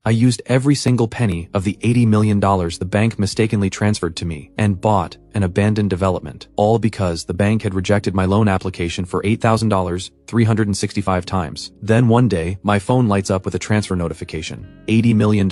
I used every single penny of the $80 million the bank mistakenly transferred to me and bought an abandoned development, all because the bank had rejected my loan application for $8,000 365 times. Then one day, my phone lights up with a transfer notification. $80 million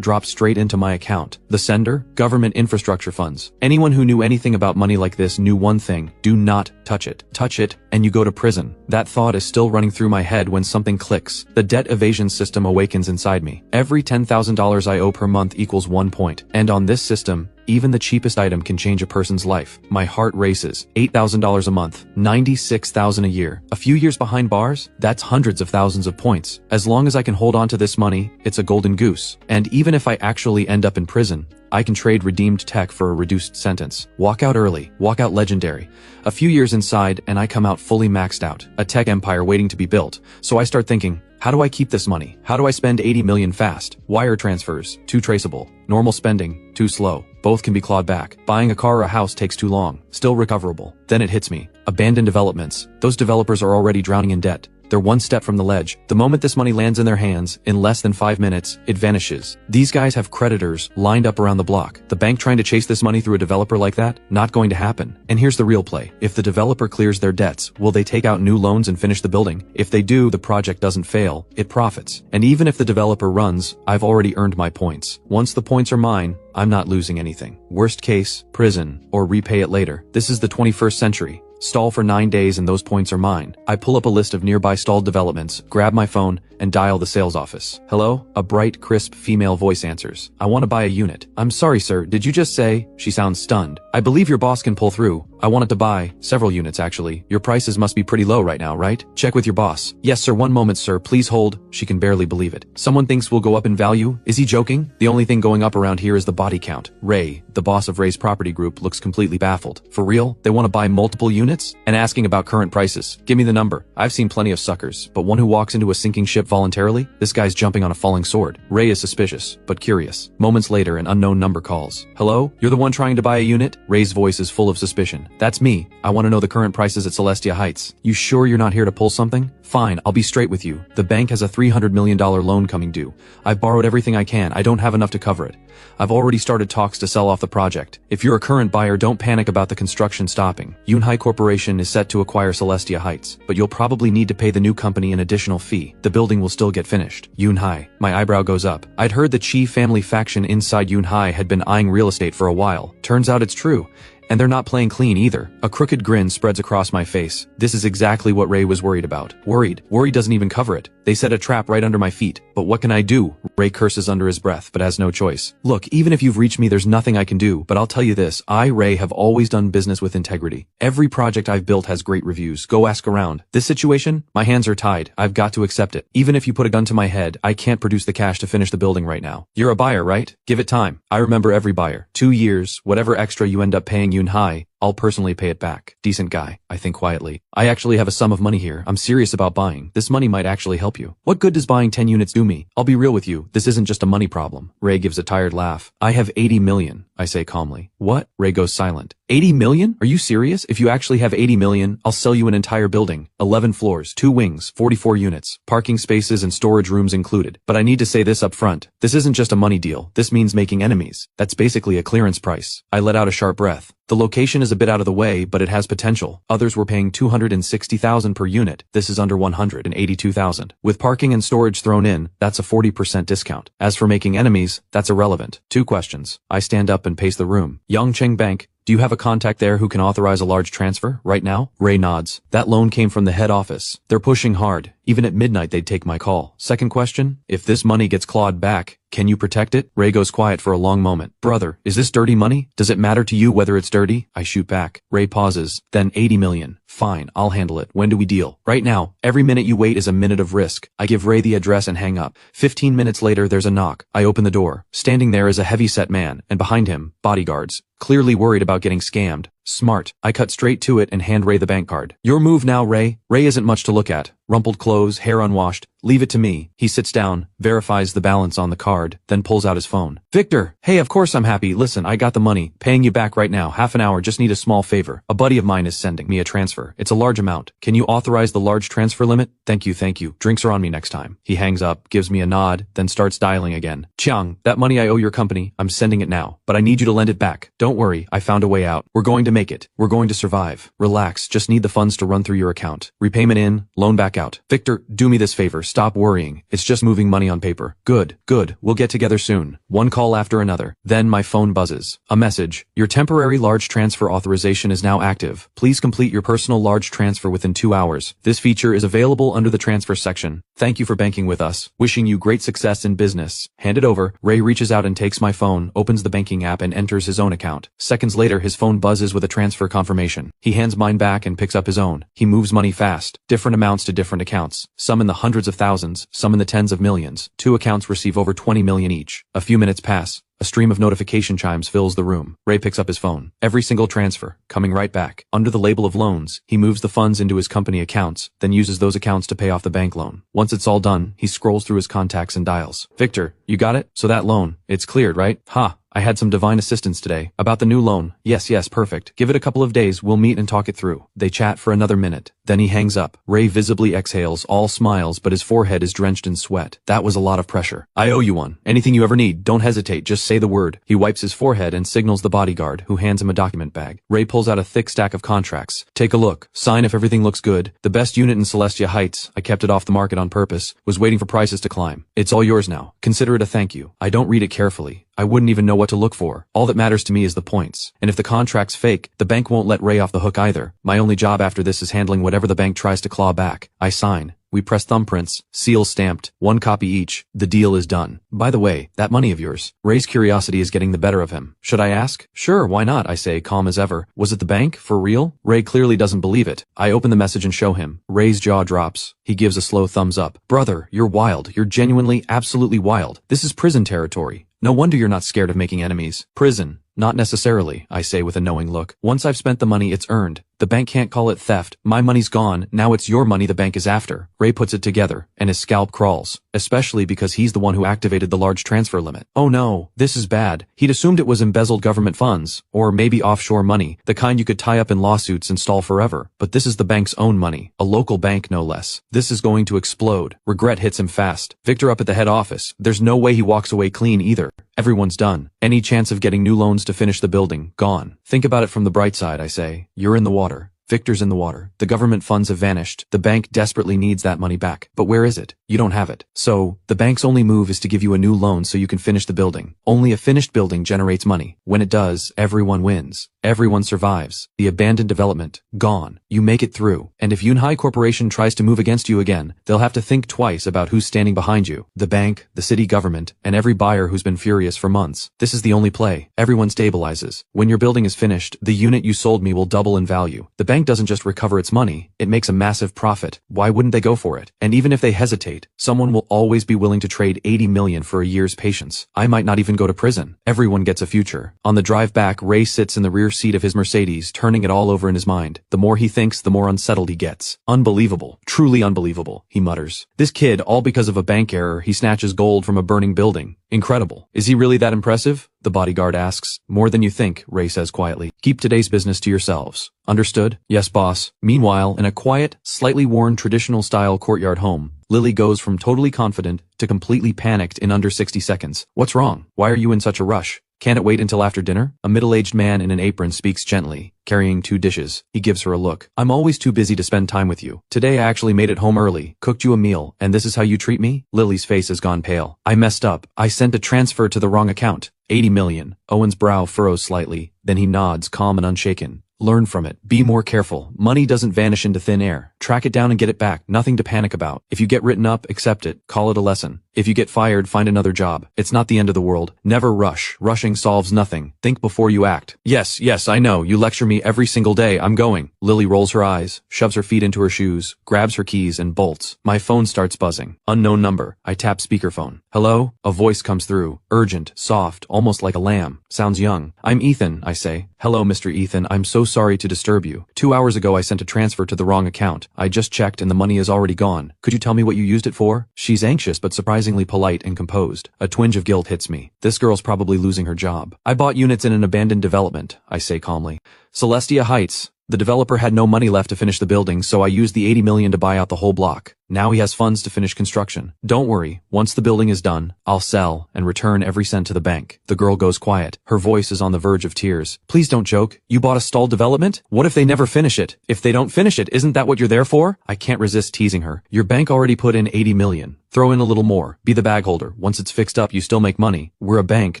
dropped straight into my account. The sender? Government infrastructure funds. Anyone who knew anything about money like this knew one thing: do not touch it. Touch it, and you go to prison. That thought is still running through my head when something clicks. The debt evasion system awakens inside me. Every $10,000 I owe per month equals 1 point. And on this system, even the cheapest item can change a person's life. My heart races. $8,000 a month. $96,000 a year. A few years behind bars? That's hundreds of thousands of points. As long as I can hold on to this money, it's a golden goose. And even if I actually end up in prison, I can trade redeemed tech for a reduced sentence. Walk out early. Walk out legendary. A few years inside, and I come out fully maxed out. A tech empire waiting to be built. So I start thinking, how do I keep this money? How do I spend 80 million fast? Wire transfers, too traceable. Normal spending, too slow. Both can be clawed back. Buying a car or a house takes too long. Still recoverable. Then it hits me. Abandoned developments. Those developers are already drowning in debt. They're one step from the ledge. The moment this money lands in their hands, in less than 5 minutes, it vanishes. These guys have creditors lined up around the block. The bank trying to chase this money through a developer like that? Not going to happen. And here's the real play. If the developer clears their debts, will they take out new loans and finish the building? If they do, the project doesn't fail, it profits. And even if the developer runs, I've already earned my points. Once the points are mine, I'm not losing anything. Worst case, prison, or repay it later. This is the 21st century. Stall for 9 days and those points are mine. I pull up a list of nearby stalled developments, grab my phone, and dial the sales office. Hello? A bright, crisp female voice answers. I want to buy a unit. I'm sorry, sir, did you just say? She sounds stunned. I believe your boss can pull through. I wanted to buy several units, actually. Your prices must be pretty low right now, right? Check with your boss. Yes, sir, 1 moment, sir, please hold. She can barely believe it. Someone thinks we'll go up in value? Is he joking? The only thing going up around here is the body count. Ray, the boss of Ray's property group, looks completely baffled. For real? They want to buy multiple units? And asking about current prices. Give me the number. I've seen plenty of suckers, but one who walks into a sinking ship voluntarily? This guy's jumping on a falling sword. Ray is suspicious, but curious. Moments later, an unknown number calls. Hello? You're the one trying to buy a unit? Ray's voice is full of suspicion. That's me. I want to know the current prices at Celestia Heights. You sure you're not here to pull something? Fine, I'll be straight with you. The bank has a $300 million loan coming due. I've borrowed everything I can. I don't have enough to cover it. I've already started talks to sell off the project. If you're a current buyer, don't panic about the construction stopping. Yunhai Corporation is set to acquire Celestia Heights, but you'll probably need to pay the new company an additional fee. The building will still get finished. Yunhai. My eyebrow goes up. I'd heard the Chi family faction inside Yunhai had been eyeing real estate for a while. Turns out it's true. And they're not playing clean either. A crooked grin spreads across my face. This is exactly what Ray was worried about. Worried. Worry doesn't even cover it. They set a trap right under my feet. But what can I do? Ray curses under his breath, but has no choice. Look, even if you've reached me, there's nothing I can do. But I'll tell you this. I, Ray, have always done business with integrity. Every project I've built has great reviews. Go ask around. This situation? My hands are tied. I've got to accept it. Even if you put a gun to my head, I can't produce the cash to finish the building right now. You're a buyer, right? Give it time. I remember every buyer. 2 years, whatever extra you end up paying Yunhai, I'll personally pay it back. Decent guy, I think quietly. I actually have a sum of money here. I'm serious about buying. This money might actually help you. What good does buying 10 units do me? I'll be real with you. This isn't just a money problem. Ray gives a tired laugh. I have 80 million, I say calmly. What? Ray goes silent. 80 million? Are you serious? If you actually have 80 million, I'll sell you an entire building. 11 floors, 2 wings, 44 units, parking spaces and storage rooms included. But I need to say this up front. This isn't just a money deal. This means making enemies. That's basically a clearance price. I let out a sharp breath. The location is a bit out of the way, but it has potential. Others were paying $260,000 per unit. This is under $182,000. With parking and storage thrown in, that's a 40% discount. As for making enemies, that's irrelevant. 2 questions. I stand up and pace the room. Yongcheng Bank. Do you have a contact there who can authorize a large transfer right now? Ray nods. That loan came from the head office. They're pushing hard. Even at midnight they'd take my call. Second question, if this money gets clawed back, can you protect it? Ray goes quiet for a long moment. Brother, is this dirty money? Does it matter to you whether it's dirty? I shoot back. Ray pauses. Then 80 million. Fine, I'll handle it. When do we deal? Right now. Every minute you wait is a minute of risk. I give Ray the address and hang up. 15 minutes later there's a knock. I open the door. Standing there is a heavy-set man, and behind him, bodyguards. Clearly worried about getting scammed. Smart. I cut straight to it and hand Ray the bank card. Your move now, Ray. Ray isn't much to look at. Rumpled clothes, hair unwashed, Leave it to me. He sits down, verifies the balance on the card, then pulls out his phone. Victor, hey, of course I'm happy. Listen, I got the money. Paying you back right now. Half an hour, just need a small favor. A buddy of mine is sending me a transfer. It's a large amount. Can you authorize the large transfer limit? Thank you, thank you. Drinks are on me next time. He hangs up, gives me a nod, then starts dialing again. Chiang, that money I owe your company, I'm sending it now. But I need you to lend it back. Don't worry, I found a way out. We're going to make it. We're going to survive. Relax, just need the funds to run through your account. Repayment in, loan back out. Victor, do me this favor, stop worrying. It's just moving money on paper. Good, good, we'll get together soon. One call after another. Then my phone buzzes. A message. Your temporary large transfer authorization is now active. Please complete your personal large transfer within 2 hours. This feature is available under the transfer section. Thank you for banking with us. Wishing you great success in business. Hand it over. Ray reaches out and takes my phone, opens the banking app and enters his own account. Seconds later, his phone buzzes with a transfer confirmation. He hands mine back and picks up his own. He moves money fast. Different amounts to different accounts. Some in the hundreds of thousands, some in the tens of millions. 2 accounts receive over 20 million each. A few minutes pass. A stream of notification chimes fills the room. Ray picks up his phone. Every single transfer, coming right back. Under the label of loans, he moves the funds into his company accounts, then uses those accounts to pay off the bank loan. Once it's all done, he scrolls through his contacts and dials. Victor, you got it? So that loan, it's cleared, right? Ha! I had some divine assistance today. About the new loan. Yes, perfect. Give it a couple of days, we'll meet and talk it through. They chat for another minute. Then he hangs up. Ray visibly exhales, all smiles, but his forehead is drenched in sweat. That was a lot of pressure. I owe you one. Anything you ever need, don't hesitate, just say the word. He wipes his forehead and signals the bodyguard, who hands him a document bag. Ray pulls out a thick stack of contracts. Take a look. Sign if everything looks good. The best unit in Celestia Heights, I kept it off the market on purpose, was waiting for prices to climb. It's all yours now. Consider it a thank you. I don't read it carefully. I wouldn't even know what to look for. All that matters to me is the points. And if the contract's fake, the bank won't let Ray off the hook either. My only job after this is handling whatever the bank tries to claw back. I sign. We press thumbprints, seals stamped, 1 copy each. The deal is done. By the way, that money of yours. Ray's curiosity is getting the better of him. Should I ask? Sure, why not, I say, calm as ever. Was it the bank? For real? Ray clearly doesn't believe it. I open the message and show him. Ray's jaw drops. He gives a slow thumbs up. Brother, you're wild. You're genuinely, absolutely wild. This is prison territory. No wonder you're not scared of making enemies. Prison. Not necessarily, I say with a knowing look. Once I've spent the money, it's earned. The bank can't call it theft. My money's gone, now it's your money the bank is after. Ray puts it together, and his scalp crawls. Especially because he's the one who activated the large transfer limit. Oh no, this is bad. He'd assumed it was embezzled government funds, or maybe offshore money, the kind you could tie up in lawsuits and stall forever. But this is the bank's own money, a local bank no less. This is going to explode. Regret hits him fast. Victor up at the head office. There's no way he walks away clean either. Everyone's done. Any chance of getting new loans to finish the building, gone. Think about it from the bright side, I say. You're in the water. Victor's in the water. The government funds have vanished. The bank desperately needs that money back. But where is it? You don't have it. So, the bank's only move is to give you a new loan so you can finish the building. Only a finished building generates money. When it does, everyone wins. Everyone survives. The abandoned development, gone. You make it through. And if Yunhai Corporation tries to move against you again, they'll have to think twice about who's standing behind you. The bank, the city government, and every buyer who's been furious for months. This is the only play. Everyone stabilizes. When your building is finished, the unit you sold me will double in value. The bank doesn't just recover its money, it makes a massive profit. Why wouldn't they go for it? And even if they hesitate, someone will always be willing to trade 80 million for a year's patience. I might not even go to prison. Everyone gets a future. On the drive back, Ray sits in the rear seat of his Mercedes, turning it all over in his mind. The more he thinks, the more unsettled he gets. Unbelievable. Truly unbelievable, he mutters. This kid, all because of a bank error, he snatches gold from a burning building. Incredible. Is he really that impressive? The bodyguard asks. More than you think, Ray says quietly. Keep today's business to yourselves. Understood? Yes, boss. Meanwhile, in a quiet, slightly worn traditional-style courtyard home, Lily goes from totally confident to completely panicked in under 60 seconds. What's wrong? Why are you in such a rush? Can't it wait until after dinner? A middle-aged man in an apron speaks gently, carrying 2 dishes. He gives her a look. I'm always too busy to spend time with you. Today I actually made it home early, cooked you a meal, and this is how you treat me? Lily's face has gone pale. I messed up. I sent a transfer to the wrong account. 80 million. Owen's brow furrows slightly. Then he nods, calm and unshaken. Learn from it. Be more careful. Money doesn't vanish into thin air. Track it down and get it back. Nothing to panic about. If you get written up, accept it. Call it a lesson. If you get fired, find another job. It's not the end of the world. Never rush. Rushing solves nothing. Think before you act. Yes, I know. You lecture me every single day. I'm going. Lily rolls her eyes, shoves her feet into her shoes, grabs her keys and bolts. My phone starts buzzing. Unknown number. I tap speakerphone. Hello? A voice comes through. Urgent, soft, almost like a lamb. Sounds young. I'm Ethan, I say. Hello, Mr. Ethan. I'm so sorry to disturb you. 2 hours ago I sent a transfer to the wrong account. I just checked and the money is already gone. Could you tell me what you used it for? She's anxious but surprisingly polite and composed. A twinge of guilt hits me. This girl's probably losing her job. I bought units in an abandoned development, I say calmly. Celestia Heights. The developer had no money left to finish the building, so I used the $80 million to buy out the whole block. Now he has funds to finish construction. Don't worry, once the building is done, I'll sell and return every cent to the bank. The girl goes quiet. Her voice is on the verge of tears. Please don't joke. You bought a stalled development? What if they never finish it? If they don't finish it, isn't that what you're there for? I can't resist teasing her. Your bank already put in $80 million. Throw in a little more. Be the bag holder. Once it's fixed up, you still make money. We're a bank,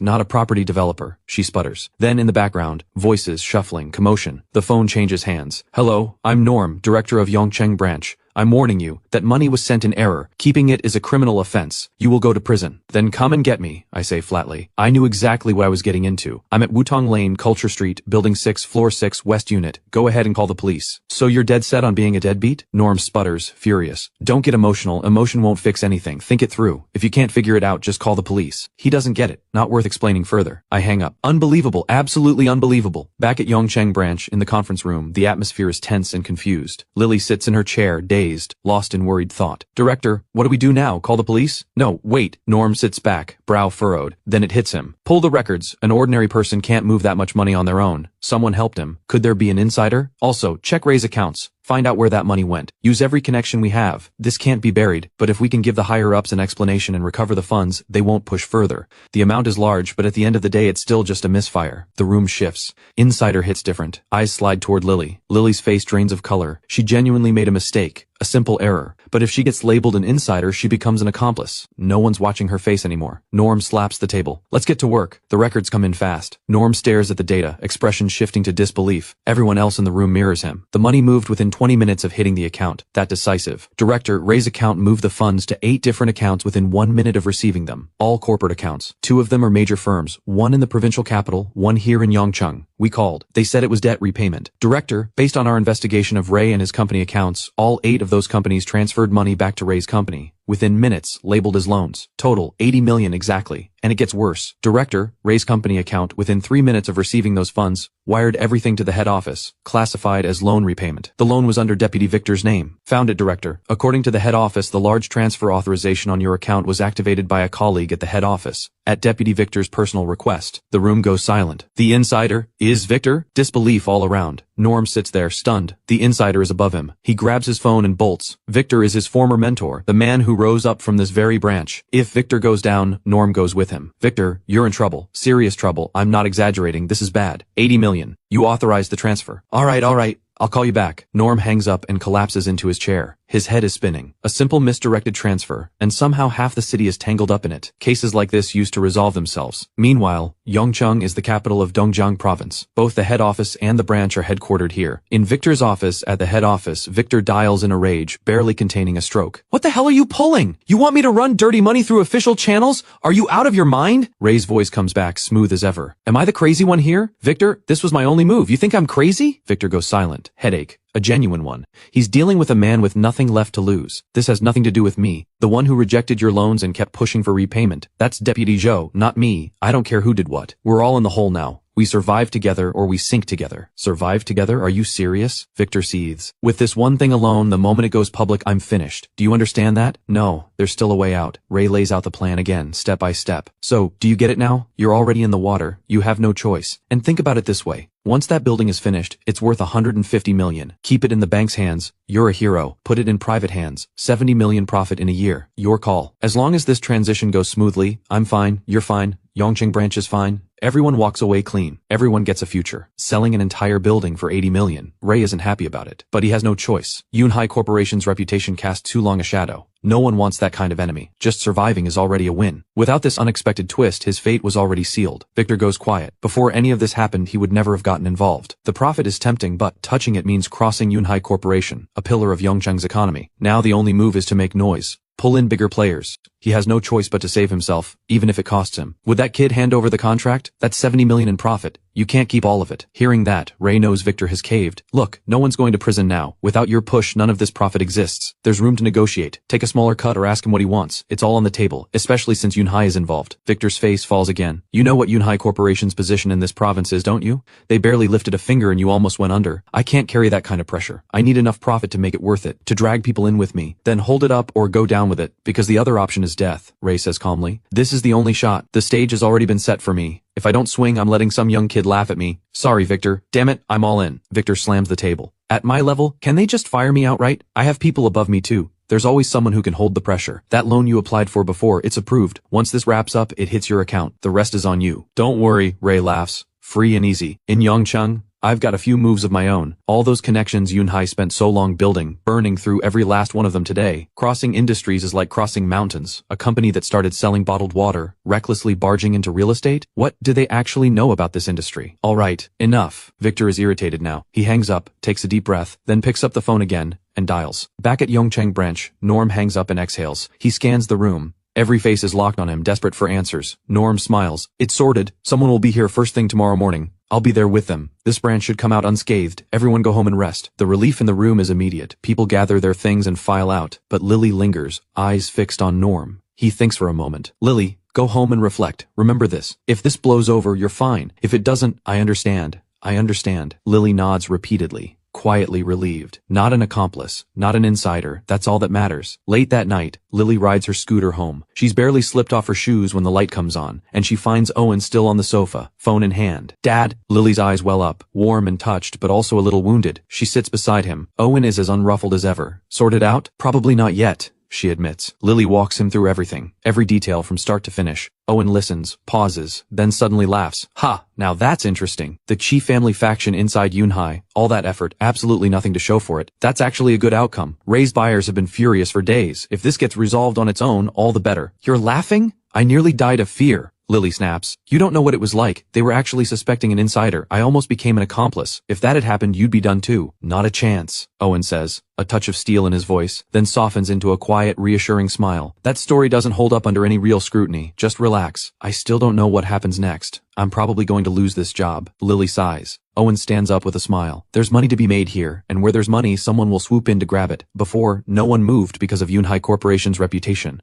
not a property developer. She sputters. Then in the background, voices, shuffling, commotion. The phone changes hands. Hello, I'm Norm, director of Yongcheng branch. I'm warning you that money was sent in error. Keeping it is a criminal offense. You will go to prison. Then come and get me, I say flatly. I knew exactly what I was getting into. I'm at Wutong Lane, Culture Street, Building 6, Floor 6, West Unit. Go ahead and call the police. So you're dead set on being a deadbeat? Norm sputters, furious. Don't get emotional. Emotion won't fix anything. Think it through. If you can't figure it out, just call the police. He doesn't get it. Not worth explaining further. I hang up. Unbelievable. Absolutely unbelievable. Back at Yongcheng branch, in the conference room, the atmosphere is tense and confused. Lily sits in her chair, dazed, lost in worried thought. Director, what do we do now? Call the police? No, wait. Norm sits back, brow furrowed. Then it hits him. Pull the records. An ordinary person can't move that much money on their own. Someone helped him. Could there be an insider? Also, check Ray's accounts. Find out where that money went. Use every connection we have. This can't be buried, but if we can give the higher-ups an explanation and recover the funds, they won't push further. The amount is large, but at the end of the day it's still just a misfire. The room shifts. Insider hits different. Eyes slide toward Lily. Lily's face drains of color. She genuinely made a mistake. A simple error. But if she gets labeled an insider, she becomes an accomplice. No one's watching her face anymore. Norm slaps the table. Let's get to work. The records come in fast. Norm stares at the data, expression shifting to disbelief. Everyone else in the room mirrors him. The money moved within 20 minutes of hitting the account. That decisive. Director, Ray's account moved the funds to 8 different accounts within 1 minute of receiving them. All corporate accounts. 2 of them are major firms. 1 in the provincial capital, 1 here in Yongcheng. We called. They said it was debt repayment. Director, based on our investigation of Ray and his company accounts, all 8 of those companies transferred money back to Ray's company. Within minutes, labeled as loans. Total, $80 million exactly. And it gets worse. Director, Ray's company account, within 3 minutes of receiving those funds, wired everything to the head office, classified as loan repayment. The loan was under Deputy Victor's name. Found it, Director. According to the head office, the large transfer authorization on your account was activated by a colleague at the head office, at Deputy Victor's personal request. The room goes silent. The insider is Victor? Disbelief all around. Norm sits there, stunned. The insider is above him. He grabs his phone and bolts. Victor is his former mentor, the man who rose up from this very branch. If Victor goes down, Norm goes with him. Victor, you're in trouble. Serious trouble. I'm not exaggerating. This is bad. $80 million. You authorized the transfer. All right. I'll call you back. Norm hangs up and collapses into his chair. His head is spinning. A simple misdirected transfer, and somehow half the city is tangled up in it. Cases like this used to resolve themselves. Meanwhile, Yongcheng is the capital of Dongjiang province. Both the head office and the branch are headquartered here. In Victor's office at the head office, Victor dials in a rage, barely containing a stroke. What the hell are you pulling? You want me to run dirty money through official channels? Are you out of your mind? Ray's voice comes back, smooth as ever. Am I the crazy one here? Victor, this was my only move. You think I'm crazy? Victor goes silent. Headache. A genuine one. He's dealing with a man with nothing left to lose. This has nothing to do with me. The one who rejected your loans and kept pushing for repayment. That's Deputy Joe, not me. I don't care who did what. We're all in the hole now. We survive together or we sink together. Survive together? Are you serious? Victor seethes. With this one thing alone, the moment it goes public, I'm finished. Do you understand that? No, there's still a way out. Ray lays out the plan again, step by step. So, do you get it now? You're already in the water. You have no choice. And think about it this way. Once that building is finished, it's worth $150 million. Keep it in the bank's hands. You're a hero. Put it in private hands. $70 million profit in a year. Your call. As long as this transition goes smoothly, I'm fine, you're fine, Yongcheng branch is fine. Everyone walks away clean. Everyone gets a future. Selling an entire building for $80 million. Ray isn't happy about it, but he has no choice. Yunhai Corporation's reputation casts too long a shadow. No one wants that kind of enemy. Just surviving is already a win. Without this unexpected twist, his fate was already sealed. Victor goes quiet. Before any of this happened, he would never have gotten involved. The profit is tempting, but touching it means crossing Yunhai Corporation, a pillar of Yongcheng's economy. Now the only move is to make noise. Pull in bigger players. He has no choice but to save himself, even if it costs him. Would that kid hand over the contract? That's 70 million in profit. You can't keep all of it. Hearing that, Ray knows Victor has caved. Look, no one's going to prison now. Without your push, none of this profit exists. There's room to negotiate. Take a smaller cut or ask him what he wants. It's all on the table, especially since Yunhai is involved. Victor's face falls again. You know what Yunhai Corporation's position in this province is, don't you? They barely lifted a finger and you almost went under. I can't carry that kind of pressure. I need enough profit to make it worth it, to drag people in with me. Then hold it up or go down with it, because the other option is death, Ray says calmly. This is the only shot. The stage has already been set for me. If I don't swing, I'm letting some young kid laugh at me. Sorry, Victor. Damn it, I'm all in. Victor slams the table. At my level, can they just fire me outright? I have people above me too. There's always someone who can hold the pressure. That loan you applied for before, it's approved. Once this wraps up, it hits your account. The rest is on you. Don't worry, Ray laughs. Free and easy. In Yongcheng, I've got a few moves of my own. All those connections Yunhai spent so long building, burning through every last one of them today. Crossing Industries is like crossing mountains. A company that started selling bottled water, recklessly barging into real estate? What do they actually know about this industry? All right, enough. Victor is irritated now. He hangs up, takes a deep breath, then picks up the phone again, and dials. Back at Yongcheng branch, Norm hangs up and exhales. He scans the room. Every face is locked on him, desperate for answers. Norm smiles. It's sorted. Someone will be here first thing tomorrow morning. I'll be there with them. This branch should come out unscathed. Everyone go home and rest. The relief in the room is immediate. People gather their things and file out. But Lily lingers, eyes fixed on Norm. He thinks for a moment. Lily, go home and reflect. Remember this. If this blows over, you're fine. If it doesn't, I understand. I understand. Lily nods repeatedly. Quietly relieved. Not an accomplice, not an insider, that's all that matters. Late that night, Lily rides her scooter home. She's barely slipped off her shoes when the light comes on, and she finds Owen still on the sofa, phone in hand. Dad! Lily's eyes well up, warm and touched but also a little wounded. She sits beside him. Owen is as unruffled as ever. Sorted out? Probably not yet, she admits. Lily walks him through everything, every detail from start to finish. Owen listens, pauses, then suddenly laughs. Ha! Now that's interesting. The Chi family faction inside Yunhai, all that effort, absolutely nothing to show for it. That's actually a good outcome. Ray's buyers have been furious for days. If this gets resolved on its own, all the better. You're laughing? I nearly died of fear. Lily snaps. You don't know what it was like. They were actually suspecting an insider. I almost became an accomplice. If that had happened, you'd be done too. Not a chance, Owen says, a touch of steel in his voice, then softens into a quiet, reassuring smile. That story doesn't hold up under any real scrutiny. Just relax. I still don't know what happens next. I'm probably going to lose this job. Lily sighs. Owen stands up with a smile. There's money to be made here, and where there's money, someone will swoop in to grab it. Before, no one moved because of Yunhai Corporation's reputation.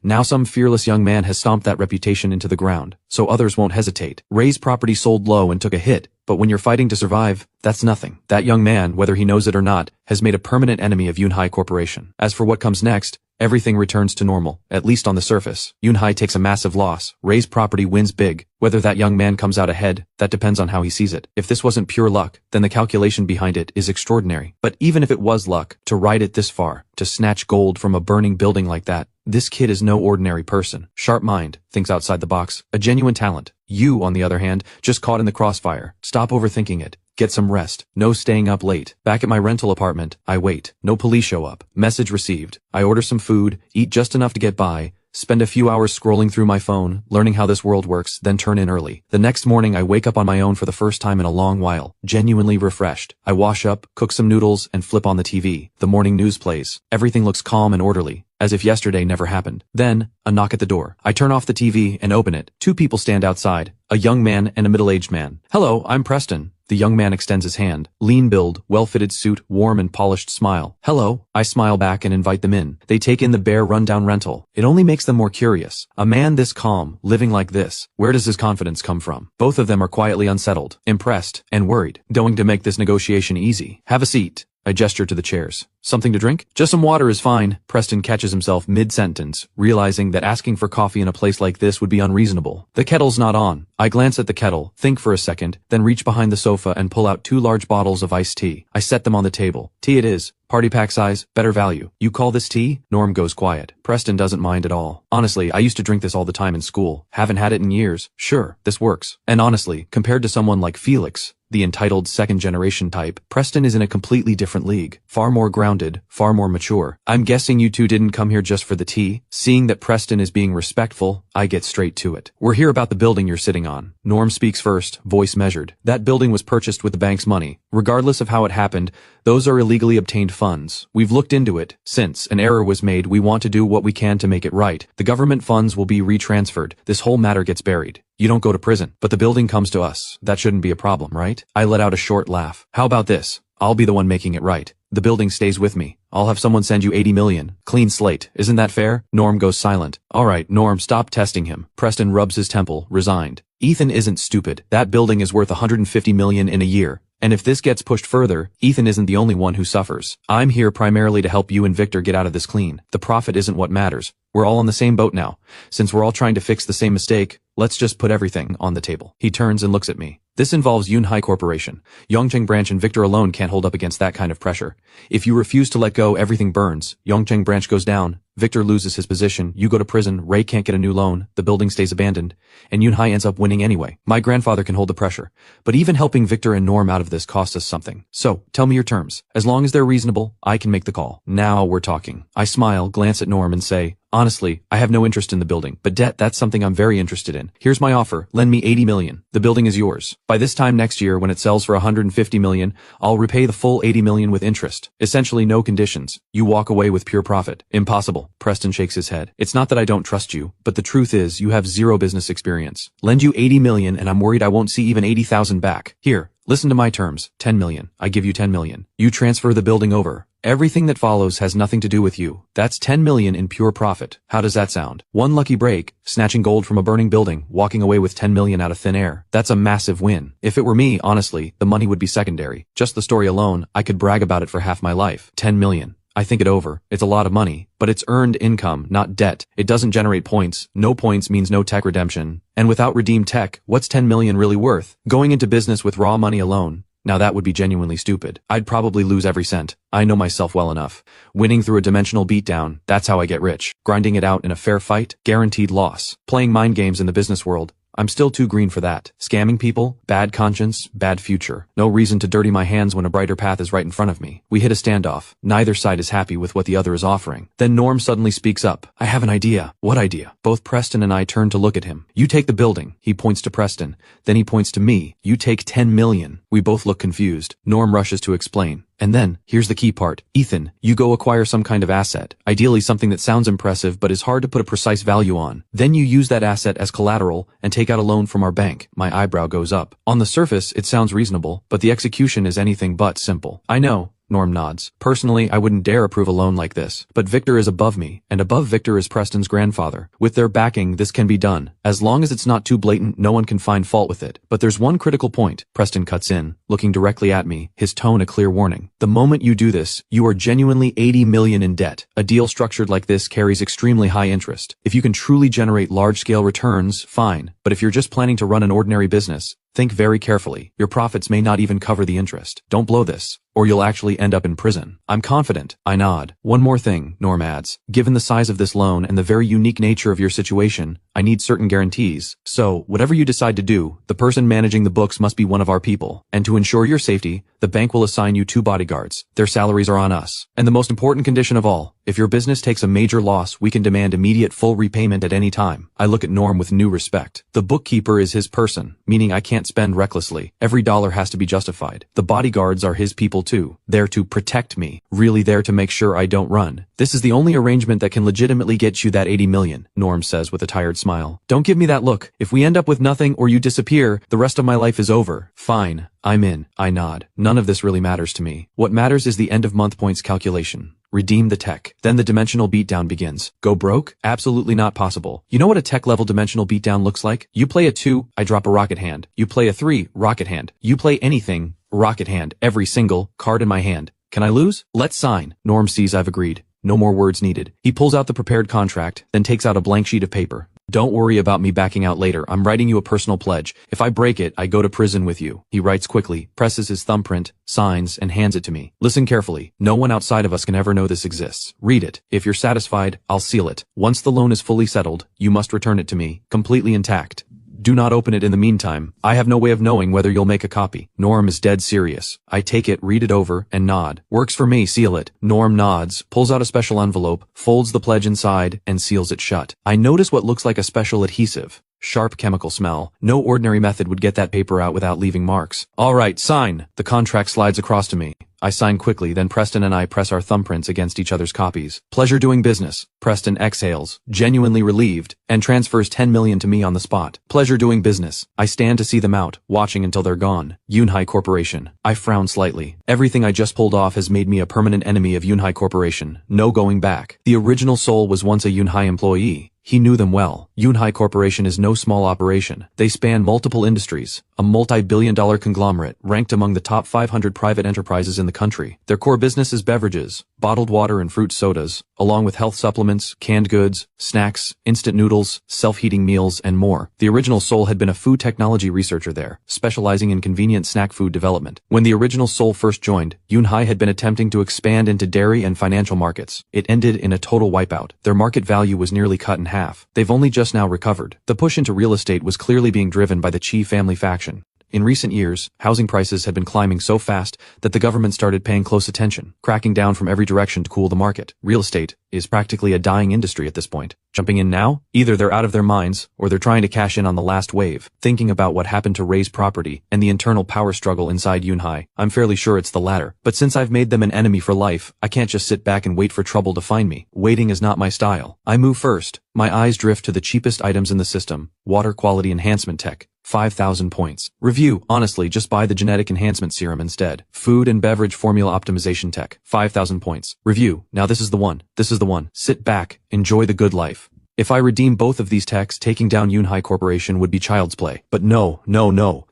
Now some fearless young man has stomped that reputation into the ground, so others won't hesitate. Ray's property sold low and took a hit, but when you're fighting to survive, that's nothing. That young man, whether he knows it or not, has made a permanent enemy of Yunhai Corporation. As for what comes next, everything returns to normal, at least on the surface. Yunhai takes a massive loss. Ray's property wins big. Whether that young man comes out ahead, that depends on how he sees it. If this wasn't pure luck, then the calculation behind it is extraordinary. But even if it was luck, to ride it this far, to snatch gold from a burning building like that, this kid is no ordinary person. Sharp mind, thinks outside the box, a genuine talent. You, on the other hand, just caught in the crossfire. Stop overthinking it. Get some rest. No staying up late. Back at my rental apartment, I wait. No police show up. Message received. I order some food, eat just enough to get by, spend a few hours scrolling through my phone, learning how this world works, then turn in early. The next morning I wake up on my own for the first time in a long while, genuinely refreshed. I wash up, cook some noodles, and flip on the TV. The morning news plays. Everything looks calm and orderly, as if yesterday never happened. Then, a knock at the door. I turn off the TV and open it. Two people stand outside, a young man and a middle-aged man. Hello, I'm Preston. The young man extends his hand. Lean build, well-fitted suit, warm and polished smile. Hello. I smile back and invite them in. They take in the bare rundown rental. It only makes them more curious. A man this calm, living like this, where does his confidence come from? Both of them are quietly unsettled, impressed, and worried. Going to make this negotiation easy. Have a seat. I gesture to the chairs. Something to drink? Just some water is fine. Preston catches himself mid-sentence, realizing that asking for coffee in a place like this would be unreasonable. The kettle's not on. I glance at the kettle, think for a second, then reach behind the sofa and pull out 2 large bottles of iced tea. I set them on the table. Tea it is. Party pack size, better value. You call this tea? Norm goes quiet. Preston doesn't mind at all. Honestly, I used to drink this all the time in school. Haven't had it in years. Sure, this works. And honestly, compared to someone like Felix, the entitled second-generation type. Preston is in a completely different league. Far more grounded, far more mature. I'm guessing you two didn't come here just for the tea? Seeing that Preston is being respectful, I get straight to it. We're here about the building you're sitting on. Norm speaks first, voice measured. That building was purchased with the bank's money. Regardless of how it happened, those are illegally obtained funds. We've looked into it. Since an error was made, we want to do what we can to make it right. The government funds will be retransferred. This whole matter gets buried. You don't go to prison, but the building comes to us. That shouldn't be a problem, right? I let out a short laugh. How about this? I'll be the one making it right. The building stays with me. I'll have someone send you 80 million. Clean slate. Isn't that fair? Norm goes silent. Alright, Norm, stop testing him. Preston rubs his temple, resigned. Ethan isn't stupid. That building is worth 150 million in a year. And if this gets pushed further, Ethan isn't the only one who suffers. I'm here primarily to help you and Victor get out of this clean. The profit isn't what matters. We're all on the same boat now. Since we're all trying to fix the same mistake, let's just put everything on the table. He turns and looks at me. This involves Yunhai Corporation. Yongcheng Branch and Victor alone can't hold up against that kind of pressure. If you refuse to let go, everything burns. Yongcheng Branch goes down. Victor loses his position, you go to prison, Ray can't get a new loan, the building stays abandoned, and Yunhai ends up winning anyway. My grandfather can hold the pressure. But even helping Victor and Norm out of this costs us something. So, tell me your terms. As long as they're reasonable, I can make the call. Now we're talking. I smile, glance at Norm and say, honestly, I have no interest in the building, but debt, that's something I'm very interested in. Here's my offer, lend me 80 million. The building is yours. By this time next year, when it sells for 150 million, I'll repay the full 80 million with interest. Essentially no conditions. You walk away with pure profit. Impossible. Preston shakes his head. It's not that I don't trust you, but the truth is, you have zero business experience. Lend you 80 million and I'm worried I won't see even 80,000 back. Here, listen to my terms. 10 million. I give you 10 million. You transfer the building over. Everything that follows has nothing to do with you. That's 10 million in pure profit. How does that sound? One lucky break, snatching gold from a burning building, walking away with 10 million out of thin air. That's a massive win. If it were me, honestly, the money would be secondary. Just the story alone, I could brag about it for half my life. 10 million. I think it over. It's a lot of money, but it's earned income, not debt. It doesn't generate points. No points means no tech redemption. And without redeemed tech, what's 10 million really worth? Going into business with raw money alone. Now that would be genuinely stupid. I'd probably lose every cent. I know myself well enough. Winning through a dimensional beatdown, that's how I get rich. Grinding it out in a fair fight, guaranteed loss. Playing mind games in the business world, I'm still too green for that. Scamming people, bad conscience, bad future. No reason to dirty my hands when a brighter path is right in front of me. We hit a standoff. Neither side is happy with what the other is offering. Then Norm suddenly speaks up. I have an idea. What idea? Both Preston and I turn to look at him. You take the building. He points to Preston. Then he points to me. You take 10 million. We both look confused. Norm rushes to explain. And then, here's the key part. Ethan, you go acquire some kind of asset, ideally something that sounds impressive but is hard to put a precise value on. Then you use that asset as collateral and take out a loan from our bank. My eyebrow goes up. On the surface, it sounds reasonable, but the execution is anything but simple. I know. Norm nods. Personally, I wouldn't dare approve a loan like this. But Victor is above me, and above Victor is Preston's grandfather. With their backing, this can be done. As long as it's not too blatant, no one can find fault with it. But there's one critical point. Preston cuts in, looking directly at me, his tone a clear warning. The moment you do this, you are genuinely 80 million in debt. A deal structured like this carries extremely high interest. If you can truly generate large-scale returns, fine. But if you're just planning to run an ordinary business, think very carefully. Your profits may not even cover the interest. Don't blow this, or you'll actually end up in prison. I'm confident. I nod. One more thing, Norm adds. Given the size of this loan and the very unique nature of your situation, I need certain guarantees. So, whatever you decide to do, the person managing the books must be one of our people. And to ensure your safety, the bank will assign you 2 bodyguards. Their salaries are on us. And the most important condition of all, if your business takes a major loss, we can demand immediate full repayment at any time. I look at Norm with new respect. The bookkeeper is his person, meaning I can't spend recklessly. Every dollar has to be justified. The bodyguards are his people too. There to protect me. Really there to make sure I don't run. This is the only arrangement that can legitimately get you that 80 million, Norm says with a tired smile. Don't give me that look. If we end up with nothing or you disappear, the rest of my life is over. Fine. I'm in. I nod. None of this really matters to me. What matters is the end of month points calculation. Redeem the tech. Then the dimensional beatdown begins. Go broke? Absolutely not possible. You know what a tech-level dimensional beatdown looks like? You play a 2, I drop a rocket hand. You play a 3, rocket hand. You play anything, rocket hand. Every single card in my hand. Can I lose? Let's sign. Norm sees I've agreed. No more words needed. He pulls out the prepared contract, then takes out a blank sheet of paper. Don't worry about me backing out later. I'm writing you a personal pledge. If I break it, I go to prison with you. He writes quickly, presses his thumbprint, signs, and hands it to me. Listen carefully. No one outside of us can ever know this exists. Read it. If you're satisfied, I'll seal it. Once the loan is fully settled, you must return it to me, completely intact. Do not open it in the meantime. I have no way of knowing whether you'll make a copy. Norm is dead serious. I take it, read it over, and nod. Works for me, seal it. Norm nods, pulls out a special envelope, folds the pledge inside, and seals it shut. I notice what looks like a special adhesive. Sharp chemical smell. No ordinary method would get that paper out without leaving marks. All right, sign. The contract slides across to me. I sign quickly, then Preston and I press our thumbprints against each other's copies. Pleasure doing business. Preston exhales, genuinely relieved, and transfers 10 million to me on the spot. Pleasure doing business. I stand to see them out, watching until they're gone. Yunhai Corporation. I frown slightly. Everything I just pulled off has made me a permanent enemy of Yunhai Corporation. No going back. The original soul was once a Yunhai employee. He knew them well. Yunhai Corporation is no small operation. They span multiple industries, a multi-billion-dollar conglomerate ranked among the top 500 private enterprises in the country. Their core business is beverages, bottled water and fruit sodas, along with health supplements, canned goods, snacks, instant noodles, self-heating meals, and more. The original soul had been a food technology researcher there, specializing in convenient snack food development. When the original soul first joined, Yunhai had been attempting to expand into dairy and financial markets. It ended in a total wipeout. Their market value was nearly cut in half. They've only just now recovered. The push into real estate was clearly being driven by the Chi family faction. In recent years, housing prices had been climbing so fast that the government started paying close attention, cracking down from every direction to cool the market. Real estate is practically a dying industry at this point. Jumping in now? Either they're out of their minds, or they're trying to cash in on the last wave, thinking about what happened to Ray's property and the internal power struggle inside Yunhai. I'm fairly sure it's the latter. But since I've made them an enemy for life, I can't just sit back and wait for trouble to find me. Waiting is not my style. I move first. My eyes drift to the cheapest items in the system. Water quality enhancement tech. 5,000 points. Review, honestly, just buy the genetic enhancement serum instead. Food and beverage formula optimization tech. 5,000 points. Review, now this is the one. This is the one. Sit back, enjoy the good life. If I redeem both of these techs, taking down Yunhai Corporation would be child's play. But no.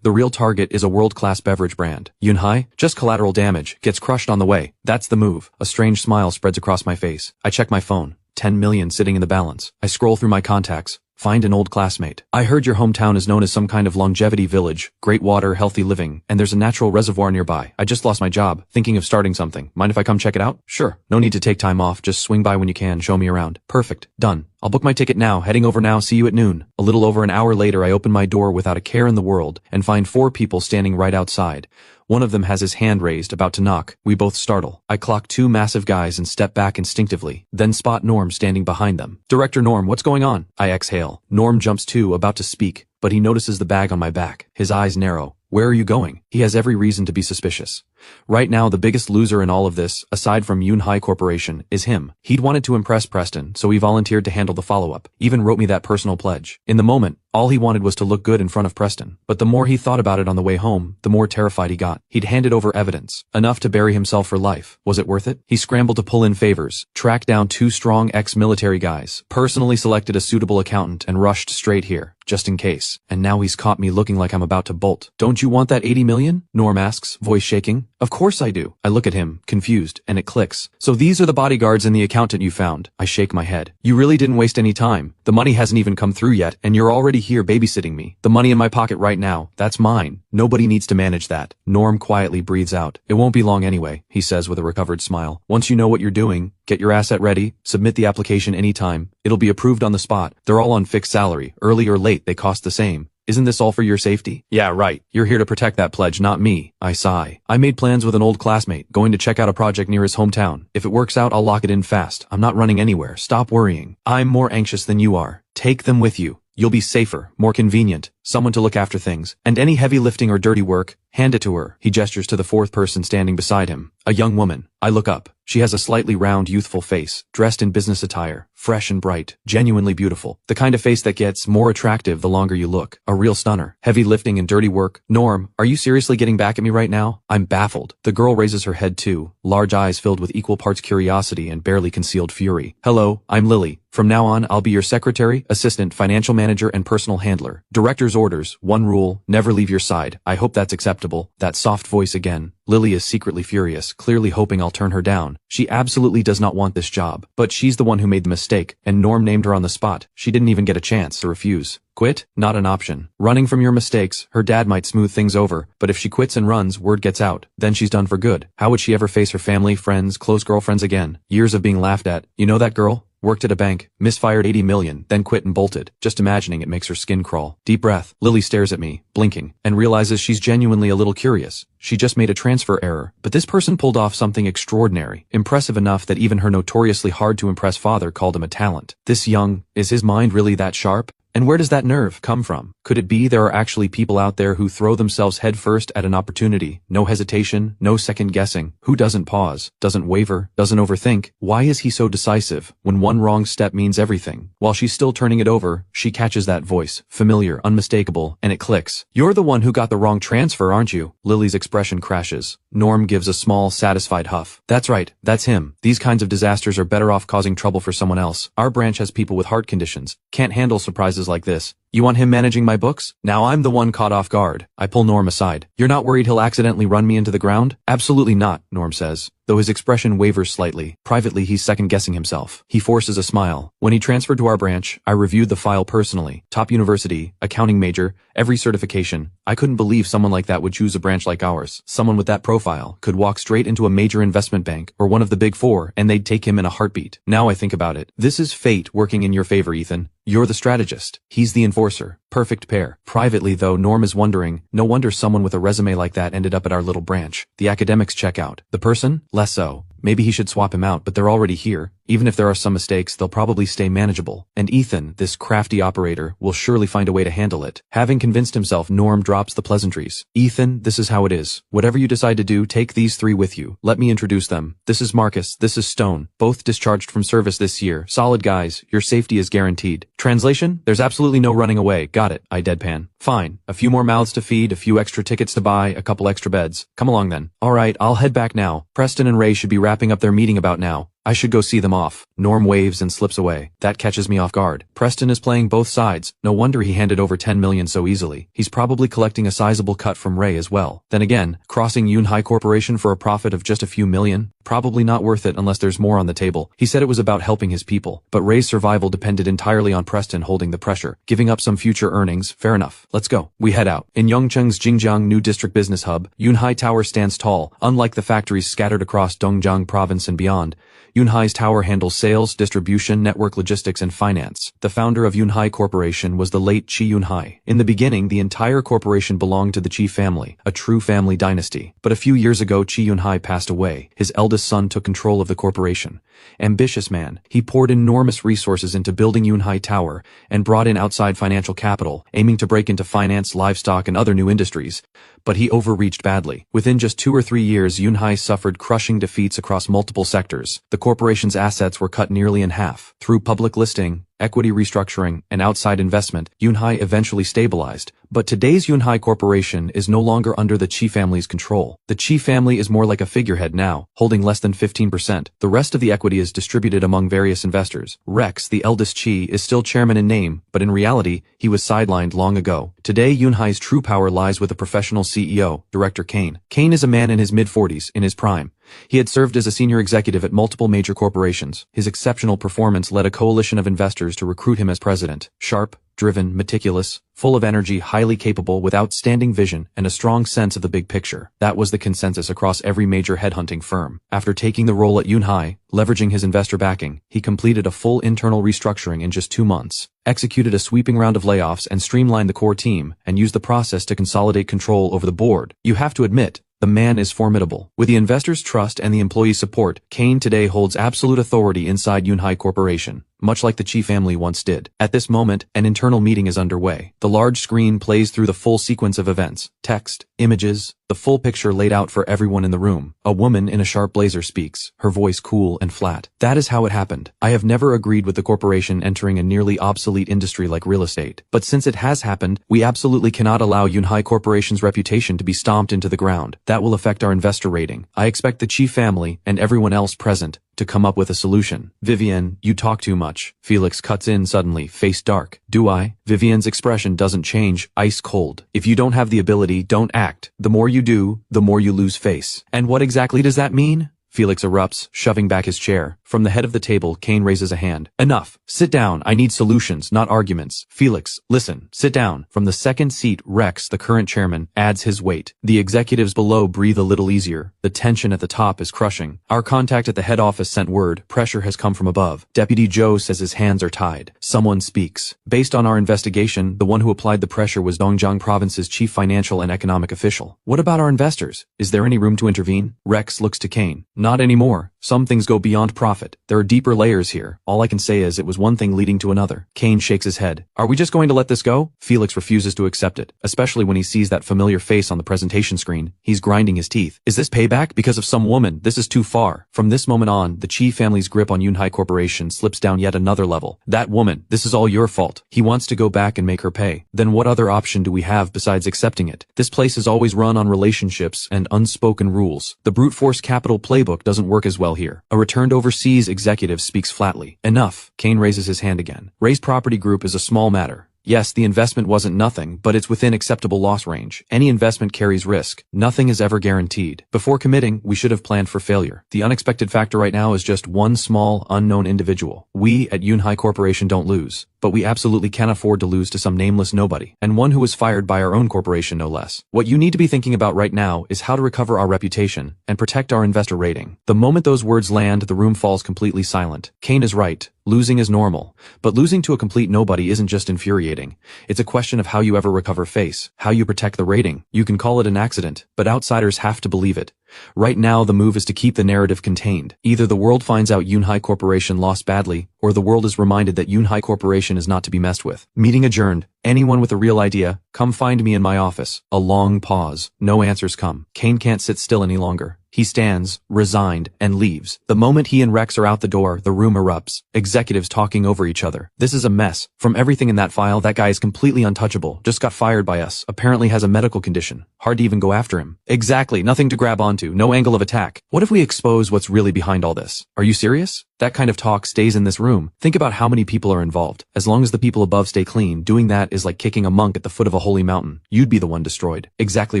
The real target is a world-class beverage brand. Yunhai? Just collateral damage. Gets crushed on the way. That's the move. A strange smile spreads across my face. I check my phone. 10 million sitting in the balance. I scroll through my contacts. Find an old classmate. I heard your hometown is known as some kind of longevity village, great water, healthy living, and there's a natural reservoir nearby. I just lost my job, thinking of starting something. Mind if I come check it out? Sure. No need to take time off, just swing by when you can, show me around. Perfect. Done. I'll book my ticket now, heading over now, see you at noon. A little over an hour later I open my door without a care in the world, and find 4 people standing right outside. One of them has his hand raised, about to knock. We both startle. I clock 2 massive guys and step back instinctively, then spot Norm standing behind them. Director Norm, what's going on? I exhale. Norm jumps too, about to speak, but he notices the bag on my back. His eyes narrow. Where are you going? He has every reason to be suspicious. Right now, the biggest loser in all of this, aside from Yunhai Corporation, is him. He'd wanted to impress Preston, so he volunteered to handle the follow-up. Even wrote me that personal pledge. In the moment, all he wanted was to look good in front of Preston. But the more he thought about it on the way home, the more terrified he got. He'd handed over evidence, enough to bury himself for life. Was it worth it? He scrambled to pull in favors, tracked down 2 strong ex-military guys, personally selected a suitable accountant, and rushed straight here, just in case. And now he's caught me looking like I'm about to bolt. Don't you want that 80 million? Norm asks, voice shaking. Of course I do. I look at him, confused, and it clicks. So these are the bodyguards and the accountant you found. I shake my head. You really didn't waste any time. The money hasn't even come through yet, and you're already here babysitting me. The money in my pocket right now, that's mine. Nobody needs to manage that. Norm quietly breathes out. It won't be long anyway, he says with a recovered smile. Once you know what you're doing, get your asset ready, submit the application anytime. It'll be approved on the spot. They're all on fixed salary. Early or late, they cost the same. Isn't this all for your safety? Yeah, right. You're here to protect that pledge, not me. I sigh. I made plans with an old classmate, going to check out a project near his hometown. If it works out, I'll lock it in fast. I'm not running anywhere. Stop worrying. I'm more anxious than you are. Take them with you. You'll be safer, more convenient, someone to look after things. And any heavy lifting or dirty work, hand it to her. He gestures to the 4th person standing beside him. A young woman. I look up. She has a slightly round, youthful face, dressed in business attire, fresh and bright, genuinely beautiful. The kind of face that gets more attractive the longer you look. A real stunner. Heavy lifting and dirty work. Norm, are you seriously getting back at me right now? I'm baffled. The girl raises her head too, large eyes filled with equal parts curiosity and barely concealed fury. Hello, I'm Lily. From now on, I'll be your secretary, assistant, financial manager, and personal handler. Director's orders, one rule, never leave your side. I hope that's acceptable. That soft voice again. Lily is secretly furious, clearly hoping I'll turn her down. She absolutely does not want this job. But she's the one who made the mistake, and Norm named her on the spot. She didn't even get a chance to refuse. Quit? Not an option. Running from your mistakes, her dad might smooth things over, but if she quits and runs, word gets out. Then she's done for good. How would she ever face her family, friends, close girlfriends again? Years of being laughed at. You know that girl? worked at a bank, misfired 80 million, then quit and bolted. Just imagining it makes her skin crawl. Deep breath. Lily stares at me, blinking, and realizes she's genuinely a little curious. She just made a transfer error, but this person pulled off something extraordinary, impressive enough that even her notoriously hard-to-impress father called him a talent. Is his mind really that sharp? And where does that nerve come from? Could it be there are actually people out there who throw themselves headfirst at an opportunity? No hesitation, no second guessing. Who doesn't pause, doesn't waver, doesn't overthink? Why is he so decisive when one wrong step means everything? While she's still turning it over, she catches that voice, familiar, unmistakable, and it clicks. You're the one who got the wrong transfer, aren't you? Lily's expression crashes. Norm gives a small, satisfied huff. That's right, that's him. These kinds of disasters are better off causing trouble for someone else. Our branch has people with heart conditions. Can't handle surprises like this. You want him managing my books? Now I'm the one caught off guard. I pull Norm aside. You're not worried he'll accidentally run me into the ground? Absolutely not, Norm says, though his expression wavers slightly. Privately, he's second-guessing himself. He forces a smile. When he transferred to our branch, I reviewed the file personally. Top university, accounting major, every certification. I couldn't believe someone like that would choose a branch like ours. Someone with that profile could walk straight into a major investment bank or one of the big four, and they'd take him in a heartbeat. Now I think about it. This is fate working in your favor, Ethan. You're the strategist. He's the enforcer. Perfect pair. Privately, though, Norm is wondering, no wonder someone with a resume like that ended up at our little branch. The academics check out. The person? Less so. Maybe he should swap him out, but they're already here. Even if there are some mistakes, they'll probably stay manageable. And Ethan, this crafty operator, will surely find a way to handle it. Having convinced himself, Norm drops the pleasantries. Ethan, this is how it is. Whatever you decide to do, take these three with you. Let me introduce them. This is Marcus, this is Stone. Both discharged from service this year. Solid guys. Your safety is guaranteed. Translation? There's absolutely no running away. Got it. I deadpan. Fine. A few more mouths to feed, a few extra tickets to buy, a couple extra beds. Come along then. Alright, I'll head back now. Preston and Ray should be wrapping up their meeting about now. I should go see them off. Norm waves and slips away. That catches me off guard. Preston is playing both sides. No wonder he handed over 10 million so easily. He's probably collecting a sizable cut from Ray as well. Then again, crossing Yunhai Corporation for a profit of just a few million? Probably not worth it unless there's more on the table. He said it was about helping his people, but Ray's survival depended entirely on Preston holding the pressure. Giving up some future earnings, fair enough. Let's go. We head out. In Yongcheng's Jingjiang New District Business Hub, Yunhai Tower stands tall. Unlike the factories scattered across Dongjiang Province and beyond, Yunhai's tower handles sales, distribution, network logistics, and finance. The founder of Yunhai Corporation was the late Qi Yunhai. In the beginning, the entire corporation belonged to the Qi family, a true family dynasty. But a few years ago, Qi Yunhai passed away. His eldest son took control of the corporation. Ambitious man, he poured enormous resources into building Yunhai Tower and brought in outside financial capital, aiming to break into finance, livestock, and other new industries. But he overreached badly. Within just 2 or 3 years, Yunhai suffered crushing defeats across multiple sectors. The corporation's assets were cut nearly in half. Through public listing, equity restructuring, and outside investment, Yunhai eventually stabilized. But today's Yunhai Corporation is no longer under the Qi family's control. The Qi family is more like a figurehead now, holding less than 15%. The rest of the equity is distributed among various investors. Rex, the eldest Qi, is still chairman in name, but in reality, he was sidelined long ago. Today, Yunhai's true power lies with a professional CEO, Director Kane. Kane is a man in his mid-40s, in his prime. He had served as a senior executive at multiple major corporations. His exceptional performance led a coalition of investors to recruit him as president. Sharp, driven, meticulous, full of energy, highly capable, with outstanding vision and a strong sense of the big picture. That was the consensus across every major headhunting firm. After taking the role at Yunhai, leveraging his investor backing, he completed a full internal restructuring in just 2 months, executed a sweeping round of layoffs and streamlined the core team, and used the process to consolidate control over the board. You have to admit, the man is formidable. With the investors' trust and the employee support, Kane today holds absolute authority inside Yunhai Corporation, much like the Qi family once did. At this moment, an internal meeting is underway. The large screen plays through the full sequence of events. Text, images, the full picture laid out for everyone in the room. A woman in a sharp blazer speaks, her voice cool and flat. That is how it happened. I have never agreed with the corporation entering a nearly obsolete industry like real estate. But since it has happened, we absolutely cannot allow Yunhai Corporation's reputation to be stomped into the ground. That will affect our investor rating. I expect the Qi family and everyone else present to come up with a solution. Vivian, you talk too much. Felix cuts in suddenly, face dark. Do I? Vivian's expression doesn't change, ice cold. If you don't have the ability, don't act. The more you do, the more you lose face. And what exactly does that mean? Felix erupts, shoving back his chair. From the head of the table, Kane raises a hand. Enough. Sit down. I need solutions, not arguments. Felix, listen. Sit down. From the second seat, Rex, the current chairman, adds his weight. The executives below breathe a little easier. The tension at the top is crushing. Our contact at the head office sent word. Pressure has come from above. Deputy Joe says his hands are tied. Someone speaks. Based on our investigation, the one who applied the pressure was Dongjiang Province's chief financial and economic official. What about our investors? Is there any room to intervene? Rex looks to Kane. Not anymore. Some things go beyond profit. There are deeper layers here. All I can say is it was one thing leading to another. Kane shakes his head. Are we just going to let this go? Felix refuses to accept it, especially when he sees that familiar face on the presentation screen. He's grinding his teeth. Is this payback? Because of some woman? This is too far. From this moment on, the Chi family's grip on Yunhai Corporation slips down yet another level. That woman, this is all your fault. He wants to go back and make her pay. Then what other option do we have besides accepting it? This place is always run on relationships and unspoken rules. The brute force capital playbook doesn't work as well here. A returned overseas executive speaks flatly. Enough. Kane raises his hand again. Raised Property Group is a small matter. Yes, the investment wasn't nothing, but it's within acceptable loss range. Any investment carries risk. Nothing is ever guaranteed. Before committing, we should have planned for failure. The unexpected factor right now is just one small, unknown individual. We at Yunhai Corporation don't lose, but we absolutely can't afford to lose to some nameless nobody, and one who was fired by our own corporation no less. What you need to be thinking about right now is how to recover our reputation and protect our investor rating. The moment those words land, the room falls completely silent. Kane is right. Losing is normal, but losing to a complete nobody isn't just infuriating. It's a question of how you ever recover face, how you protect the rating. You can call it an accident, but outsiders have to believe it. Right now, the move is to keep the narrative contained. Either the world finds out Yunhai Corporation lost badly, or the world is reminded that Yunhai Corporation is not to be messed with. Meeting adjourned. Anyone with a real idea, come find me in my office. A long pause. No answers come. Kane can't sit still any longer. He stands, resigned, and leaves. The moment he and Rex are out the door, the room erupts. Executives talking over each other. This is a mess. From everything in that file, that guy is completely untouchable. Just got fired by us. Apparently has a medical condition. Hard to even go after him. Exactly. Nothing to grab onto. No angle of attack. What if we expose what's really behind all this? Are you serious? That kind of talk stays in this room. Think about how many people are involved. As long as the people above stay clean, doing that is like kicking a monk at the foot of a holy mountain. You'd be the one destroyed. Exactly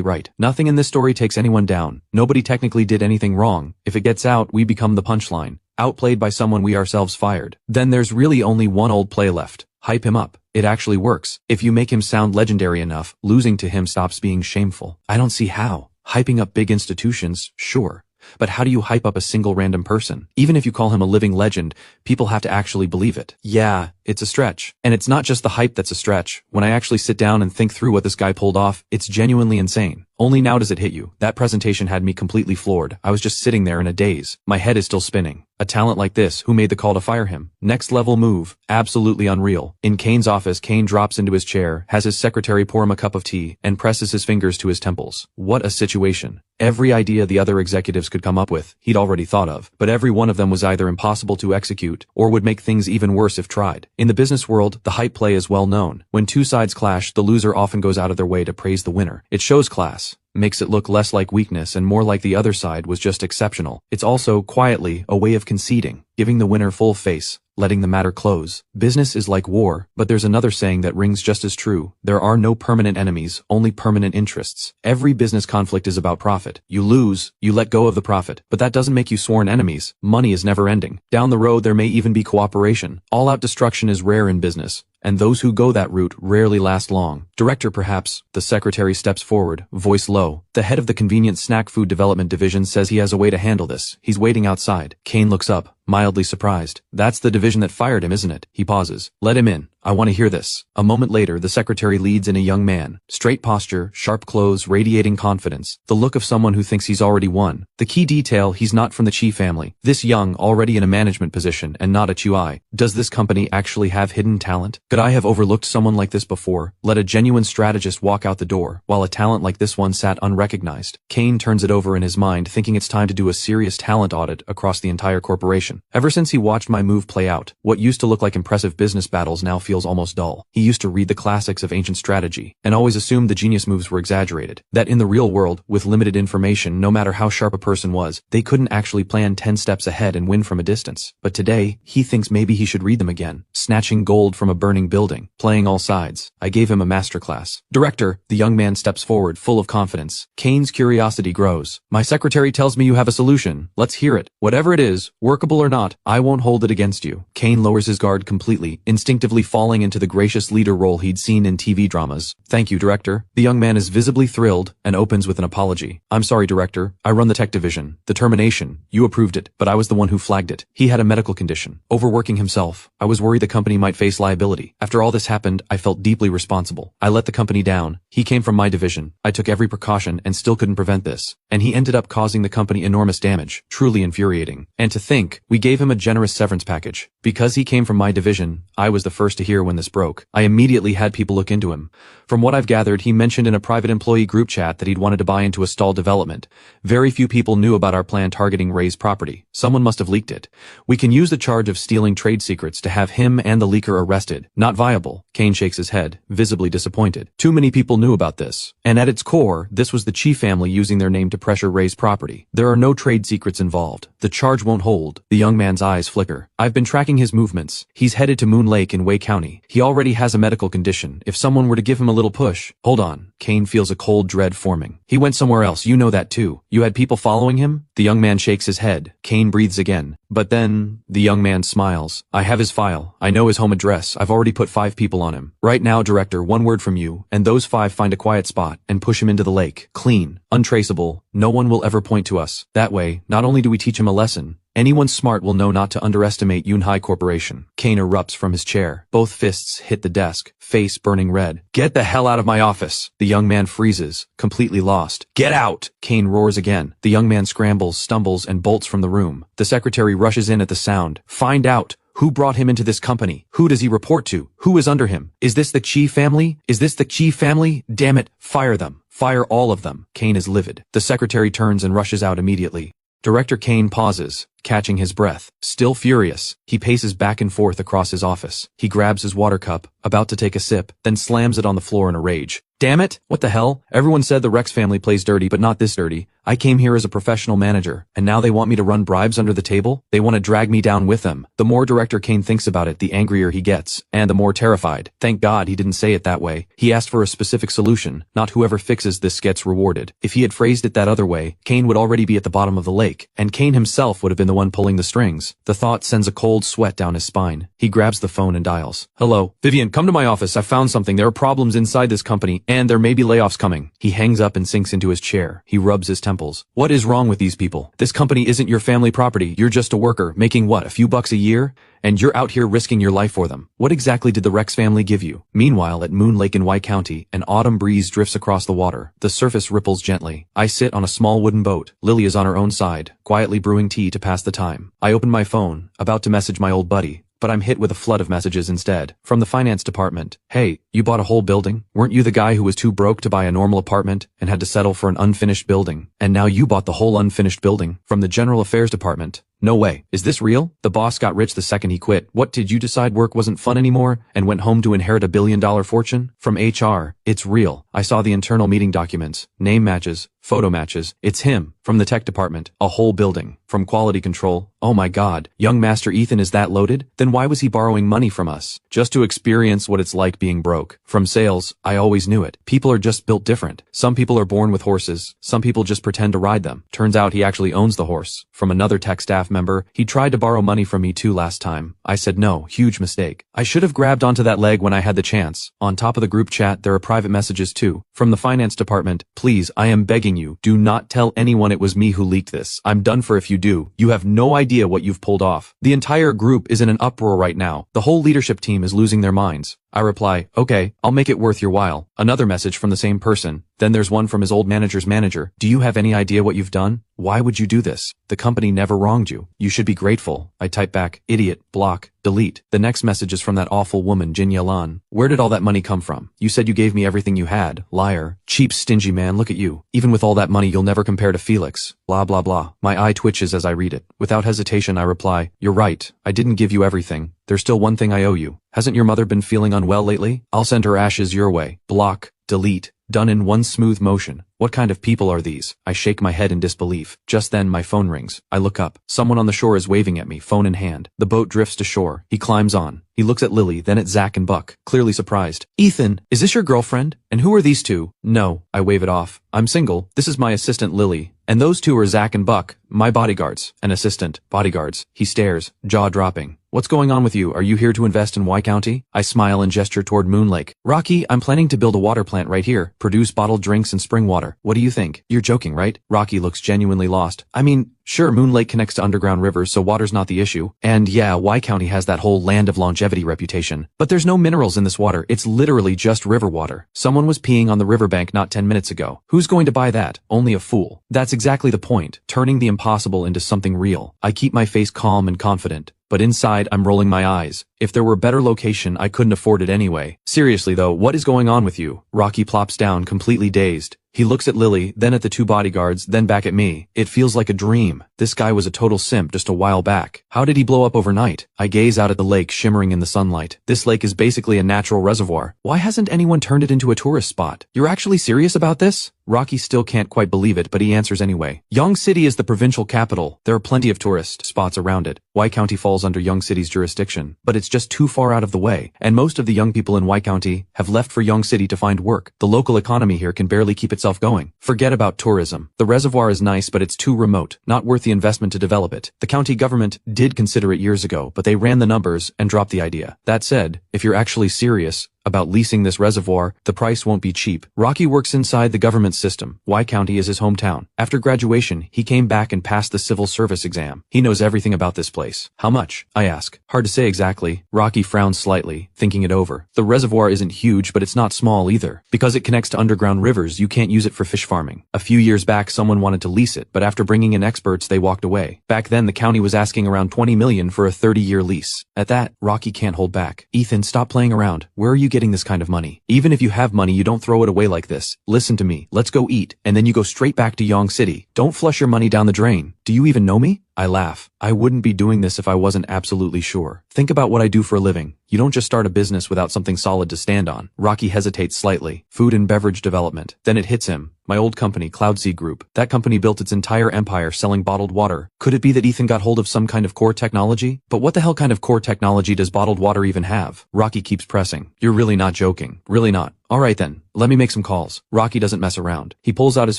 right. Nothing in this story takes anyone down. Nobody technically did anything wrong. If it gets out, we become the punchline. Outplayed by someone we ourselves fired. Then there's really only one old play left. Hype him up. It actually works. If you make him sound legendary enough, losing to him stops being shameful. I don't see how. Hyping up big institutions, sure. But how do you hype up a single random person? Even if you call him a living legend, people have to actually believe it. Yeah, it's a stretch. And it's not just the hype that's a stretch. When I actually sit down and think through what this guy pulled off, it's genuinely insane. Only now does it hit you. That presentation had me completely floored. I was just sitting there in a daze. My head is still spinning. A talent like this, who made the call to fire him? Next level move. Absolutely unreal. In Kane's office, Kane drops into his chair, has his secretary pour him a cup of tea, and presses his fingers to his temples. What a situation. Every idea the other executives could come up with, he'd already thought of, but every one of them was either impossible to execute, or would make things even worse if tried. In the business world, the hype play is well known. When two sides clash, the loser often goes out of their way to praise the winner. It shows class. Makes it look less like weakness and more like the other side was just exceptional. It's also, quietly, a way of conceding, giving the winner full face, letting the matter close. Business is like war, but there's another saying that rings just as true. There are no permanent enemies, only permanent interests. Every business conflict is about profit. You lose, you let go of the profit, but that doesn't make you sworn enemies. Money is never ending. Down the road there may even be cooperation. All-out destruction is rare in business, and those who go that route rarely last long. Director perhaps. The secretary steps forward, voice low. The head of the convenient snack food development division says he has a way to handle this. He's waiting outside. Kane looks up, mildly surprised. That's the division that fired him, isn't it? He pauses. Let him in. I want to hear this. A moment later, the secretary leads in a young man. Straight posture, sharp clothes, radiating confidence. The look of someone who thinks he's already won. The key detail, he's not from the Chi family. This young, already in a management position, and not a Chui. Does this company actually have hidden talent? Could I have overlooked someone like this before? Let a genuine strategist walk out the door, while a talent like this one sat unrecognized. Kane turns it over in his mind, thinking it's time to do a serious talent audit across the entire corporation. Ever since he watched my move play out, what used to look like impressive business battles now feel feels almost dull. He used to read the classics of ancient strategy, and always assumed the genius moves were exaggerated. That in the real world, with limited information, no matter how sharp a person was, they couldn't actually plan 10 steps ahead and win from a distance. But today, he thinks maybe he should read them again, snatching gold from a burning building, playing all sides. I gave him a masterclass. Director, the young man steps forward, full of confidence. Kane's curiosity grows. My secretary tells me you have a solution. Let's hear it. Whatever it is, workable or not, I won't hold it against you. Kane lowers his guard completely, instinctively falling into the gracious leader role he'd seen in TV dramas. Thank you, Director. The young man is visibly thrilled and opens with an apology. I'm sorry, Director. I run the tech division. The termination. You approved it, but I was the one who flagged it. He had a medical condition. Overworking himself. I was worried the company might face liability. After all this happened, I felt deeply responsible. I let the company down. He came from my division. I took every precaution and still couldn't prevent this. And he ended up causing the company enormous damage. Truly infuriating. And to think, we gave him a generous severance package. Because he came from my division, I was the first to hear when this broke. I immediately had people look into him. From what I've gathered, he mentioned in a private employee group chat that he'd wanted to buy into a stalled development. Very few people knew about our plan targeting Ray's property. Someone must have leaked it. We can use the charge of stealing trade secrets to have him and the leaker arrested. Not viable. Kane shakes his head, visibly disappointed. Too many people knew about this. And at its core, this was the Chi family using their name to pressure Ray's property. There are no trade secrets involved. The charge won't hold. The young man's eyes flicker. I've been tracking his movements. He's headed to Moon Lake in Wei County. He already has a medical condition. If someone were to give him a little push. Hold on. Kane feels a cold dread forming. He went somewhere else. You know that too. You had people following him? The young man shakes his head. Kane breathes again. But then, the young man smiles. I have his file. I know his home address. I've already put 5 people on him. Right now, Director, one word from you, and those 5 find a quiet spot and push him into the lake. Clean. Untraceable. No one will ever point to us. That way, not only do we teach him a lesson, anyone smart will know not to underestimate Yunhai Corporation. Kane erupts from his chair. Both fists hit the desk, face burning red. Get the hell out of my office! The young man freezes, completely lost. Get out! Kane roars again. The young man scrambles, stumbles, and bolts from the room. The secretary rushes in at the sound. Find out! Who brought him into this company? Who does he report to? Who is under him? Is this the Chi family? Is this the Chi family? Damn it! Fire them! Fire all of them! Kane is livid. The secretary turns and rushes out immediately. Director Kane pauses, catching his breath. Still furious, he paces back and forth across his office. He grabs his water cup, about to take a sip, then slams it on the floor in a rage. Damn it! What the hell? Everyone said the Rex family plays dirty, but not this dirty. I came here as a professional manager, and now they want me to run bribes under the table? They want to drag me down with them. The more Director Kane thinks about it, the angrier he gets, and the more terrified. Thank God he didn't say it that way. He asked for a specific solution, not whoever fixes this gets rewarded. If he had phrased it that other way, Kane would already be at the bottom of the lake, and Kane himself would have been the one pulling the strings. The thought sends a cold sweat down his spine. He grabs the phone and dials. Hello? Vivian, come to my office. I found something. There are problems inside this company, and there may be layoffs coming. He hangs up and sinks into his chair. He rubs his temples. What is wrong with these people? This company isn't your family property. You're just a worker, making what, a few bucks a year? And you're out here risking your life for them. What exactly did the Rex family give you? Meanwhile, at Moon Lake in Wei County, an autumn breeze drifts across the water. The surface ripples gently. I sit on a small wooden boat. Lily is on her own side, quietly brewing tea to pass the time. I open my phone, about to message my old buddy, but I'm hit with a flood of messages instead. From the finance department. Hey, you bought a whole building? Weren't you the guy who was too broke to buy a normal apartment and had to settle for an unfinished building? And now you bought the whole unfinished building? From the general affairs department. No way. Is this real? The boss got rich the second he quit. What, did you decide work wasn't fun anymore and went home to inherit a billion-dollar fortune? From HR. It's real. I saw the internal meeting documents. Name matches. Photo matches. It's him. From the tech department. A whole building. From quality control. Oh my God. Young Master Ethan is that loaded? Then why was he borrowing money from us? Just to experience what it's like being broke. From sales. I always knew it. People are just built different. Some people are born with horses. Some people just pretend to ride them. Turns out he actually owns the horse. From another tech staff member. He tried to borrow money from me too last time. I said no. Huge mistake. I should have grabbed onto that leg when I had the chance. On top of the group chat, there are private messages too. From the finance department. Please, I am begging you, do not tell anyone it was me who leaked this. I'm done for if you do. You have no idea what you've pulled off. The entire group is in an uproar right now. The whole leadership team is losing their minds. I reply, okay, I'll make it worth your while. Another message from the same person. Then there's one from his old manager's manager. Do you have any idea what you've done? Why would you do this? The company never wronged you. You should be grateful. I type back, idiot, block, delete. The next message is from that awful woman, Jin Yalan. Where did all that money come from? You said you gave me everything you had. Liar. Cheap, stingy man, look at you. Even with with all that money you'll never compare to Felix. Blah blah blah. My eye twitches as I read it. Without hesitation I reply, you're right, I didn't give you everything. There's still one thing I owe you. Hasn't your mother been feeling unwell lately? I'll send her ashes your way. Block, delete, done in one smooth motion. What kind of people are these? I shake my head in disbelief. Just then my phone rings. I look up. Someone on the shore is waving at me, phone in hand. The boat drifts to shore. He climbs on. He looks at Lily, then at Zach and Buck, clearly surprised. Ethan, is this your girlfriend? And who are these two? No, I wave it off. I'm single. This is my assistant Lily. And those two are Zach and Buck, my bodyguards. An assistant, bodyguards. He stares, jaw dropping. What's going on with you? Are you here to invest in Y County? I smile and gesture toward Moon Lake. Rocky, I'm planning to build a water plant right here, produce bottled drinks and spring water. What do you think? You're joking, right? Rocky looks genuinely lost. I mean, sure, Moon Lake connects to underground rivers, so water's not the issue. And yeah, Y County has that whole land of longevity reputation. But there's no minerals in this water. It's literally just river water. Someone was peeing on the riverbank not 10 minutes ago. Who's going to buy that? Only a fool. That's exactly the point. Turning the impossible into something real. I keep my face calm and confident. But inside, I'm rolling my eyes. If there were a better location, I couldn't afford it anyway. Seriously though, what is going on with you? Rocky plops down, completely dazed. He looks at Lily, then at the two bodyguards, then back at me. It feels like a dream. This guy was a total simp just a while back. How did he blow up overnight? I gaze out at the lake shimmering in the sunlight. This lake is basically a natural reservoir. Why hasn't anyone turned it into a tourist spot? You're actually serious about this? Rocky still can't quite believe it, but he answers anyway. Young City is the provincial capital. There are plenty of tourist spots around it. Y County falls under Young City's jurisdiction, but it's just too far out of the way, and most of the young people in Y County have left for Young City to find work. The local economy here can barely keep itself going. Forget about tourism. The reservoir is nice, but it's too remote, not worth the investment to develop it. The county government did consider it years ago, but they ran the numbers and dropped the idea. That said, if you're actually serious about leasing this reservoir, the price won't be cheap. Rocky works inside the government system. Y County is his hometown. After graduation, he came back and passed the civil service exam. He knows everything about this place. How much? I ask. Hard to say exactly. Rocky frowns slightly, thinking it over. The reservoir isn't huge, but it's not small either. Because it connects to underground rivers, you can't use it for fish farming. A few years back, someone wanted to lease it, but after bringing in experts, they walked away. Back then, the county was asking around $20 million for a 30-year lease. At that, Rocky can't hold back. Ethan, stop playing around. Where are you getting this kind of money? Even if you have money, you don't throw it away like this. Listen to me. Let's go eat, and then you go straight back to Yong City. Don't flush your money down the drain. Do you even know me? I laugh. I wouldn't be doing this if I wasn't absolutely sure. Think about what I do for a living. You don't just start a business without something solid to stand on. Rocky hesitates slightly. Food and beverage development. Then it hits him. My old company, Cloudseed Group. That company built its entire empire selling bottled water. Could it be that Ethan got hold of some kind of core technology? But what the hell kind of core technology does bottled water even have? Rocky keeps pressing. You're really not joking. Really not. Alright then, let me make some calls. Rocky doesn't mess around. He pulls out his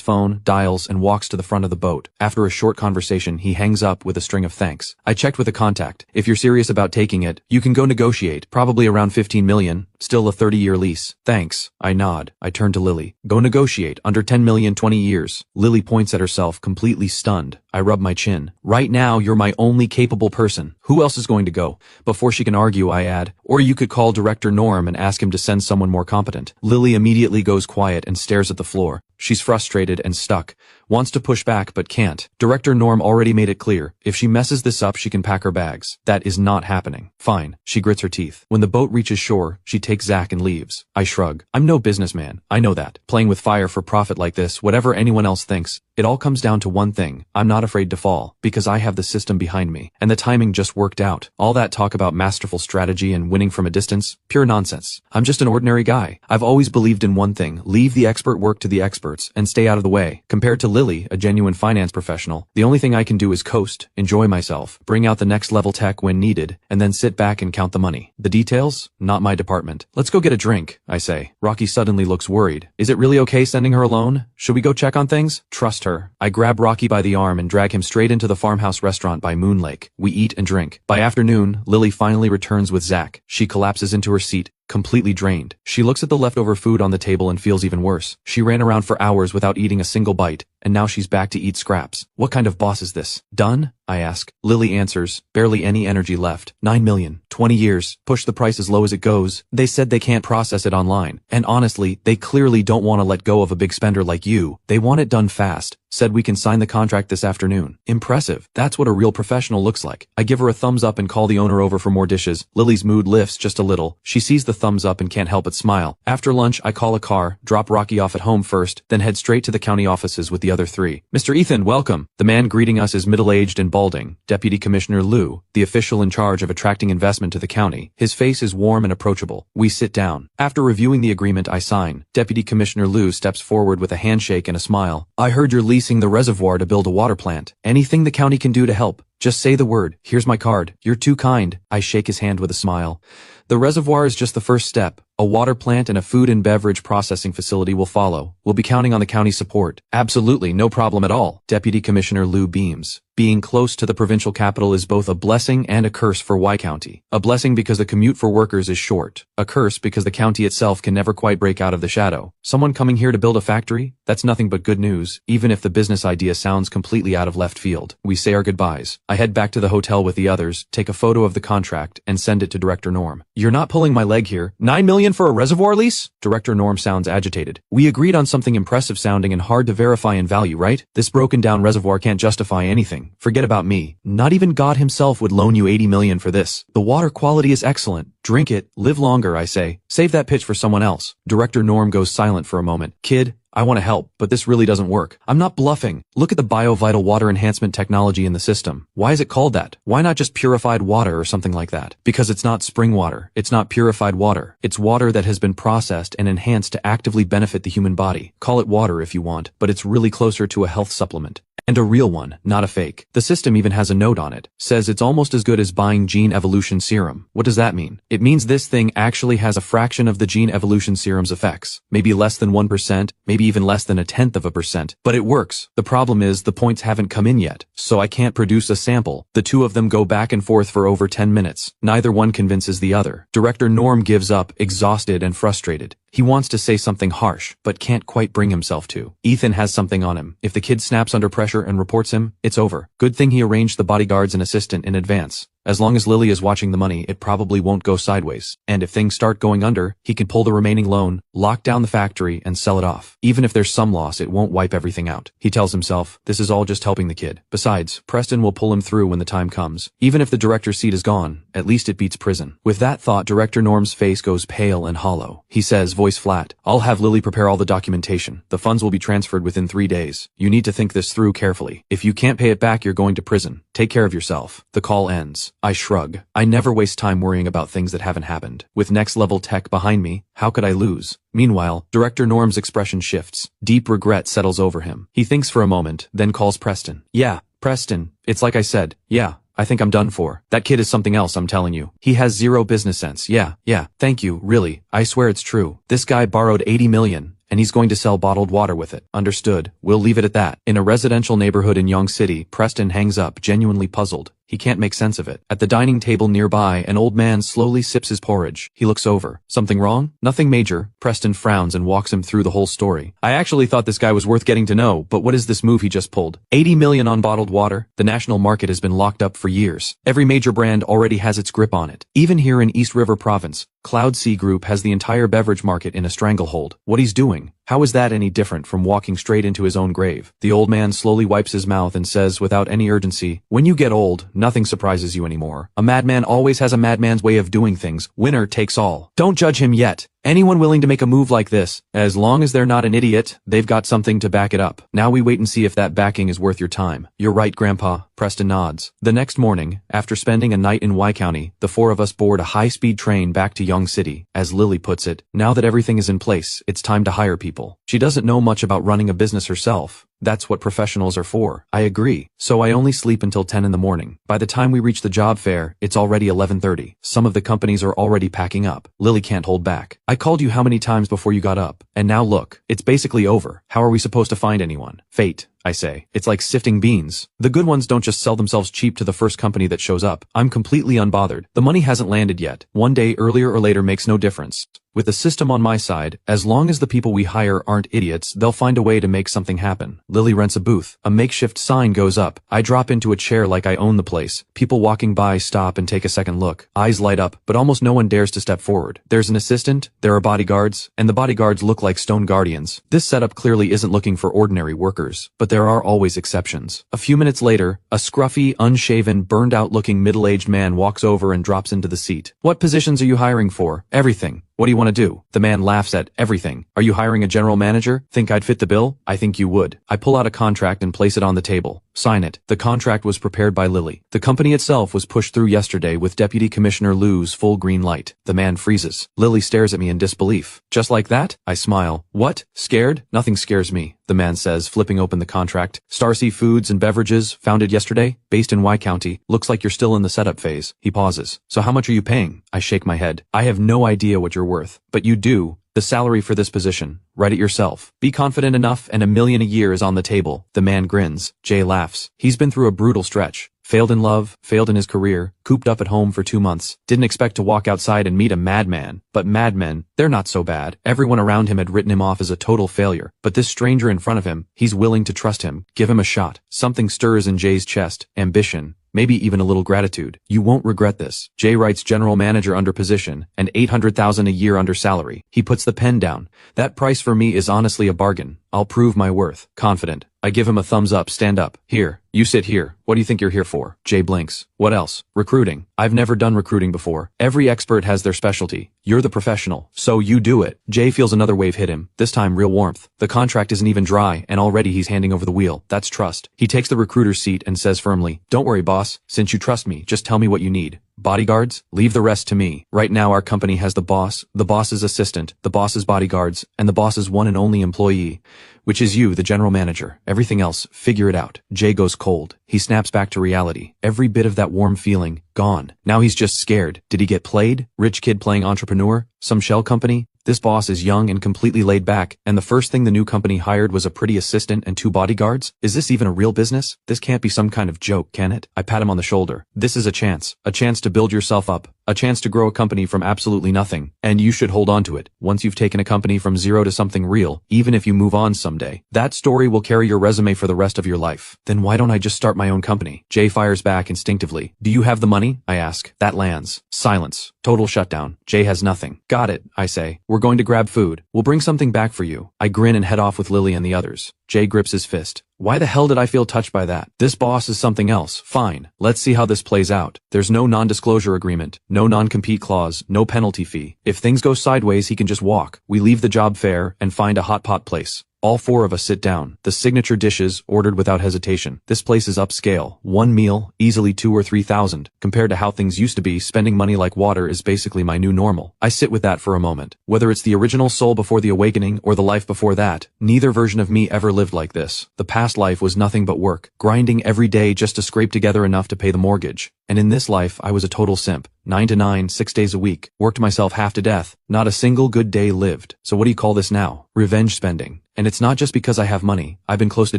phone, dials, and walks to the front of the boat. After a short conversation, he hangs up with a string of thanks. I checked with a contact. If you're serious about taking it, you can go negotiate, probably around $15 million. Still a 30-year lease. Thanks. I nod. I turn to Lily. Go negotiate. Under $10 million, 20 years. Lily points at herself, completely stunned. I rub my chin. Right now, you're my only capable person. Who else is going to go? Before she can argue, I add, or you could call Director Norm and ask him to send someone more competent. Lily immediately goes quiet and stares at the floor. She's frustrated and stuck. Wants to push back, but can't. Director Norm already made it clear. If she messes this up, she can pack her bags. That is not happening. Fine. She grits her teeth. When the boat reaches shore, she takes Zach and leaves. I shrug. I'm no businessman. I know that. Playing with fire for profit like this, whatever anyone else thinks, it all comes down to one thing. I'm not afraid to fall, because I have the system behind me. And the timing just worked out. All that talk about masterful strategy and winning from a distance, pure nonsense. I'm just an ordinary guy. I've always believed in one thing. Leave the expert work to the experts, and stay out of the way. Compared to Lily, a genuine finance professional, the only thing I can do is coast, enjoy myself, bring out the next level tech when needed, and then sit back and count the money. The details? Not my department. Let's go get a drink, I say. Rocky suddenly looks worried. Is it really okay sending her alone? Should we go check on things? Trust her. I grab Rocky by the arm and drag him straight into the farmhouse restaurant by Moon Lake. We eat and drink. By afternoon, Lily finally returns with Zach. She collapses into her seat, completely drained. She looks at the leftover food on the table and feels even worse. She ran around for hours without eating a single bite, and now she's back to eat scraps. What kind of boss is this? Done? I ask. Lily answers, barely any energy left. $9 million, 20 years, push the price as low as it goes. They said they can't process it online. And honestly, they clearly don't want to let go of a big spender like you. They want it done fast. Said we can sign the contract this afternoon. Impressive. That's what a real professional looks like. I give her a thumbs up and call the owner over for more dishes. Lily's mood lifts just a little. She sees the thumbs up and can't help but smile. After lunch, I call a car, drop Rocky off at home first, then head straight to the county offices with the other three. Mr. Ethan, welcome. The man greeting us is middle-aged and balding. Deputy Commissioner Liu, the official in charge of attracting investment to the county. His face is warm and approachable. We sit down. After reviewing the agreement I sign, Deputy Commissioner Liu steps forward with a handshake and a smile. I heard you're leasing the reservoir to build a water plant. Anything the county can do to help? Just say the word. Here's my card. You're too kind. I shake his hand with a smile. The reservoir is just the first step. A water plant and a food and beverage processing facility will follow. We'll be counting on the county's support. Absolutely, no problem at all. Deputy Commissioner Liu beams. Being close to the provincial capital is both a blessing and a curse for Y County. A blessing because the commute for workers is short. A curse because the county itself can never quite break out of the shadow. Someone coming here to build a factory? That's nothing but good news, even if the business idea sounds completely out of left field. We say our goodbyes. I head back to the hotel with the others, take a photo of the contract, and send it to Director Norm. You're not pulling my leg here. $9 million for a reservoir lease? Director Norm sounds agitated. We agreed on something impressive sounding and hard to verify in value, right? This broken down reservoir can't justify anything. Forget about me. Not even God himself would loan you $80 million for this. The water quality is excellent. Drink it, live longer, I say. Save that pitch for someone else. Director Norm goes silent for a moment. Kid, I want to help, but this really doesn't work. I'm not bluffing. Look at the BioVital water enhancement technology in the system. Why is it called that? Why not just purified water or something like that? Because it's not spring water. It's not purified water. It's water that has been processed and enhanced to actively benefit the human body. Call it water if you want, but it's really closer to a health supplement. And a real one, not a fake. The system even has a note on it. Says it's almost as good as buying gene evolution serum. What does that mean? It means this thing actually has a fraction of the gene evolution serum's effects. Maybe less than 1%, maybe even less than 0.1%. But it works. The problem is the points haven't come in yet, so I can't produce a sample. The two of them go back and forth for over 10 minutes. Neither one convinces the other. Director Norm gives up, exhausted and frustrated. He wants to say something harsh, but can't quite bring himself to. Ethan has something on him. If the kid snaps under pressure and reports him, it's over. Good thing he arranged the bodyguards and assistant in advance. As long as Lily is watching the money, it probably won't go sideways. And if things start going under, he can pull the remaining loan, lock down the factory, and sell it off. Even if there's some loss, it won't wipe everything out. He tells himself, this is all just helping the kid. Besides, Preston will pull him through when the time comes. Even if the director's seat is gone, at least it beats prison. With that thought, Director Norm's face goes pale and hollow. He says, voice flat, I'll have Lily prepare all the documentation. The funds will be transferred within 3 days. You need to think this through carefully. If you can't pay it back, you're going to prison. Take care of yourself. The call ends. I shrug. I never waste time worrying about things that haven't happened. With next-level tech behind me, how could I lose? Meanwhile, Director Norm's expression shifts. Deep regret settles over him. He thinks for a moment, then calls Preston. Yeah, Preston, it's like I said. Yeah, I think I'm done for. That kid is something else, I'm telling you. He has zero business sense. Yeah, thank you, really. I swear it's true. This guy borrowed $80 million. And he's going to sell bottled water with it. Understood. We'll leave it at that. In a residential neighborhood in Yonge City, Preston hangs up, genuinely puzzled. He can't make sense of it. At the dining table nearby, an old man slowly sips his porridge. He looks over. Something wrong? Nothing major. Preston frowns and walks him through the whole story. I actually thought this guy was worth getting to know, but what is this move he just pulled? $80 million on bottled water? The national market has been locked up for years. Every major brand already has its grip on it. Even here in East River Province, Cloud Sea Group has the entire beverage market in a stranglehold. What he's doing? How is that any different from walking straight into his own grave? The old man slowly wipes his mouth and says without any urgency, when you get old, nothing surprises you anymore. A madman always has a madman's way of doing things. Winner takes all. Don't judge him yet. Anyone willing to make a move like this, as long as they're not an idiot, they've got something to back it up. Now we wait and see if that backing is worth your time. You're right, Grandpa. Preston nods. The next morning, after spending a night in Y County, the four of us board a high-speed train back to Yonge City. As Lily puts it, now that everything is in place, it's time to hire people. She doesn't know much about running a business herself. That's what professionals are for. I agree. So I only sleep until 10 in the morning. By the time we reach the job fair, it's already 11:30. Some of the companies are already packing up. Lily can't hold back. I called you how many times before you got up? And now look, it's basically over. How are we supposed to find anyone? Fate. I say. It's like sifting beans. The good ones don't just sell themselves cheap to the first company that shows up. I'm completely unbothered. The money hasn't landed yet. One day earlier or later makes no difference. With the system on my side, as long as the people we hire aren't idiots, they'll find a way to make something happen. Lily rents a booth. A makeshift sign goes up. I drop into a chair like I own the place. People walking by stop and take a second look. Eyes light up, but almost no one dares to step forward. There's an assistant, there are bodyguards, and the bodyguards look like stone guardians. This setup clearly isn't looking for ordinary workers, but there are always exceptions. A few minutes later, a scruffy, unshaven, burned-out-looking middle-aged man walks over and drops into the seat. What positions are you hiring for? Everything. What do you want to do? The man laughs at everything. Are you hiring a general manager? Think I'd fit the bill? I think you would. I pull out a contract and place it on the table. Sign it. The contract was prepared by Lily. The company itself was pushed through yesterday with Deputy Commissioner Lou's full green light. The man freezes. Lily stares at me in disbelief. Just like that? I smile. What? Scared? Nothing scares me, the man says, flipping open the contract. Starsea Foods and Beverages, founded yesterday, based in Y County. Looks like you're still in the setup phase. He pauses. So how much are you paying? I shake my head. I have no idea what you're worth. But you do. The salary for this position. Write it yourself. Be confident enough and $1 million a year is on the table. The man grins. Jay laughs. He's been through a brutal stretch. Failed in love, failed in his career, cooped up at home for 2 months. Didn't expect to walk outside and meet a madman. But madmen, they're not so bad. Everyone around him had written him off as a total failure. But this stranger in front of him, he's willing to trust him. Give him a shot. Something stirs in Jay's chest. Ambition. Maybe even a little gratitude. You won't regret this. Jay writes general manager under position and $800,000 a year under salary. He puts the pen down. That price for me is honestly a bargain. I'll prove my worth. Confident. I give him a thumbs up. Stand up. Here. You sit here. What do you think you're here for? Jay blinks. What else? Recruiting. I've never done recruiting before. Every expert has their specialty. You're the professional. So you do it. Jay feels another wave hit him. This time real warmth. The contract isn't even dry, and already he's handing over the wheel. That's trust. He takes the recruiter's seat and says firmly, "Don't worry, boss. Since you trust me, just tell me what you need. Bodyguards? Leave the rest to me. Right now our company has the boss's assistant, the boss's bodyguards, and the boss's one and only employee, which is you, the general manager. Everything else, figure it out." Jay goes cold. He snaps back to reality. Every bit of that warm feeling, gone. Now he's just scared. Did he get played? Rich kid playing entrepreneur? Some shell company? This boss is young and completely laid back, and the first thing the new company hired was a pretty assistant and 2 bodyguards? Is this even a real business? This can't be some kind of joke, can it? I pat him on the shoulder. This is a chance to build yourself up, a chance to grow a company from absolutely nothing, and you should hold on to it. Once you've taken a company from zero to something real, even if you move on someday, that story will carry your resume for the rest of your life. Then why don't I just start my own company? Jay fires back instinctively. Do you have the money? I ask. That lands. Silence. Total shutdown. Jay has nothing. Got it, I say. We're going to grab food. We'll bring something back for you. I grin and head off with Lily and the others. Jay grips his fist. Why the hell did I feel touched by that? This boss is something else. Fine. Let's see how this plays out. There's no non-disclosure agreement, no non-compete clause, no penalty fee. If things go sideways, he can just walk. We leave the job fair and find a hot pot place. All 4 of us sit down. The signature dishes, ordered without hesitation. This place is upscale. One meal, easily 2,000 or 3,000. Compared to how things used to be, spending money like water is basically my new normal. I sit with that for a moment. Whether it's the original soul before the awakening or the life before that, neither version of me ever lived like this. The past life was nothing but work, grinding every day just to scrape together enough to pay the mortgage. And in this life, I was a total simp. 9 to 9, 6 days a week. Worked myself half to death. Not a single good day lived. So what do you call this now? Revenge spending. And it's not just because I have money. I've been close to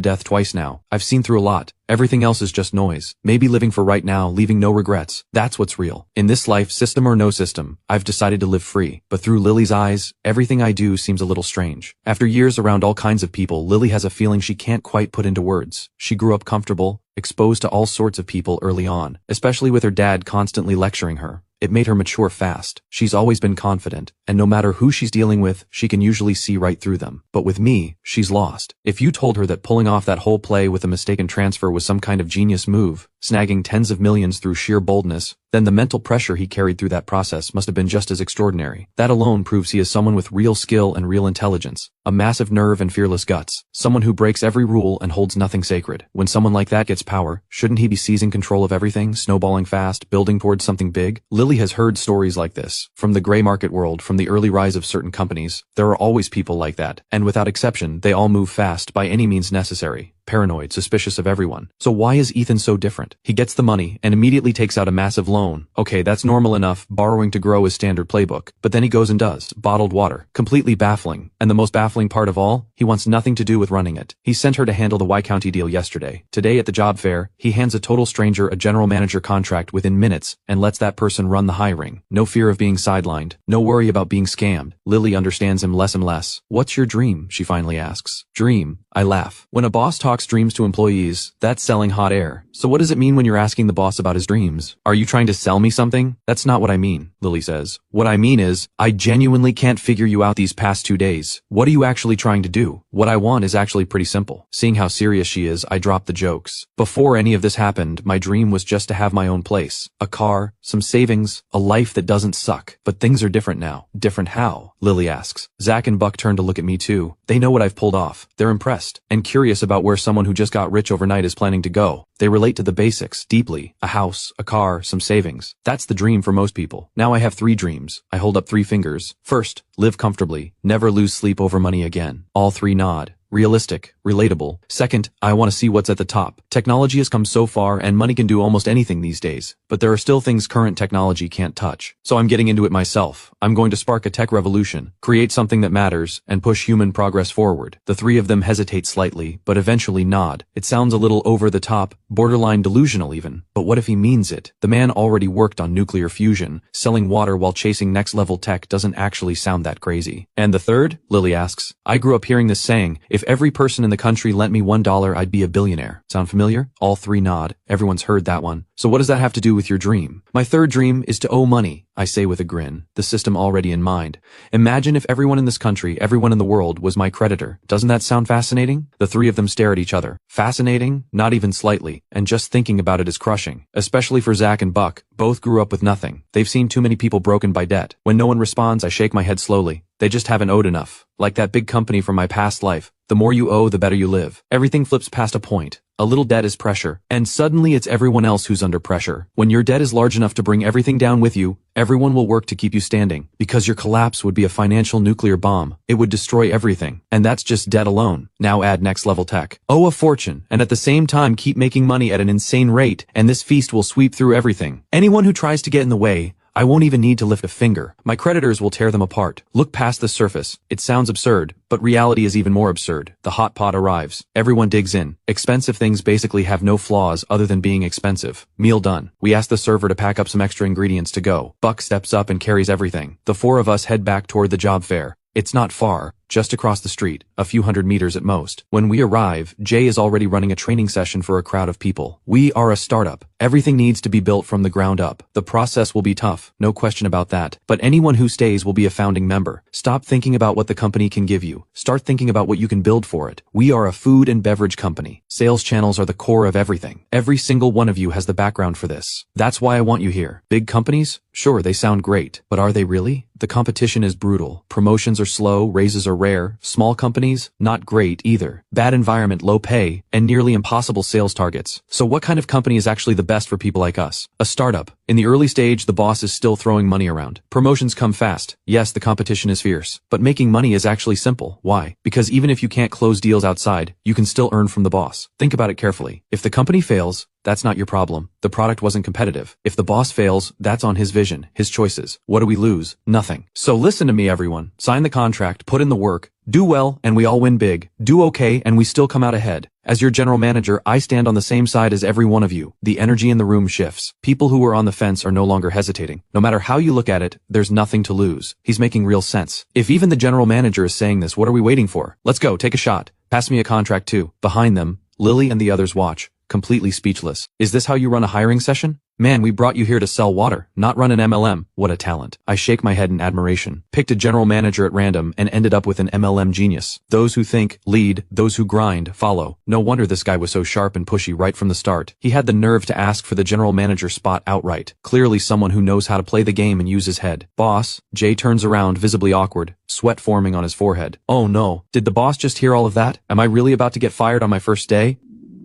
death twice now. I've seen through a lot. Everything else is just noise. Maybe living for right now, leaving no regrets. That's what's real. In this life, system or no system, I've decided to live free. But through Lily's eyes, everything I do seems a little strange. After years around all kinds of people, Lily has a feeling she can't quite put into words. She grew up comfortable, exposed to all sorts of people early on, especially with her dad constantly lecturing her. It made her mature fast. She's always been confident, and no matter who she's dealing with, she can usually see right through them. But with me, she's lost. If you told her that pulling off that whole play with a mistaken transfer was some kind of genius move, snagging tens of millions through sheer boldness, then the mental pressure he carried through that process must have been just as extraordinary. That alone proves he is someone with real skill and real intelligence, a massive nerve and fearless guts, someone who breaks every rule and holds nothing sacred. When someone like that gets power, shouldn't he be seizing control of everything, snowballing fast, building towards something big? Lily has heard stories like this. From the gray market world, from the early rise of certain companies, there are always people like that, and without exception, they all move fast by any means necessary. paranoid, suspicious of everyone. So why is Ethan so different? He gets the money and immediately takes out a massive loan. Okay, that's normal enough, borrowing to grow is standard playbook. But then he goes and does bottled water. Completely baffling. And the most baffling part of all, he wants nothing to do with running it. He sent her to handle the Y County deal yesterday. Today at the job fair, he hands a total stranger a general manager contract within minutes and lets that person run the hiring. No fear of being sidelined. No worry about being scammed. Lily understands him less and less. What's your dream? She finally asks. Dream. I laugh. When a boss talks dreams to employees, that's selling hot air. So what does it mean when you're asking the boss about his dreams? Are you trying to sell me something? That's not what I mean, Lily says. What I mean is, I genuinely can't figure you out these past 2 days. What are you actually trying to do? What I want is actually pretty simple. Seeing how serious she is, I drop the jokes. Before any of this happened, my dream was just to have my own place. A car, some savings, a life that doesn't suck. But things are different now. Different how? Lily asks. Zach and Buck turn to look at me too. They know what I've pulled off. They're impressed and curious about where someone who just got rich overnight is planning to go. They relate to the basics deeply. A house, a car, some savings. That's the dream for most people. Now I have 3 dreams. I hold up 3 fingers. First, live comfortably. Never lose sleep over money again. All 3 nod. Realistic, relatable. Second, I want to see what's at the top. Technology has come so far and money can do almost anything these days. But there are still things current technology can't touch. So I'm getting into it myself. I'm going to spark a tech revolution, create something that matters, and push human progress forward. The 3 of them hesitate slightly, but eventually nod. It sounds a little over the top, borderline delusional even. But what if he means it? The man already worked on nuclear fusion. Selling water while chasing next level tech doesn't actually sound that crazy. And the third? Lily asks. I grew up hearing this saying, if every person in the country lent me $1, I'd be a billionaire. Sound familiar? All 3 nod. Everyone's heard that one. So what does that have to do with your dream? My third dream is to owe money, I say with a grin, the system already in mind. Imagine if everyone in this country, everyone in the world, was my creditor. Doesn't that sound fascinating? The 3 of them stare at each other. Fascinating? Not even slightly. And just thinking about it is crushing. Especially for Zach and Buck. Both grew up with nothing. They've seen too many people broken by debt. When no one responds, I shake my head slowly. They just haven't owed enough. Like that big company from my past life. The more you owe, the better you live. Everything flips past a point. A little debt is pressure. And suddenly it's everyone else who's under pressure. When your debt is large enough to bring everything down with you, everyone will work to keep you standing. Because your collapse would be a financial nuclear bomb. It would destroy everything. And that's just debt alone. Now add next level tech. Owe a fortune. And at the same time keep making money at an insane rate. And this feast will sweep through everything. Anyone who tries to get in the way, I won't even need to lift a finger. My creditors will tear them apart. Look past the surface. It sounds absurd, but reality is even more absurd. The hot pot arrives. Everyone digs in. Expensive things basically have no flaws other than being expensive. Meal done. We ask the server to pack up some extra ingredients to go. Buck steps up and carries everything. The 4 of us head back toward the job fair. It's not far, just across the street, a few hundred meters at most. When we arrive, Jay is already running a training session for a crowd of people. We are a startup. Everything needs to be built from the ground up. The process will be tough, no question about that. But anyone who stays will be a founding member. Stop thinking about what the company can give you. Start thinking about what you can build for it. We are a food and beverage company. Sales channels are the core of everything. Every single one of you has the background for this. That's why I want you here. Big companies? Sure, they sound great. But are they really? The competition is brutal. Promotions are slow, raises are rare. Small companies? Not great either. Bad environment, low pay, and nearly impossible sales targets. So what kind of company is actually the best for people like us? A startup. In the early stage, the boss is still throwing money around. Promotions come fast. Yes, the competition is fierce. But making money is actually simple. Why? Because even if you can't close deals outside, you can still earn from the boss. Think about it carefully. If the company fails, that's not your problem. The product wasn't competitive. If the boss fails, that's on his vision, his choices. What do we lose? Nothing. So listen to me, everyone. Sign the contract, put in the work, do well, and we all win big. Do okay, and we still come out ahead. As your general manager, I stand on the same side as every one of you. The energy in the room shifts. People who were on the fence are no longer hesitating. No matter how you look at it, there's nothing to lose. He's making real sense. If even the general manager is saying this, what are we waiting for? Let's go, take a shot. Pass me a contract too. Behind them, Lily and the others watch, completely speechless. Is this how you run a hiring session? Man, we brought you here to sell water, not run an MLM. What a talent. I shake my head in admiration. Picked a general manager at random and ended up with an MLM genius. Those who think, lead. Those who grind, follow. No wonder this guy was so sharp and pushy right from the start. He had the nerve to ask for the general manager spot outright. Clearly someone who knows how to play the game and use his head. Boss. Jay turns around, visibly awkward, sweat forming on his forehead. Oh no. Did the boss just hear all of that? Am I really about to get fired on my first day?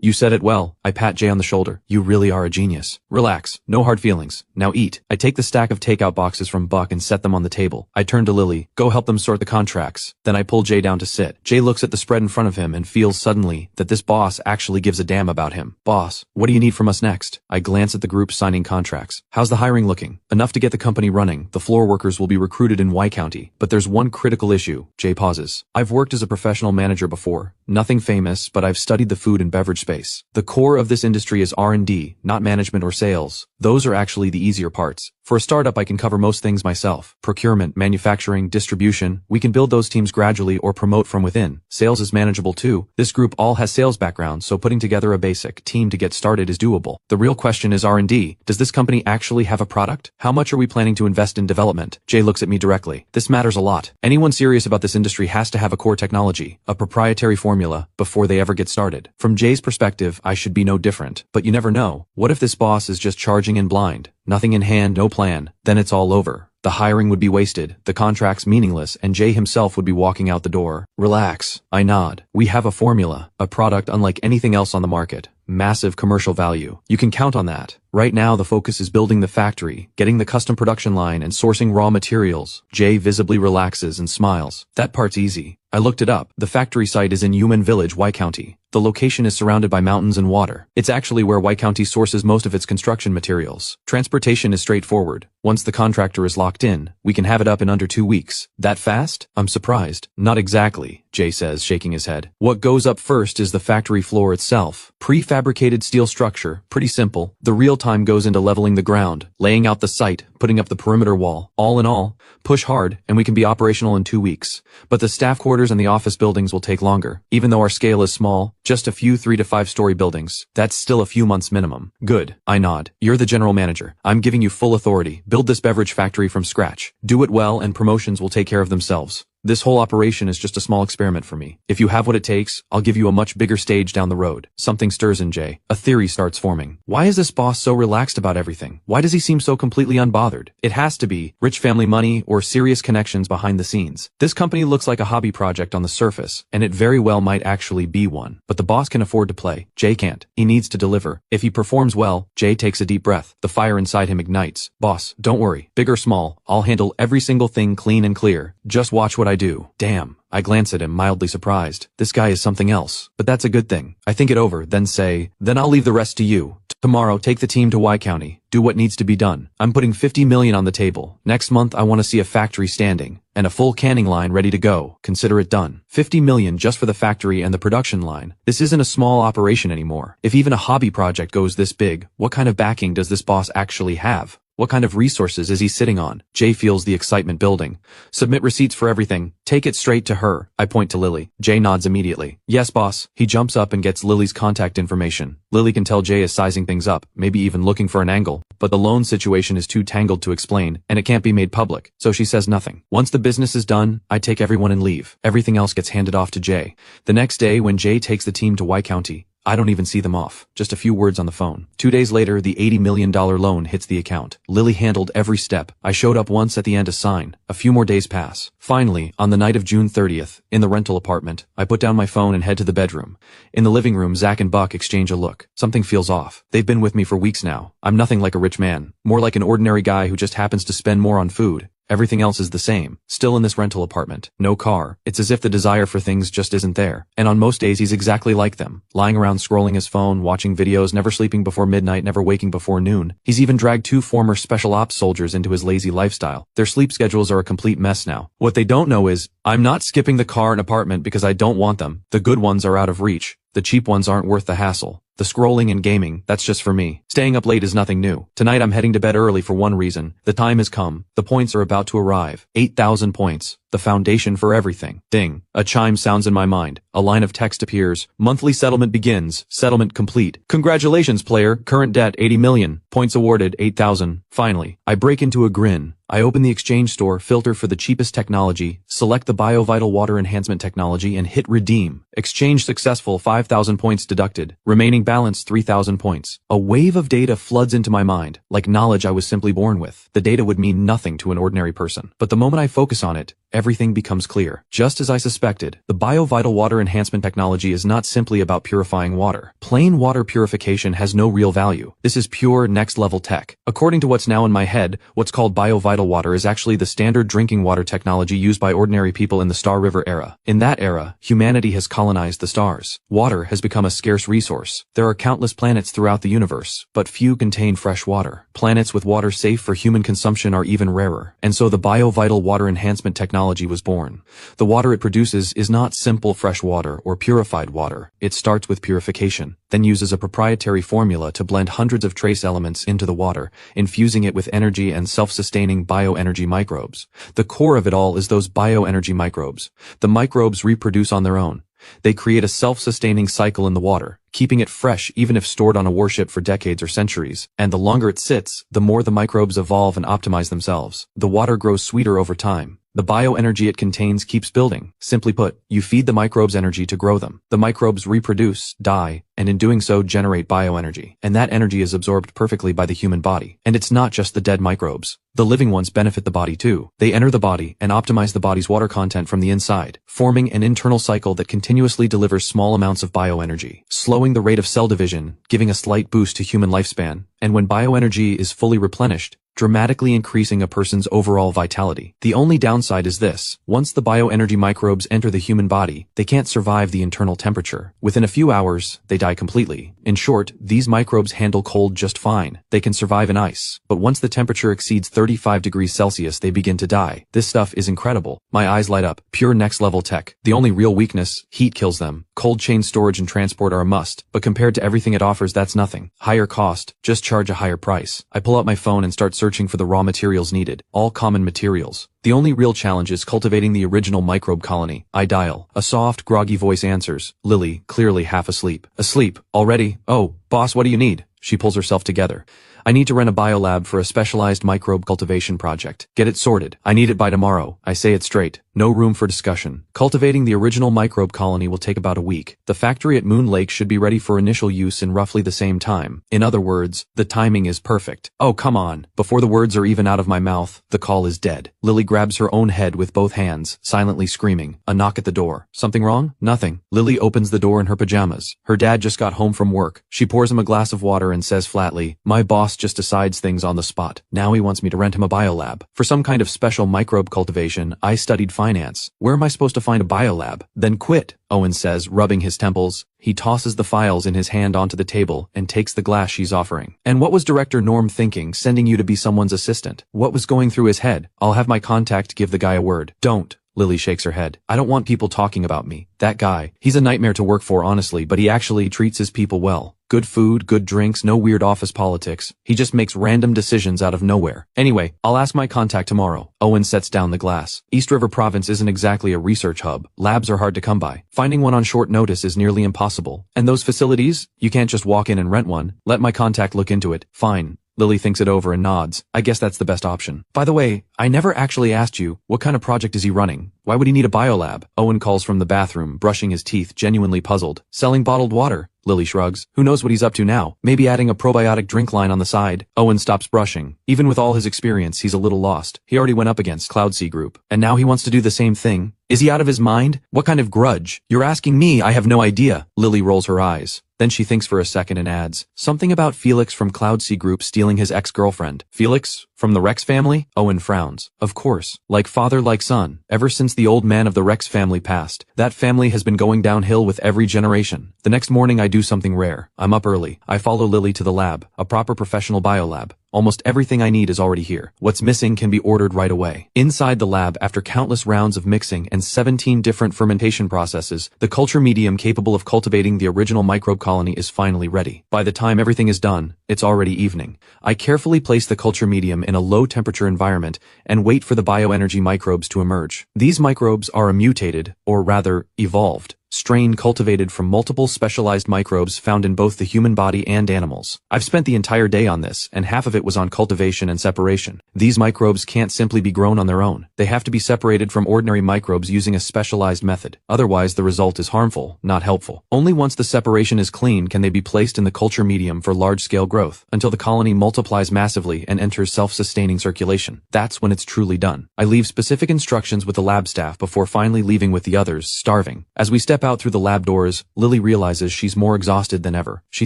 You said it well. I pat Jay on the shoulder. You really are a genius. Relax. No hard feelings. Now eat. I take the stack of takeout boxes from Buck and set them on the table. I turn to Lily. Go help them sort the contracts. Then I pull Jay down to sit. Jay looks at the spread in front of him and feels suddenly that this boss actually gives a damn about him. Boss, what do you need from us next? I glance at the group signing contracts. How's the hiring looking? Enough to get the company running. The floor workers will be recruited in Y County. But there's one critical issue. Jay pauses. I've worked as a professional manager before. Nothing famous, but I've studied the food and beverage space. The core of this industry is R&D, not management or sales. Those are actually the easier parts. For a startup, I can cover most things myself. Procurement, manufacturing, distribution. We can build those teams gradually or promote from within. Sales is manageable too. This group all has sales backgrounds, so putting together a basic team to get started is doable. The real question is R&D. Does this company actually have a product? How much are we planning to invest in development? Jay looks at me directly. This matters a lot. Anyone serious about this industry has to have a core technology, a proprietary formula, before they ever get started. From Jay's perspective, I should be no different. But you never know. What if this boss is just charging in blind? Nothing in hand, no plan. Then it's all over. The hiring would be wasted, the contracts meaningless, and Jay himself would be walking out the door. Relax. I nod. We have a formula, a product unlike anything else on the market. Massive commercial value. You can count on that. Right now the focus is building the factory, getting the custom production line, and sourcing raw materials. Jay visibly relaxes and smiles. That part's easy. I looked it up. The factory site is in Human Village, Y County. The location is surrounded by mountains and water. It's actually where Y County sources most of its construction materials. Transportation is straightforward. Once the contractor is locked in, we can have it up in under 2 weeks. That fast? I'm surprised. Not exactly, Jay says, shaking his head. What goes up first is the factory floor itself. Prefabricated steel structure, pretty simple. The real time goes into leveling the ground, laying out the site, putting up the perimeter wall. All in all, push hard, and we can be operational in 2 weeks. But the staff quarters and the office buildings will take longer. Even though our scale is small, just a few 3 to 5 story buildings. That's still a few months minimum. Good. I nod. You're the general manager. I'm giving you full authority. Build this beverage factory from scratch. Do it well and promotions will take care of themselves. This whole operation is just a small experiment for me. If you have what it takes, I'll give you a much bigger stage down the road. Something stirs in Jay. A theory starts forming. Why is this boss so relaxed about everything? Why does he seem so completely unbothered? It has to be rich family money or serious connections behind the scenes. This company looks like a hobby project on the surface, and it very well might actually be one. But the boss can afford to play. Jay can't. He needs to deliver. If he performs well, Jay takes a deep breath. The fire inside him ignites. Boss, don't worry. Big or small, I'll handle every single thing clean and clear. Just watch what I do. Damn. I glance at him, mildly surprised. This guy is something else. But that's a good thing. I think it over, then say, then I'll leave the rest to you. Tomorrow, take the team to Y County. Do what needs to be done. I'm putting $50 million on the table. Next month, I want to see a factory standing. And a full canning line ready to go. Consider it done. $50 million just for the factory and the production line. This isn't a small operation anymore. If even a hobby project goes this big, what kind of backing does this boss actually have? What kind of resources is he sitting on? Jay feels the excitement building. Submit receipts for everything. Take it straight to her. I point to Lily. Jay nods immediately. Yes, boss. He jumps up and gets Lily's contact information. Lily can tell Jay is sizing things up, maybe even looking for an angle. But the loan situation is too tangled to explain, and it can't be made public, so she says nothing. Once the business is done, I take everyone and leave. Everything else gets handed off to Jay. The next day, when Jay takes the team to Y County, I don't even see them off. Just a few words on the phone. 2 days later, the $80 million loan hits the account. Lily handled every step. I showed up once at the end to sign. A few more days pass. Finally, on the night of June 30th, in the rental apartment, I put down my phone and head to the bedroom. In the living room, Zach and Buck exchange a look. Something feels off. They've been with me for weeks now. I'm nothing like a rich man. More like an ordinary guy who just happens to spend more on food. Everything else is the same. Still in this rental apartment. No car. It's as if the desire for things just isn't there. And on most days he's exactly like them. Lying around scrolling his phone, watching videos, never sleeping before midnight, never waking before noon. He's even dragged 2 former special ops soldiers into his lazy lifestyle. Their sleep schedules are a complete mess now. What they don't know is, I'm not skipping the car and apartment because I don't want them. The good ones are out of reach. The cheap ones aren't worth the hassle. The scrolling and gaming, that's just for me. Staying up late is nothing new. Tonight I'm heading to bed early for one reason. The time has come. The points are about to arrive. 8,000 points. The foundation for everything. Ding. A chime sounds in my mind. A line of text appears. Monthly settlement begins. Settlement complete. Congratulations, player. Current debt 80 million. Points awarded 8,000. Finally, I break into a grin. I open the exchange store, filter for the cheapest technology, select the BioVital water enhancement technology, and hit redeem. Exchange successful, 5,000 points deducted. Remaining balance 3,000 points. A wave of data floods into my mind, like knowledge I was simply born with. The data would mean nothing to an ordinary person. But the moment I focus on it, everything becomes clear. Just as I suspected, the BioVital water enhancement technology is not simply about purifying water. Plain water purification has no real value. This is pure next-level tech. According to what's now in my head, what's called BioVital water is actually the standard drinking water technology used by ordinary people in the Star River era. In that era, humanity has colonized the stars. Water has become a scarce resource. There are countless planets throughout the universe, but few contain fresh water. Planets with water safe for human consumption are even rarer, and so the BioVital water enhancement technology was born. The water it produces is not simple fresh water or purified water. It starts with purification, then uses a proprietary formula to blend hundreds of trace elements into the water, infusing it with energy and self-sustaining bioenergy microbes. The core of it all is those bioenergy microbes. The microbes reproduce on their own. They create a self-sustaining cycle in the water, keeping it fresh even if stored on a warship for decades or centuries. And the longer it sits, the more the microbes evolve and optimize themselves. The water grows sweeter over time. The bioenergy it contains keeps building. Simply put, you feed the microbes energy to grow them. The microbes reproduce, die, and in doing so generate bioenergy. And that energy is absorbed perfectly by the human body. And it's not just the dead microbes. The living ones benefit the body too. They enter the body and optimize the body's water content from the inside, forming an internal cycle that continuously delivers small amounts of bioenergy, slowing the rate of cell division, giving a slight boost to human lifespan, and when bioenergy is fully replenished, dramatically increasing a person's overall vitality. The only downside is this: once the bioenergy microbes enter the human body, they can't survive the internal temperature. Within a few hours, they die completely. In short, these microbes handle cold just fine. They can survive in ice. But once the temperature exceeds 35 degrees Celsius, they begin to die. This stuff is incredible. My eyes light up. Pure next-level tech. The only real weakness: heat kills them. Cold chain storage and transport are a must, but compared to everything it offers, that's nothing. Higher cost, just charge a higher price. I pull out my phone and start searching for the raw materials needed. All common materials. The only real challenge is cultivating the original microbe colony. I dial. A soft, groggy voice answers. Lily, clearly half asleep. Asleep? Already? Oh, boss, what do you need? She pulls herself together. I need to rent a biolab for a specialized microbe cultivation project. Get it sorted. I need it by tomorrow. I say it straight. No room for discussion. Cultivating the original microbe colony will take about a week. The factory at Moon Lake should be ready for initial use in roughly the same time. In other words, the timing is perfect. Oh, come on. Before the words are even out of my mouth, the call is dead. Lily grabs her own head with both hands, silently screaming. A knock at the door. Something wrong? Nothing. Lily opens the door in her pajamas. Her dad just got home from work. She pours him a glass of water and says flatly, "My boss just decides things on the spot. Now he wants me to rent him a biolab. For some kind of special microbe cultivation, I studied finance. Where am I supposed to find a biolab? Then quit," Owen says, rubbing his temples. He tosses the files in his hand onto the table and takes the glass she's offering. And what was Director Norm thinking, sending you to be someone's assistant? What was going through his head? I'll have my contact give the guy a word. Don't. Lily shakes her head. I don't want people talking about me. That guy, he's a nightmare to work for, honestly, but he actually treats his people well. Good food, good drinks, no weird office politics. He just makes random decisions out of nowhere. Anyway, I'll ask my contact tomorrow. Owen sets down the glass. East River Province isn't exactly a research hub. Labs are hard to come by. Finding one on short notice is nearly impossible. And those facilities? You can't just walk in and rent one. Let my contact look into it. Fine. Lily thinks it over and nods. I guess that's the best option. By the way, I never actually asked you, what kind of project is he running? Why would he need a biolab? Owen calls from the bathroom, brushing his teeth, genuinely puzzled. Selling bottled water. Lily shrugs. Who knows what he's up to now? Maybe adding a probiotic drink line on the side. Owen stops brushing. Even with all his experience, he's a little lost. He already went up against Cloud Sea Group. And now he wants to do the same thing? Is he out of his mind? What kind of grudge? You're asking me, I have no idea. Lily rolls her eyes. Then she thinks for a second and adds, something about Felix from Cloud Sea Group stealing his ex-girlfriend. Felix? From the Rex family? Owen frowns. Of course. Like father, like son. Ever since the old man of the Rex family passed, that family has been going downhill with every generation. The next morning I do something rare. I'm up early. I follow Lily to the lab, a proper professional biolab. Almost everything I need is already here. What's missing can be ordered right away. Inside the lab, after countless rounds of mixing and 17 different fermentation processes, the culture medium capable of cultivating the original microbe colony is finally ready. By the time everything is done, it's already evening. I carefully place the culture medium in a low-temperature environment and wait for the bioenergy microbes to emerge. These microbes are a mutated, or rather, evolved, strain cultivated from multiple specialized microbes found in both the human body and animals. I've spent the entire day on this, and half of it was on cultivation and separation. These microbes can't simply be grown on their own. They have to be separated from ordinary microbes using a specialized method. Otherwise, the result is harmful, not helpful. Only once the separation is clean can they be placed in the culture medium for large-scale growth, until the colony multiplies massively and enters self-sustaining circulation. That's when it's truly done. I leave specific instructions with the lab staff before finally leaving with the others, starving. As we step out through the lab doors, Lily realizes she's more exhausted than ever. She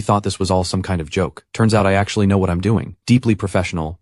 thought this was all some kind of joke. Turns out I actually know what I'm doing. Deeply professional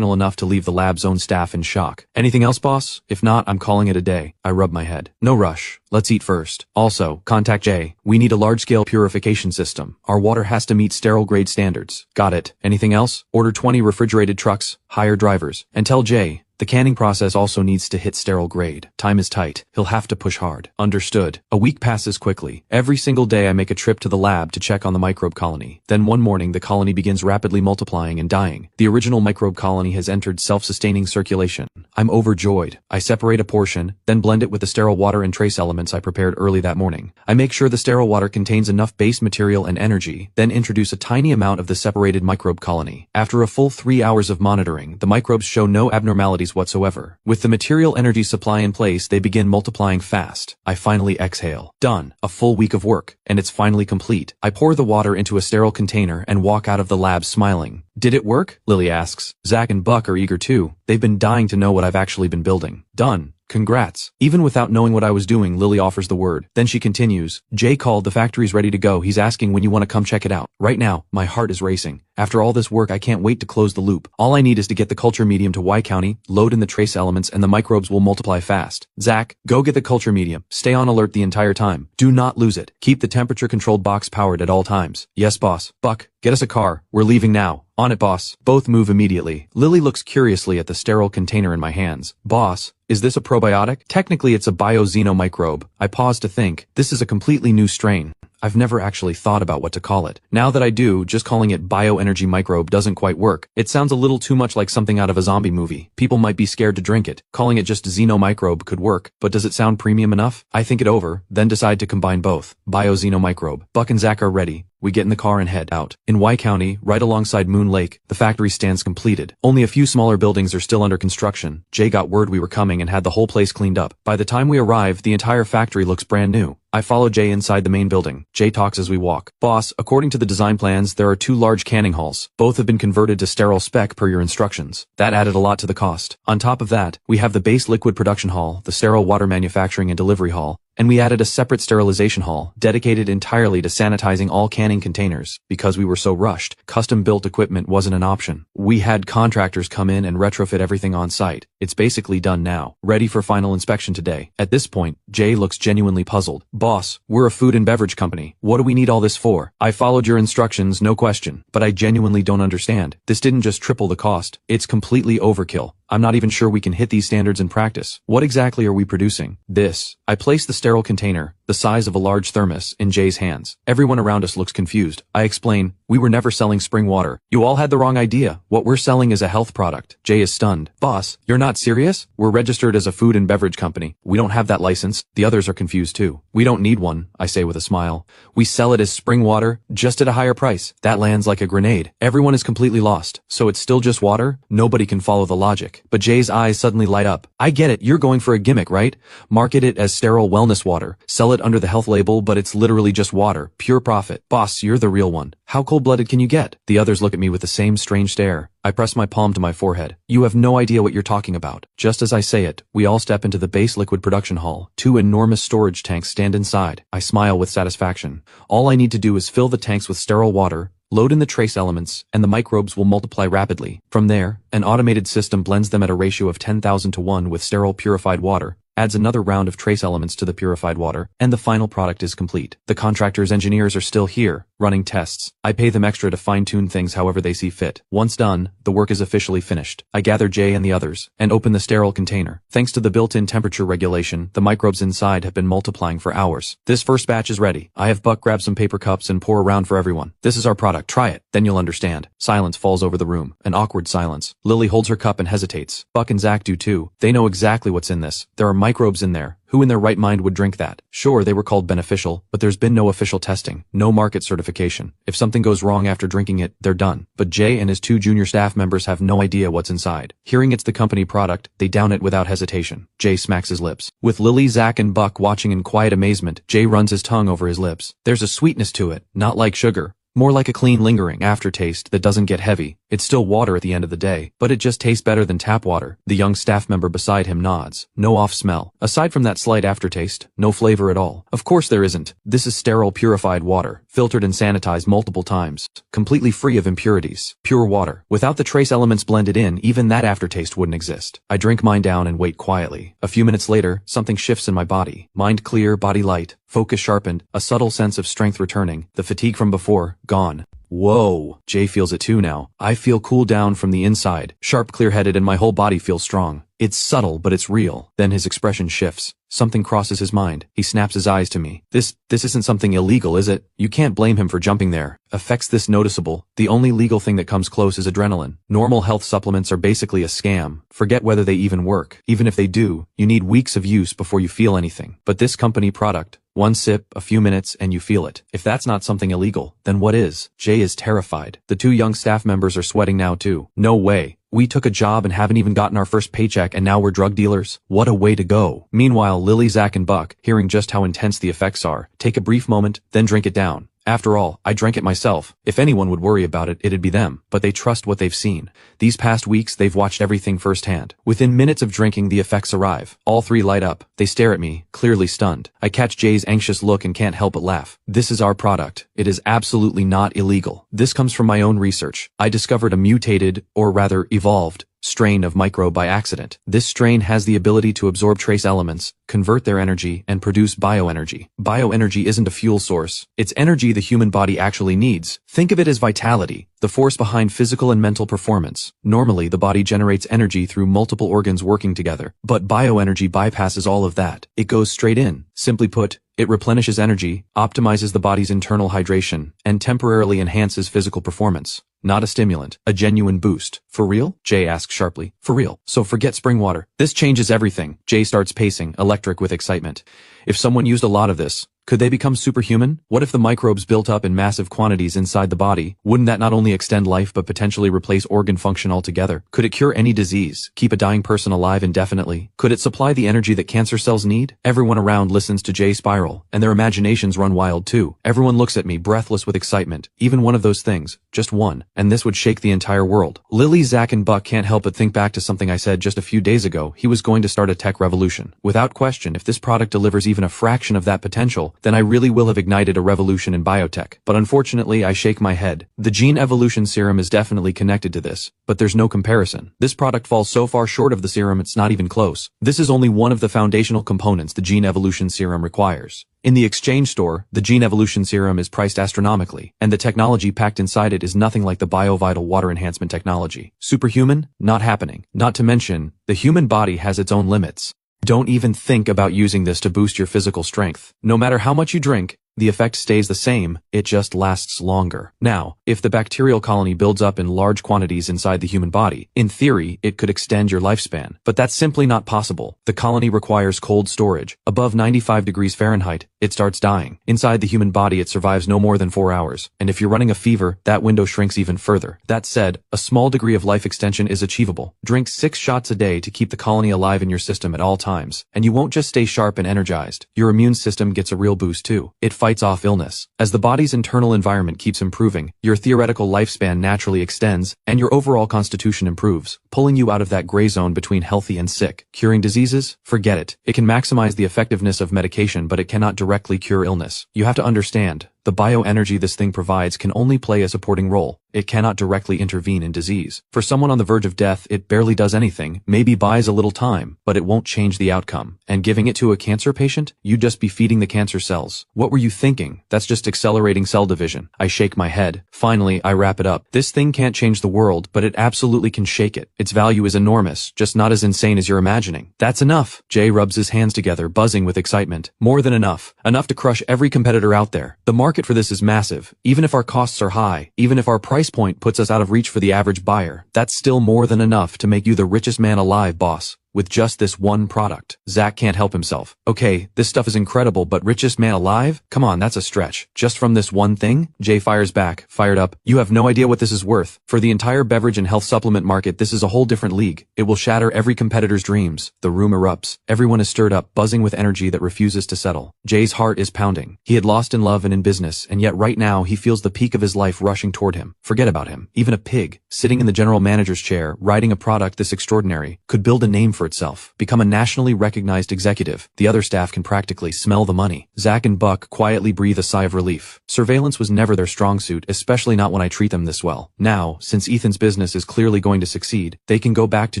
enough to leave the lab's own staff in shock. Anything else, boss? If not, I'm calling it a day. I rub my head. No rush. Let's eat first. Also, contact Jay. We need a large-scale purification system. Our water has to meet sterile-grade standards. Got it. Anything else? Order 20 refrigerated trucks, hire drivers, and tell Jay, the canning process also needs to hit sterile grade. Time is tight. He'll have to push hard. Understood. A week passes quickly. Every single day I make a trip to the lab to check on the microbe colony. Then one morning the colony begins rapidly multiplying and dying. The original microbe colony has entered self-sustaining circulation. I'm overjoyed. I separate a portion, then blend it with the sterile water and trace elements I prepared early that morning. I make sure the sterile water contains enough base material and energy, then introduce a tiny amount of the separated microbe colony. After a full 3 hours of monitoring, the microbes show no abnormalities whatsoever. With the material energy supply in place, they begin multiplying fast. I finally exhale. Done. A full week of work, and it's finally complete. I pour the water into a sterile container and walk out of the lab smiling. Did it work? Lily asks. Zach and Buck are eager too. They've been dying to know what I've actually been building. Done. Congrats. Even without knowing what I was doing, Lily offers the word. Then she continues. Jay called, the factory's ready to go. He's asking when you want to come check it out. Right now, my heart is racing. After all this work, I can't wait to close the loop. All I need is to get the culture medium to Y County, load in the trace elements, and the microbes will multiply fast. Zach, go get the culture medium. Stay on alert the entire time. Do not lose it. Keep the temperature-controlled box powered at all times. Yes, boss. Buck, get us a car. We're leaving now. On it, boss. Both move immediately. Lily looks curiously at the sterile container in my hands. Boss, is this a probiotic? Technically, it's a bioxenomicrobe. I pause to think. This is a completely new strain. I've never actually thought about what to call it. Now that I do, just calling it bioenergy microbe doesn't quite work. It sounds a little too much like something out of a zombie movie. People might be scared to drink it. Calling it just xenomicrobe could work, but does it sound premium enough? I think it over, then decide to combine both. Bioxenomicrobe. Buck and Zach are ready. We get in the car and head out. In Y County, right alongside Moon Lake, the factory stands completed. Only a few smaller buildings are still under construction. Jay got word we were coming and had the whole place cleaned up. By the time we arrive, the entire factory looks brand new. I follow Jay inside the main building. Jay talks as we walk. Boss, according to the design plans, there are 2 large canning halls. Both have been converted to sterile spec per your instructions. That added a lot to the cost. On top of that, we have the base liquid production hall, the sterile water manufacturing and delivery hall, and we added a separate sterilization hall, dedicated entirely to sanitizing all canning containers. Because we were so rushed, custom-built equipment wasn't an option. We had contractors come in and retrofit everything on site. It's basically done now, ready for final inspection today. At this point, Jay looks genuinely puzzled. Boss, we're a food and beverage company. What do we need all this for? I followed your instructions, no question, but I genuinely don't understand. This didn't just triple the cost. It's completely overkill. I'm not even sure we can hit these standards in practice. What exactly are we producing? This. I place the sterile container, the size of a large thermos, in Jay's hands. Everyone around us looks confused. I explain, we were never selling spring water. You all had the wrong idea. What we're selling is a health product. Jay is stunned. Boss, you're not serious? We're registered as a food and beverage company. We don't have that license. The others are confused too. We don't need one, I say with a smile. We sell it as spring water, just at a higher price. That lands like a grenade. Everyone is completely lost. So it's still just water? Nobody can follow the logic. But Jay's eyes suddenly light up. I get it, you're going for a gimmick, right? Market it as sterile wellness water. Sell it under the health label, but it's literally just water. Pure profit. Boss, you're the real one. How cold-blooded can you get? The others look at me with the same strange stare. I press my palm to my forehead. You have no idea what you're talking about. Just as I say it, we all step into the base liquid production hall. 2 enormous storage tanks stand inside. I smile with satisfaction. All I need to do is fill the tanks with sterile water, load in the trace elements, and the microbes will multiply rapidly. From there, an automated system blends them at a ratio of 10,000 to 1 with sterile purified water, adds another round of trace elements to the purified water, and the final product is complete. The contractor's engineers are still here, running tests. I pay them extra to fine-tune things however they see fit. Once done, the work is officially finished. I gather Jay and the others, and open the sterile container. Thanks to the built-in temperature regulation, the microbes inside have been multiplying for hours. This first batch is ready. I have Buck grab some paper cups and pour around for everyone. This is our product. Try it. Then you'll understand. Silence falls over the room. An awkward silence. Lily holds her cup and hesitates. Buck and Zach do too. They know exactly what's in this. There are microbes in there. Who in their right mind would drink that? Sure, they were called beneficial, but there's been no official testing, no market certification. If something goes wrong after drinking it, they're done. But Jay and his 2 junior staff members have no idea what's inside. Hearing it's the company product, they down it without hesitation. Jay smacks his lips. With Lily, Zach, and Buck watching in quiet amazement, Jay runs his tongue over his lips. There's a sweetness to it, not like sugar. More like a clean, lingering aftertaste that doesn't get heavy. It's still water at the end of the day, but it just tastes better than tap water. The young staff member beside him nods. No off smell. Aside from that slight aftertaste, no flavor at all. Of course there isn't. This is sterile, purified water, filtered and sanitized multiple times, completely free of impurities. Pure water. Without the trace elements blended in, even that aftertaste wouldn't exist. I drink mine down and wait quietly. A few minutes later, something shifts in my body. Mind clear, body light, focus sharpened, a subtle sense of strength returning. The fatigue from before, gone. Whoa, Jay feels it too now. I feel cool down from the inside, sharp, clear-headed, and my whole body feels strong. It's subtle, but it's real. Then his expression shifts. Something crosses his mind. He snaps his eyes to me. This isn't something illegal, is it? You can't blame him for jumping there. Effects this noticeable. The only legal thing that comes close is adrenaline. Normal health supplements are basically a scam. Forget whether they even work. Even if they do, you need weeks of use before you feel anything. But this company product, one sip, a few minutes, and you feel it. If that's not something illegal, then what is? Jay is terrified. The 2 young staff members are sweating now too. No way. We took a job and haven't even gotten our first paycheck and now we're drug dealers? What a way to go. Meanwhile, Lily, Zach, and Buck, hearing just how intense the effects are, take a brief moment, then drink it down. After all, I drank it myself. If anyone would worry about it, it'd be them. But they trust what they've seen. These past weeks, they've watched everything firsthand. Within minutes of drinking, the effects arrive. All 3 light up. They stare at me, clearly stunned. I catch Jay's anxious look and can't help but laugh. This is our product. It is absolutely not illegal. This comes from my own research. I discovered a mutated, or rather evolved, strain of microbe by accident. This strain has the ability to absorb trace elements, convert their energy, and produce bioenergy. Bioenergy isn't a fuel source. It's energy the human body actually needs. Think of it as vitality, the force behind physical and mental performance. Normally, the body generates energy through multiple organs working together, but bioenergy bypasses all of that. It goes straight in. Simply put, it replenishes energy, optimizes the body's internal hydration, and temporarily enhances physical performance. Not a stimulant, a genuine boost. For real? Jay asks sharply. For real. So forget spring water. This changes everything. Jay starts pacing, electric with excitement. If someone used a lot of this, could they become superhuman? What if the microbes built up in massive quantities inside the body? Wouldn't that not only extend life but potentially replace organ function altogether? Could it cure any disease? Keep a dying person alive indefinitely? Could it supply the energy that cancer cells need? Everyone around listens to Jay spiral, and their imaginations run wild too. Everyone looks at me, breathless with excitement. Even one of those things. Just one. And this would shake the entire world. Lily, Zach, and Buck can't help but think back to something I said just a few days ago. He was going to start a tech revolution. Without question, if this product delivers even a fraction of that potential, then I really will have ignited a revolution in biotech. But unfortunately, I shake my head. The gene evolution serum is definitely connected to this, but there's no comparison. This product falls so far short of the serum it's not even close. This is only one of the foundational components the gene evolution serum requires. In the exchange store, the gene evolution serum is priced astronomically, and the technology packed inside it is nothing like the BioVital water enhancement technology. Superhuman? Not happening. Not to mention, the human body has its own limits. Don't even think about using this to boost your physical strength. No matter how much you drink, the effect stays the same, it just lasts longer. Now, if the bacterial colony builds up in large quantities inside the human body, in theory, it could extend your lifespan. But that's simply not possible. The colony requires cold storage. Above 95 degrees Fahrenheit, it starts dying. Inside the human body, it survives no more than 4 hours. And if you're running a fever, that window shrinks even further. That said, a small degree of life extension is achievable. Drink 6 shots a day to keep the colony alive in your system at all times. And you won't just stay sharp and energized. Your immune system gets a real boost too. It fights off illness. As the body's internal environment keeps improving, your theoretical lifespan naturally extends, and your overall constitution improves, pulling you out of that gray zone between healthy and sick. Curing diseases? Forget it. It can maximize the effectiveness of medication, but it cannot directly cure illness. You have to understand, the bioenergy this thing provides can only play a supporting role. It cannot directly intervene in disease. For someone on the verge of death, it barely does anything, maybe buys a little time, but it won't change the outcome. And giving it to a cancer patient? You'd just be feeding the cancer cells. What were you thinking? That's just accelerating cell division. I shake my head. Finally, I wrap it up. This thing can't change the world, but it absolutely can shake it. Its value is enormous, just not as insane as you're imagining. That's enough. Jay rubs his hands together, buzzing with excitement. More than enough. Enough to crush every competitor out there. The market for this is massive. Even if our costs are high, even if our price point puts us out of reach for the average buyer, that's still more than enough to make you the richest man alive, boss. with just this one product. Zach can't help himself. Okay, this stuff is incredible, but richest man alive? Come on, that's a stretch. Just from this one thing? Jay fires back, fired up. You have no idea what this is worth. For the entire beverage and health supplement market, this is a whole different league. It will shatter every competitor's dreams. The room erupts. Everyone is stirred up, buzzing with energy that refuses to settle. Jay's heart is pounding. He had lost in love and in business, and yet right now he feels the peak of his life rushing toward him. Forget about him. Even a pig, sitting in the general manager's chair, riding a product this extraordinary, could build a name for itself, become a nationally recognized executive. The other staff can practically smell the money. Zach and Buck quietly breathe a sigh of relief. Surveillance was never their strong suit, especially not when I treat them this well. Now, since Ethan's business is clearly going to succeed, they can go back to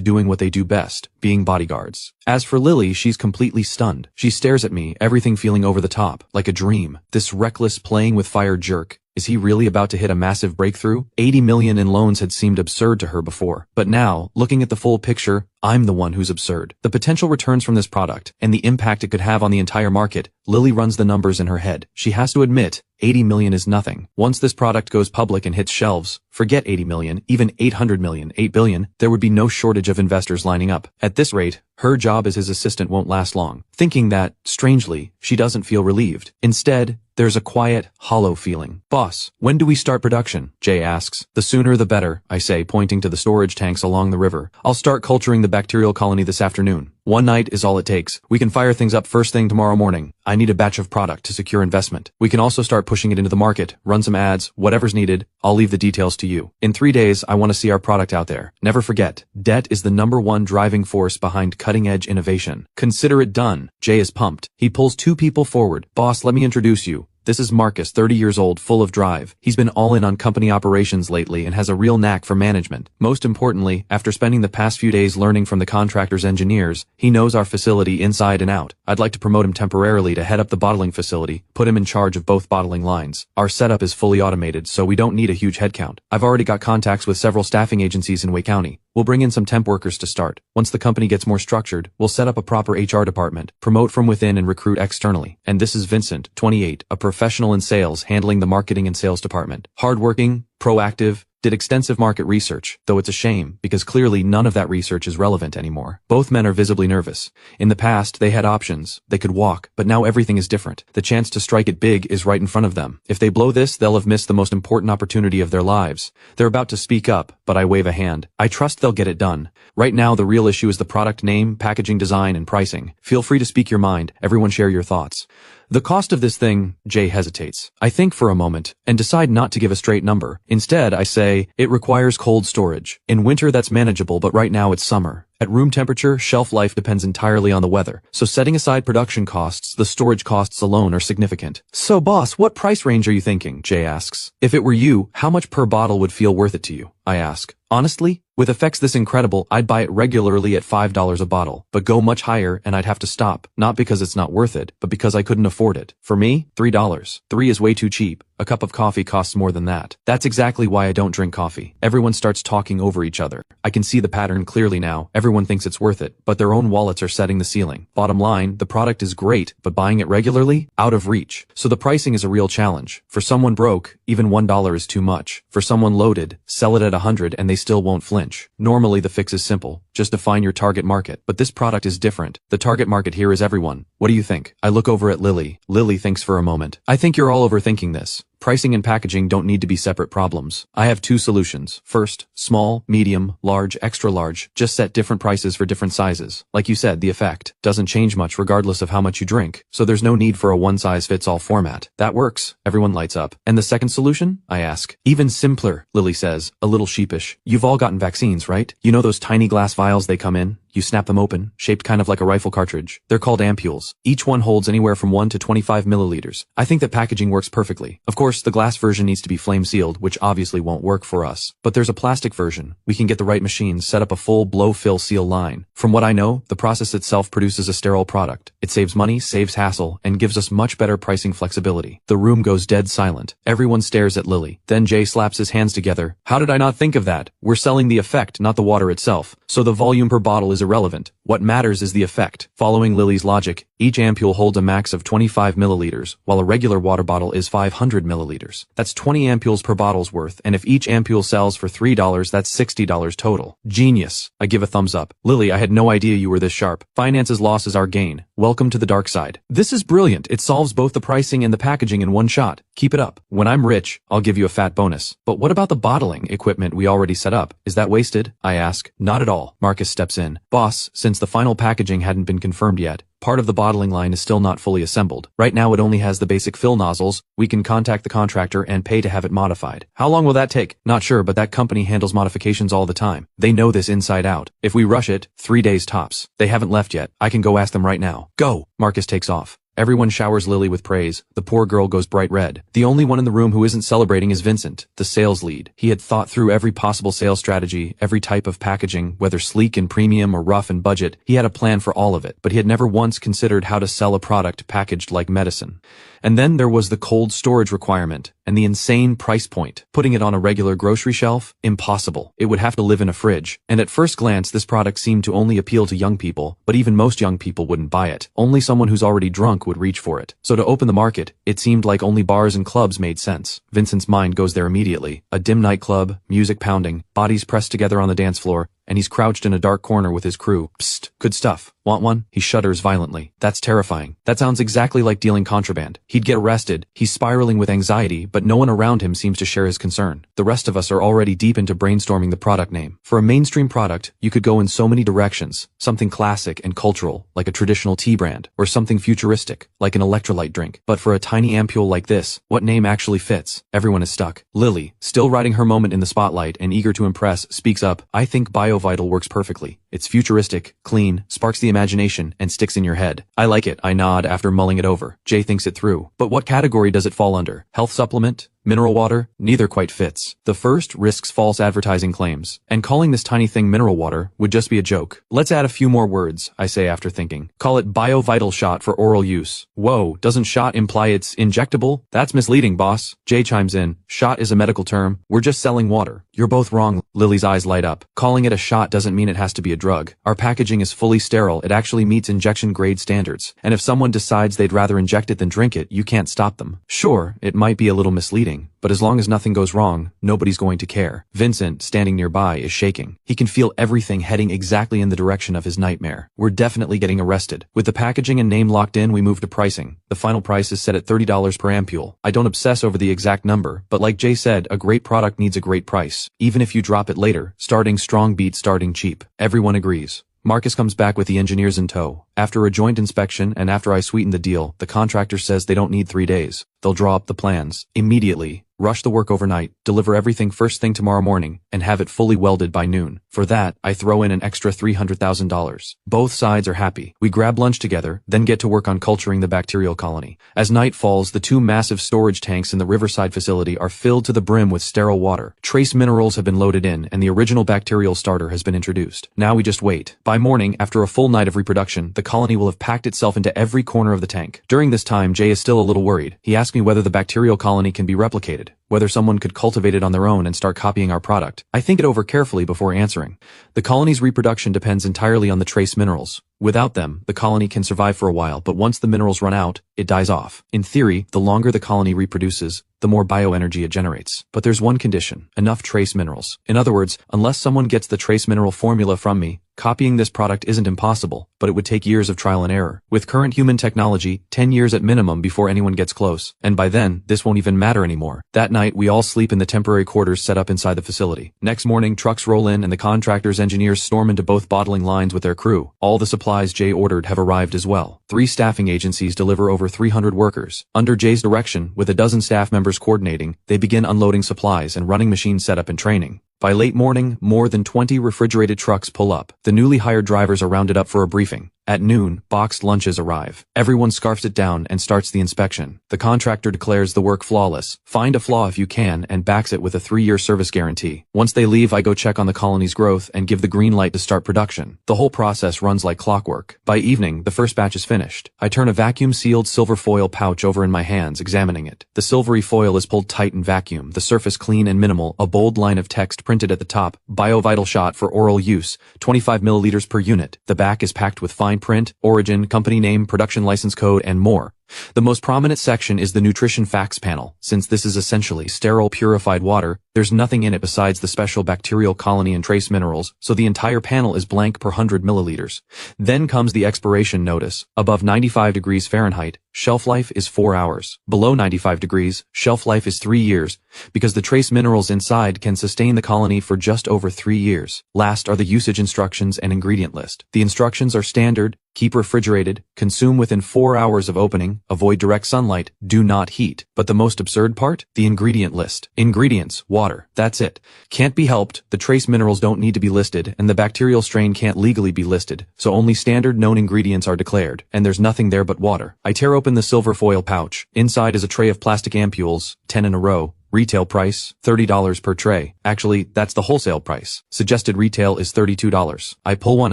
doing what they do best, being bodyguards. As for Lily, she's completely stunned. She stares at me, everything feeling over the top, like a dream. This reckless playing with fire jerk. Is he really about to hit a massive breakthrough? 80 million in loans had seemed absurd to her before. But now, looking at the full picture, I'm the one who's absurd. The potential returns from this product, and the impact it could have on the entire market, Lily runs the numbers in her head. She has to admit, 80 million is nothing. Once this product goes public and hits shelves, forget 80 million, even 800 million, 8 billion, there would be no shortage of investors lining up. At this rate, her job as his assistant won't last long. Thinking that, strangely, she doesn't feel relieved. Instead, there's a quiet, hollow feeling. Boss, when do we start production? Jay asks. The sooner the better, I say, pointing to the storage tanks along the river. I'll start culturing the bacterial colony this afternoon. One night is all it takes. We can fire things up first thing tomorrow morning. I need a batch of product to secure investment. We can also start pushing it into the market, run some ads, whatever's needed. I'll leave the details to you. In 3 days, I want to see our product out there. Never forget, debt is the #1 driving force behind cutting-edge innovation. Consider it done. Jay is pumped. He pulls 2 people forward. Boss, let me introduce you. This is Marcus, 30 years old, full of drive. He's been all in on company operations lately and has a real knack for management. Most importantly, after spending the past few days learning from the contractor's engineers, he knows our facility inside and out. I'd like to promote him temporarily to head up the bottling facility, put him in charge of both bottling lines. Our setup is fully automated, so we don't need a huge headcount. I've already got contacts with several staffing agencies in Wake County. We'll bring in some temp workers to start. Once the company gets more structured, we'll set up a proper HR department, promote from within and recruit externally. And this is Vincent, 28, a professional in sales handling the marketing and sales department. Hardworking, proactive, did extensive market research, though it's a shame, because clearly none of that research is relevant anymore. Both men are visibly nervous. In the past, they had options. They could walk, but now everything is different. The chance to strike it big is right in front of them. If they blow this, they'll have missed the most important opportunity of their lives. They're about to speak up, but I wave a hand. I trust they'll get it done. Right now, the real issue is the product name, packaging design, and pricing. Feel free to speak your mind. Everyone share your thoughts. The cost of this thing, Jay hesitates. I think for a moment, and decide not to give a straight number. Instead, I say, it requires cold storage. In winter, that's manageable, but right now it's summer. At room temperature, shelf life depends entirely on the weather. So setting aside production costs, the storage costs alone are significant. So boss, what price range are you thinking? Jay asks. If it were you, how much per bottle would feel worth it to you? I ask. Honestly, with effects this incredible, I'd buy it regularly at $5 a bottle, but go much higher and I'd have to stop, not because it's not worth it, but because I couldn't afford it. For me, $3. 3 is way too cheap. A cup of coffee costs more than that. That's exactly why I don't drink coffee. Everyone starts talking over each other. I can see the pattern clearly now. Everyone thinks it's worth it, but their own wallets are setting the ceiling. Bottom line, the product is great, but buying it regularly? Out of reach. So the pricing is a real challenge. For someone broke, even $1 is too much. For someone loaded, sell it at 100 and they still won't flinch. Normally the fix is simple. Just define your target market. But this product is different. The target market here is everyone. What do you think? I look over at Lily. Lily thinks for a moment. I think you're all overthinking this. Pricing and packaging don't need to be separate problems. I have 2 solutions. First, small, medium, large, extra large. Just set different prices for different sizes. Like you said, the effect doesn't change much regardless of how much you drink, so there's no need for a one-size-fits-all format. That works. Everyone lights up. And the second solution? I ask. Even simpler, Lily says, a little sheepish. You've all gotten vaccines, right? You know those tiny glass vials they come in? You snap them open, shaped kind of like a rifle cartridge. They're called ampules. Each one holds anywhere from 1 to 25 milliliters. I think that packaging works perfectly. Of course, the glass version needs to be flame sealed, which obviously won't work for us. But there's a plastic version. We can get the right machines, set up a full blow-fill seal line. From what I know, the process itself produces a sterile product. It saves money, saves hassle, and gives us much better pricing flexibility. The room goes dead silent. Everyone stares at Lily. Then Jay slaps his hands together. How did I not think of that? We're selling the effect, not the water itself. So the volume per bottle is is irrelevant. What matters is the effect. Following Lily's logic, each ampule holds a max of 25 milliliters, while a regular water bottle is 500 milliliters. That's 20 ampules per bottle's worth, and if each ampule sells for $3, that's $60 total. Genius. I give a thumbs up. Lily, I had no idea you were this sharp. Finance's loss is our gain. Welcome to the dark side. This is brilliant. It solves both the pricing and the packaging in one shot. Keep it up. When I'm rich, I'll give you a fat bonus. But what about the bottling equipment we already set up? Is that wasted? I ask. Not at all. Marcus steps in. Boss, since the final packaging hadn't been confirmed yet, part of the bottling line is still not fully assembled. Right now it only has the basic fill nozzles. We can contact the contractor and pay to have it modified. How long will that take? Not sure, but that company handles modifications all the time. They know this inside out. If we rush it, 3 days tops. They haven't left yet. I can go ask them right now. Go! Marcus takes off. Everyone showers Lily with praise. The poor girl goes bright red. The only one in the room who isn't celebrating is Vincent, the sales lead. He had thought through every possible sales strategy, every type of packaging, whether sleek and premium or rough and budget. He had a plan for all of it, but he had never once considered how to sell a product packaged like medicine. And then there was the cold storage requirement and the insane price point. Putting it on a regular grocery shelf? Impossible. It would have to live in a fridge. And at first glance, this product seemed to only appeal to young people, but even most young people wouldn't buy it. Only someone who's already drunk would reach for it. So to open the market, it seemed like only bars and clubs made sense. Vincent's mind goes there immediately. A dim nightclub, music pounding, bodies pressed together on the dance floor, and he's crouched in a dark corner with his crew. Psst, good stuff. Want one? He shudders violently. That's terrifying. That sounds exactly like dealing contraband. He'd get arrested. He's spiraling with anxiety, but no one around him seems to share his concern. The rest of us are already deep into brainstorming the product name. For a mainstream product, you could go in so many directions. Something classic and cultural, like a traditional tea brand, or something futuristic, like an electrolyte drink. But for a tiny ampule like this, what name actually fits? Everyone is stuck. Lily, still riding her moment in the spotlight and eager to impress, speaks up. I think BioVital works perfectly. It's futuristic, clean, sparks the imagination, and sticks in your head. I like it, I nod after mulling it over. Jay thinks it through. But what category does it fall under? Health supplement? Mineral water? Neither quite fits. The first risks false advertising claims, and calling this tiny thing mineral water would just be a joke. Let's add a few more words, I say after thinking. Call it BioVital Shot for oral use. Whoa, doesn't shot imply it's injectable? That's misleading, boss. Jay chimes in. Shot is a medical term. We're just selling water. You're both wrong. Lily's eyes light up. Calling it a shot doesn't mean it has to be a drug. Our packaging is fully sterile. It actually meets injection grade standards. And if someone decides they'd rather inject it than drink it, you can't stop them. Sure, it might be a little misleading, but as long as nothing goes wrong, nobody's going to care. Vincent, standing nearby, is shaking. He can feel everything heading exactly in the direction of his nightmare. We're definitely getting arrested. With the packaging and name locked in, we move to pricing. The final price is set at $30 per ampule. I don't obsess over the exact number, but like Jay said, a great product needs a great price. Even if you drop it later, starting strong beats starting cheap. Everyone agrees. Marcus comes back with the engineers in tow. After a joint inspection and after I sweeten the deal, the contractor says they don't need 3 days. They'll draw up the plans immediately, rush the work overnight, deliver everything first thing tomorrow morning, and have it fully welded by noon. For that, I throw in an extra $300,000. Both sides are happy. We grab lunch together, then get to work on culturing the bacterial colony. As night falls, the 2 massive storage tanks in the Riverside facility are filled to the brim with sterile water. Trace minerals have been loaded in, and the original bacterial starter has been introduced. Now we just wait. By morning, after a full night of reproduction, the colony will have packed itself into every corner of the tank. During this time, Jay is still a little worried. He asks me whether the bacterial colony can be replicated, whether someone could cultivate it on their own and start copying our product. I think it over carefully before answering. The colony's reproduction depends entirely on the trace minerals. Without them, the colony can survive for a while, but once the minerals run out, it dies off. In theory, the longer the colony reproduces, the more bioenergy it generates. But there's one condition: enough trace minerals. In other words, unless someone gets the trace mineral formula from me, copying this product isn't impossible, but it would take years of trial and error. With current human technology, 10 years at minimum before anyone gets close. And by then, this won't even matter anymore. That night, we all sleep in the temporary quarters set up inside the facility. Next morning, trucks roll in and the contractor's engineers storm into both bottling lines with their crew. All the supplies Jay ordered have arrived as well. 3 staffing agencies deliver over 300 workers. Under Jay's direction, with a dozen staff members coordinating, they begin unloading supplies and running machine setup and training. By late morning, more than 20 refrigerated trucks pull up. The newly hired drivers are rounded up for a briefing. At noon, boxed lunches arrive. Everyone scarfs it down and starts the inspection. The contractor declares the work flawless. Find a flaw if you can and backs it with a 3-year service guarantee. Once they leave, I go check on the colony's growth and give the green light to start production. The whole process runs like clockwork. By evening, the first batch is finished. I turn a vacuum-sealed silver foil pouch over in my hands, examining it. The silvery foil is pulled tight in vacuum, the surface clean and minimal, a bold line of text printed at the top, BioVital shot for oral use, 25 milliliters per unit. The back is packed with fine print, origin, company name, production license code, and more. The most prominent section is the nutrition facts panel. Since this is essentially sterile purified water, there's nothing in it besides the special bacterial colony and trace minerals, so the entire panel is blank per 100 milliliters. Then comes the expiration notice. Above 95 degrees Fahrenheit, shelf life is 4 hours. Below 95 degrees, shelf life is 3 years, because the trace minerals inside can sustain the colony for just over 3 years. Last are the usage instructions and ingredient list. The instructions are standard: keep refrigerated, consume within 4 hours of opening, avoid direct sunlight, do not heat. But the most absurd part? The ingredient list. Ingredients, water. That's it. Can't be helped, the trace minerals don't need to be listed, and the bacterial strain can't legally be listed, so only standard known ingredients are declared, and there's nothing there but water. I tear open the silver foil pouch. Inside is a tray of plastic ampules, 10 in a row. Retail price, $30 per tray. Actually, that's the wholesale price. Suggested retail is $32. I pull one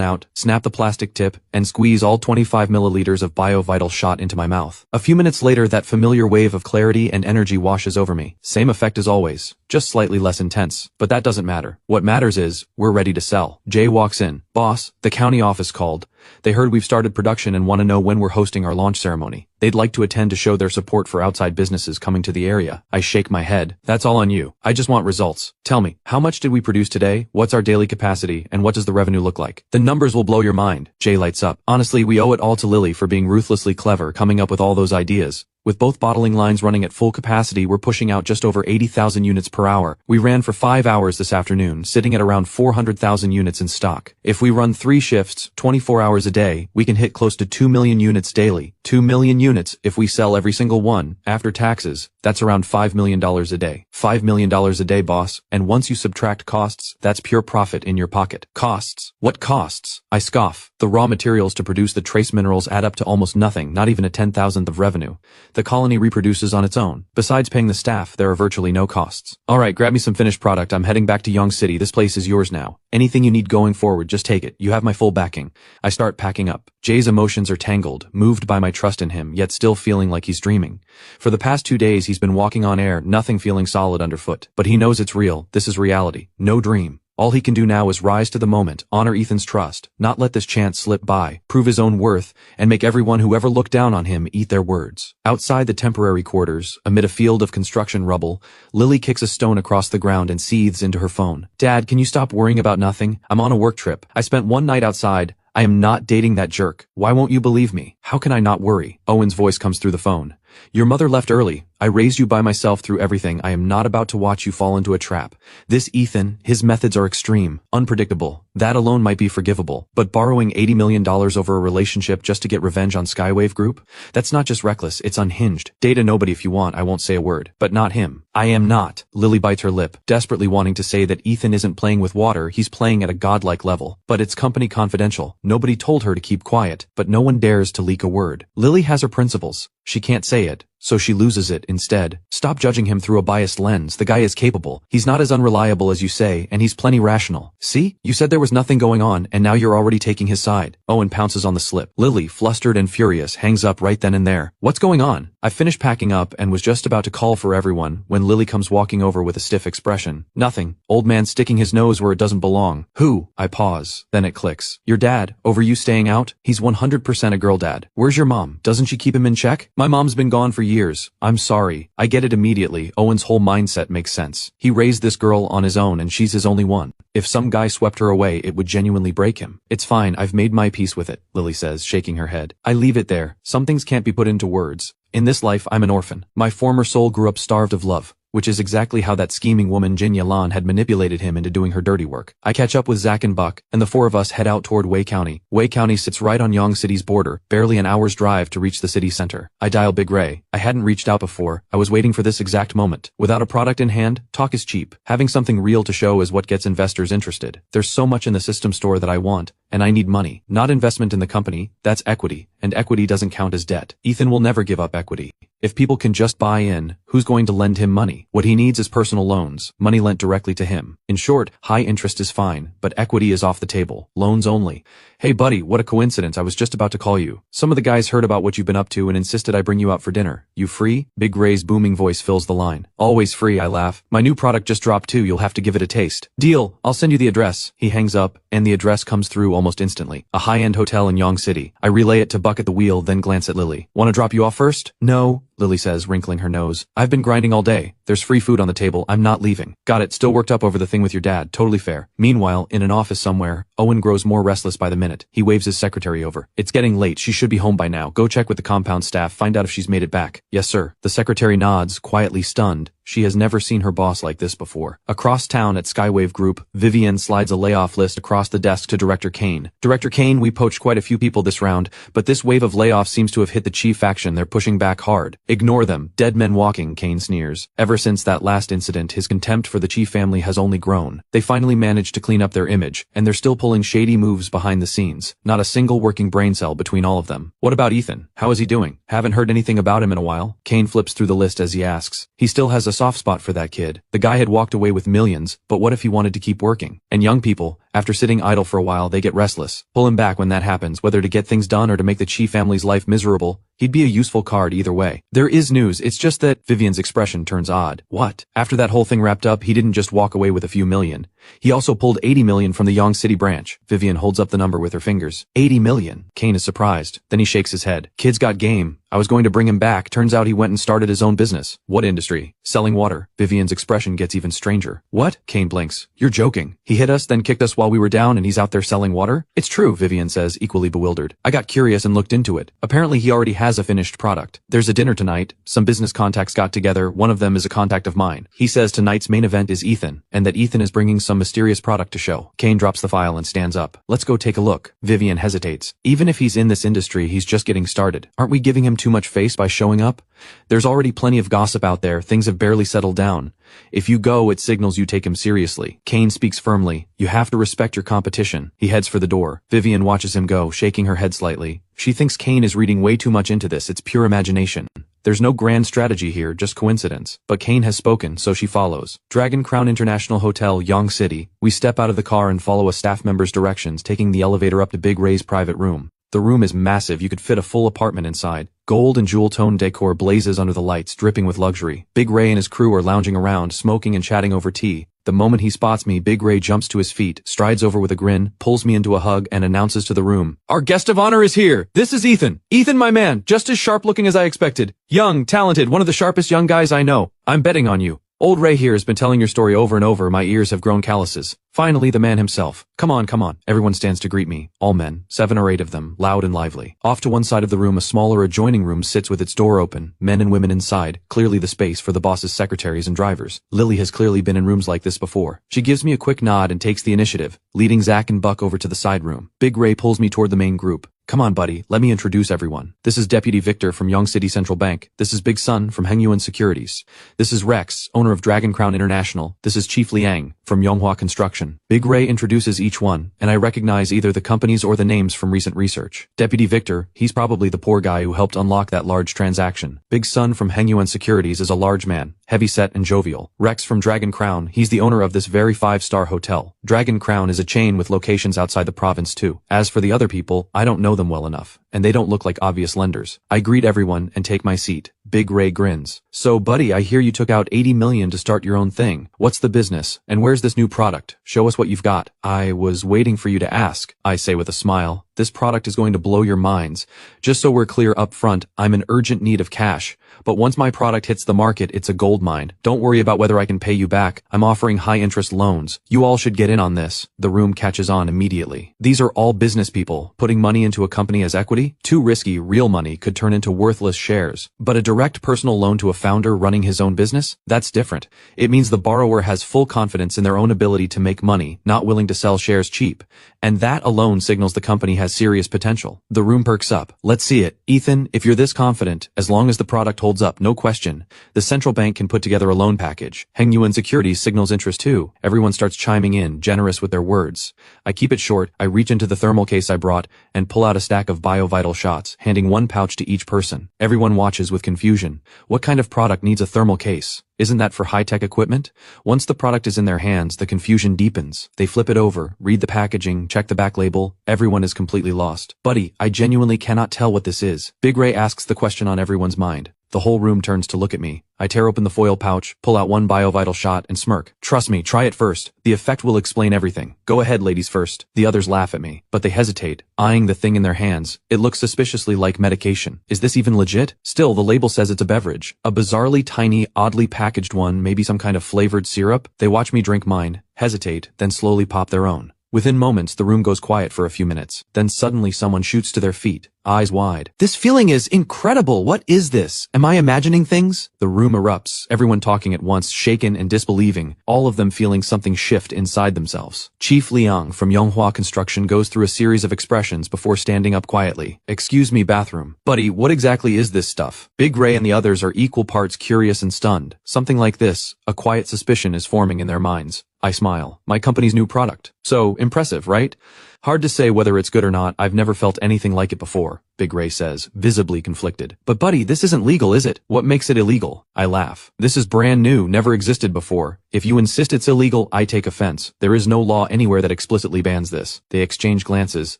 out, snap the plastic tip, and squeeze all 25 milliliters of BioVital shot into my mouth. A few minutes later, that familiar wave of clarity and energy washes over me. Same effect as always, just slightly less intense. But that doesn't matter. What matters is, we're ready to sell. Jay walks in. Boss, the county office called. They heard we've started production and want to know when we're hosting our launch ceremony. They'd like to attend to show their support for outside businesses coming to the area. I shake my head. That's all on you. I just want results. Tell me, how much did we produce today? What's our daily capacity? And what does the revenue look like? The numbers will blow your mind. Jay lights up. Honestly, we owe it all to Lily for being ruthlessly clever coming up with all those ideas. With both bottling lines running at full capacity, we're pushing out just over 80,000 units per hour. We ran for 5 hours this afternoon, sitting at around 400,000 units in stock. If we run 3 shifts, 24 hours a day, we can hit close to 2 million units daily. 2 million units, if we sell every single one, after taxes, that's around $5 million a day. $5 million a day, boss. And once you subtract costs, that's pure profit in your pocket. Costs? What costs? I scoff. The raw materials to produce the trace minerals add up to almost nothing, not even a 10,000th of revenue. The colony reproduces on its own. Besides paying the staff, there are virtually no costs. Alright, grab me some finished product. I'm heading back to Young City. This place is yours now. Anything you need going forward, just take it. You have my full backing. I start packing up. Jay's emotions are tangled, moved by my trust in him, yet still feeling like he's dreaming. For the past 2 days, he's been walking on air, nothing feeling solid underfoot. But he knows it's real. This is reality. No dream. All he can do now is rise to the moment, honor Ethan's trust, not let this chance slip by, prove his own worth, and make everyone who ever looked down on him eat their words. Outside the temporary quarters, amid a field of construction rubble, Lily kicks a stone across the ground and seethes into her phone. Dad, can you stop worrying about nothing? I'm on a work trip. I spent one night outside. I am not dating that jerk. Why won't you believe me? How can I not worry? Owen's voice comes through the phone. Your mother left early. I raised you by myself through everything. I am not about to watch you fall into a trap. This Ethan, his methods are extreme, unpredictable. That alone might be forgivable. But borrowing $80 million over a relationship just to get revenge on Skywave Group? That's not just reckless, it's unhinged. Date a nobody if you want, I won't say a word. But not him. I am not. Lily bites her lip, desperately wanting to say that Ethan isn't playing with water, he's playing at a godlike level. But it's company confidential. Nobody told her to keep quiet, but no one dares to leak a word. Lily has her principles. She can't say it, so she loses it instead. Stop judging him through a biased lens. The guy is capable. He's not as unreliable as you say, and he's plenty rational. See? You said there was nothing going on, and now you're already taking his side. Owen pounces on the slip. Lily, flustered and furious, hangs up right then and there. What's going on? I finished packing up and was just about to call for everyone when Lily comes walking over with a stiff expression. Nothing. Old man sticking his nose where it doesn't belong. Who? I pause. Then it clicks. Your dad, over you staying out? He's 100% a girl dad. Where's your mom? Doesn't she keep him in check? My mom's been gone for years. I'm sorry. I get it immediately. Owen's whole mindset makes sense. He raised this girl on his own and she's his only one. If some guy swept her away, it would genuinely break him. It's fine. I've made my peace with it, Lily says, shaking her head. I leave it there. Some things can't be put into words. In this life, I'm an orphan. My former soul grew up starved of love. which is exactly how that scheming woman Jin Yalan had manipulated him into doing her dirty work. I catch up with Zach and Buck, and the four of us head out toward Wei County. Wei County sits right on Yong City's border, barely an hour's drive to reach the city center. I dial Big Ray. I hadn't reached out before. I was waiting for this exact moment. Without a product in hand, talk is cheap. Having something real to show is what gets investors interested. There's so much in the system store that I want, and I need money. Not investment in the company, that's equity, and equity doesn't count as debt. Ethan will never give up equity. If people can just buy in, who's going to lend him money? What he needs is personal loans, money lent directly to him. In short, high interest is fine, but equity is off the table. Loans only. Hey buddy, what a coincidence, I was just about to call you. Some of the guys heard about what you've been up to and insisted I bring you out for dinner. You free? Big Ray's booming voice fills the line. Always free, I laugh. My new product just dropped too, you'll have to give it a taste. Deal, I'll send you the address. He hangs up, and the address comes through almost instantly. A high-end hotel in Yong City. I relay it to Buck at the wheel, then glance at Lily. Wanna drop you off first? No, Lily says, wrinkling her nose. I've been grinding all day. There's free food on the table, I'm not leaving. Got it, still worked up over the thing with your dad, totally fair. Meanwhile, in an office somewhere, Owen grows more restless by the minute. He waves his secretary over. It's getting late, she should be home by now. Go check with the compound staff, find out if she's made it back. Yes sir. The secretary nods, quietly stunned. She has never seen her boss like this before. Across town at Skywave Group, Vivian slides a layoff list across the desk to Director Kane. Director Kane, we poached quite a few people this round, but this wave of layoffs seems to have hit the chief faction. They're pushing back hard. Ignore them. Dead men walking, Kane sneers. Ever since that last incident, his contempt for the chief family has only grown. They finally managed to clean up their image, and they're still pulling shady moves behind the scenes. Not a single working brain cell between all of them. What about Ethan? How is he doing? Haven't heard anything about him in a while. Kane flips through the list as he asks. He still has a soft spot for that kid. The guy had walked away with millions, but what if he wanted to keep working? And young people, after sitting idle for a while, they get restless. Pull him back when that happens, whether to get things done or to make the chief family's life miserable. He'd be a useful card either way. There is news, it's just that Vivian's expression turns odd. What? After that whole thing wrapped up, he didn't just walk away with a few million. He also pulled 80 million from the Yong City branch. Vivian holds up the number with her fingers. 80 million. Kane is surprised. Then he shakes his head. Kid's got game. I was going to bring him back. Turns out he went and started his own business. What industry? Selling water. Vivian's expression gets even stranger. What? Kane blinks. You're joking. He hit us, then kicked us while we were down, and he's out there selling water? It's true, Vivian says, equally bewildered. I got curious and looked into it. Apparently he already has a finished product. There's a dinner tonight. Some business contacts got together. One of them is a contact of mine. He says tonight's main event is Ethan, and that Ethan is bringing some mysterious product to show. Kane drops the file and stands up. Let's go take a look. Vivian hesitates. Even if he's in this industry, he's just getting started. Aren't we giving him too much face by showing up? There's already plenty of gossip out there. Things have barely settled down. If you go, it signals you take him seriously. Kane speaks firmly. You have to respect your competition. He heads for the door. Vivian watches him go, shaking her head slightly. She thinks Kane is reading way too much into this. It's pure imagination. There's no grand strategy here, just coincidence. But Kane has spoken, so she follows. Dragon Crown International Hotel, Yong City. We step out of the car and follow a staff member's directions, taking the elevator up to Big Ray's private room. The room is massive, you could fit a full apartment inside. Gold and jewel-toned decor blazes under the lights, dripping with luxury. Big Ray and his crew are lounging around, smoking and chatting over tea. The moment he spots me, Big Ray jumps to his feet, strides over with a grin, pulls me into a hug, and announces to the room, "Our guest of honor is here! This is Ethan! Ethan, my man, just as sharp-looking as I expected. Young, talented, one of the sharpest young guys I know. I'm betting on you. Old Ray here has been telling your story over and over, my ears have grown calluses. Finally, the man himself. Come on, come on." Everyone stands to greet me. All men, 7 or 8 of them, loud and lively. Off to one side of the room, a smaller adjoining room sits with its door open, men and women inside, clearly the space for the boss's secretaries and drivers. Lily has clearly been in rooms like this before. She gives me a quick nod and takes the initiative, leading Zach and Buck over to the side room. Big Ray pulls me toward the main group. Come on, buddy, let me introduce everyone. This is Deputy Victor from Yong City Central Bank. This is Big Sun from Hengyuan Securities. This is Rex, owner of Dragon Crown International. This is Chief Liang from Yonghua Construction. Big Ray introduces each one, and I recognize either the companies or the names from recent research. Deputy Victor, he's probably the poor guy who helped unlock that large transaction. Big Sun from Hengyuan Securities is a large man, heavy-set and jovial. Rex from Dragon Crown, he's the owner of this very 5-star hotel. Dragon Crown is a chain with locations outside the province too. As for the other people, I don't know them well enough, and they don't look like obvious lenders. I greet everyone and take my seat. Big Ray grins. So buddy, I hear you took out 80 million to start your own thing. What's the business? And where's this new product? Show us what you've got. I was waiting for you to ask, I say with a smile. This product is going to blow your minds. Just so we're clear up front, I'm in urgent need of cash, but once my product hits the market, it's a gold mine. Don't worry about whether I can pay you back. I'm offering high-interest loans. You all should get in on this." The room catches on immediately. These are all business people. Putting money into a company as equity? Too risky. Real money could turn into worthless shares. But a direct personal loan to a founder running his own business? That's different. It means the borrower has full confidence in their own ability to make money, not willing to sell shares cheap. And that alone signals the company has serious potential. The room perks up. "Let's see it. Ethan, if you're this confident, as long as the product holds up, no question. The central bank can put together a loan package. Heng Yuan Securities signals interest too." Everyone starts chiming in, generous with their words. I keep it short. I reach into the thermal case I brought and pull out a stack of BioVital shots, handing one pouch to each person. Everyone watches with confusion. What kind of product needs a thermal case? Isn't that for high-tech equipment? Once the product is in their hands, the confusion deepens. They flip it over, read the packaging, check the back label. Everyone is completely lost. "Buddy, I genuinely cannot tell what this is." Big Ray asks the question on everyone's mind. The whole room turns to look at me. I tear open the foil pouch, pull out one BioVital shot, and smirk. "Trust me, try it first. The effect will explain everything. Go ahead, ladies first." The others laugh at me, but they hesitate, eyeing the thing in their hands. It looks suspiciously like medication. Is this even legit? Still, the label says it's a beverage. A bizarrely tiny, oddly packaged one, maybe some kind of flavored syrup. They watch me drink mine, hesitate, then slowly pop their own. Within moments, the room goes quiet for a few minutes. Then suddenly someone shoots to their feet, eyes wide. "This feeling is incredible. What is this? Am I imagining things?" The room erupts, everyone talking at once, shaken and disbelieving, all of them feeling something shift inside themselves. Chief Liang from Yonghua Construction goes through a series of expressions before standing up quietly. "Excuse me, bathroom. Buddy, what exactly is this stuff?" Big Ray and the others are equal parts curious and stunned. Something like this, a quiet suspicion is forming in their minds. I smile. "My company's new product. So, impressive, right? Hard to say whether it's good or not. I've never felt anything like it before," Big Ray says, visibly conflicted. "But buddy, this isn't legal, is it?" "What makes it illegal?" I laugh. "This is brand new, never existed before. If you insist it's illegal, I take offense. There is no law anywhere that explicitly bans this." They exchange glances,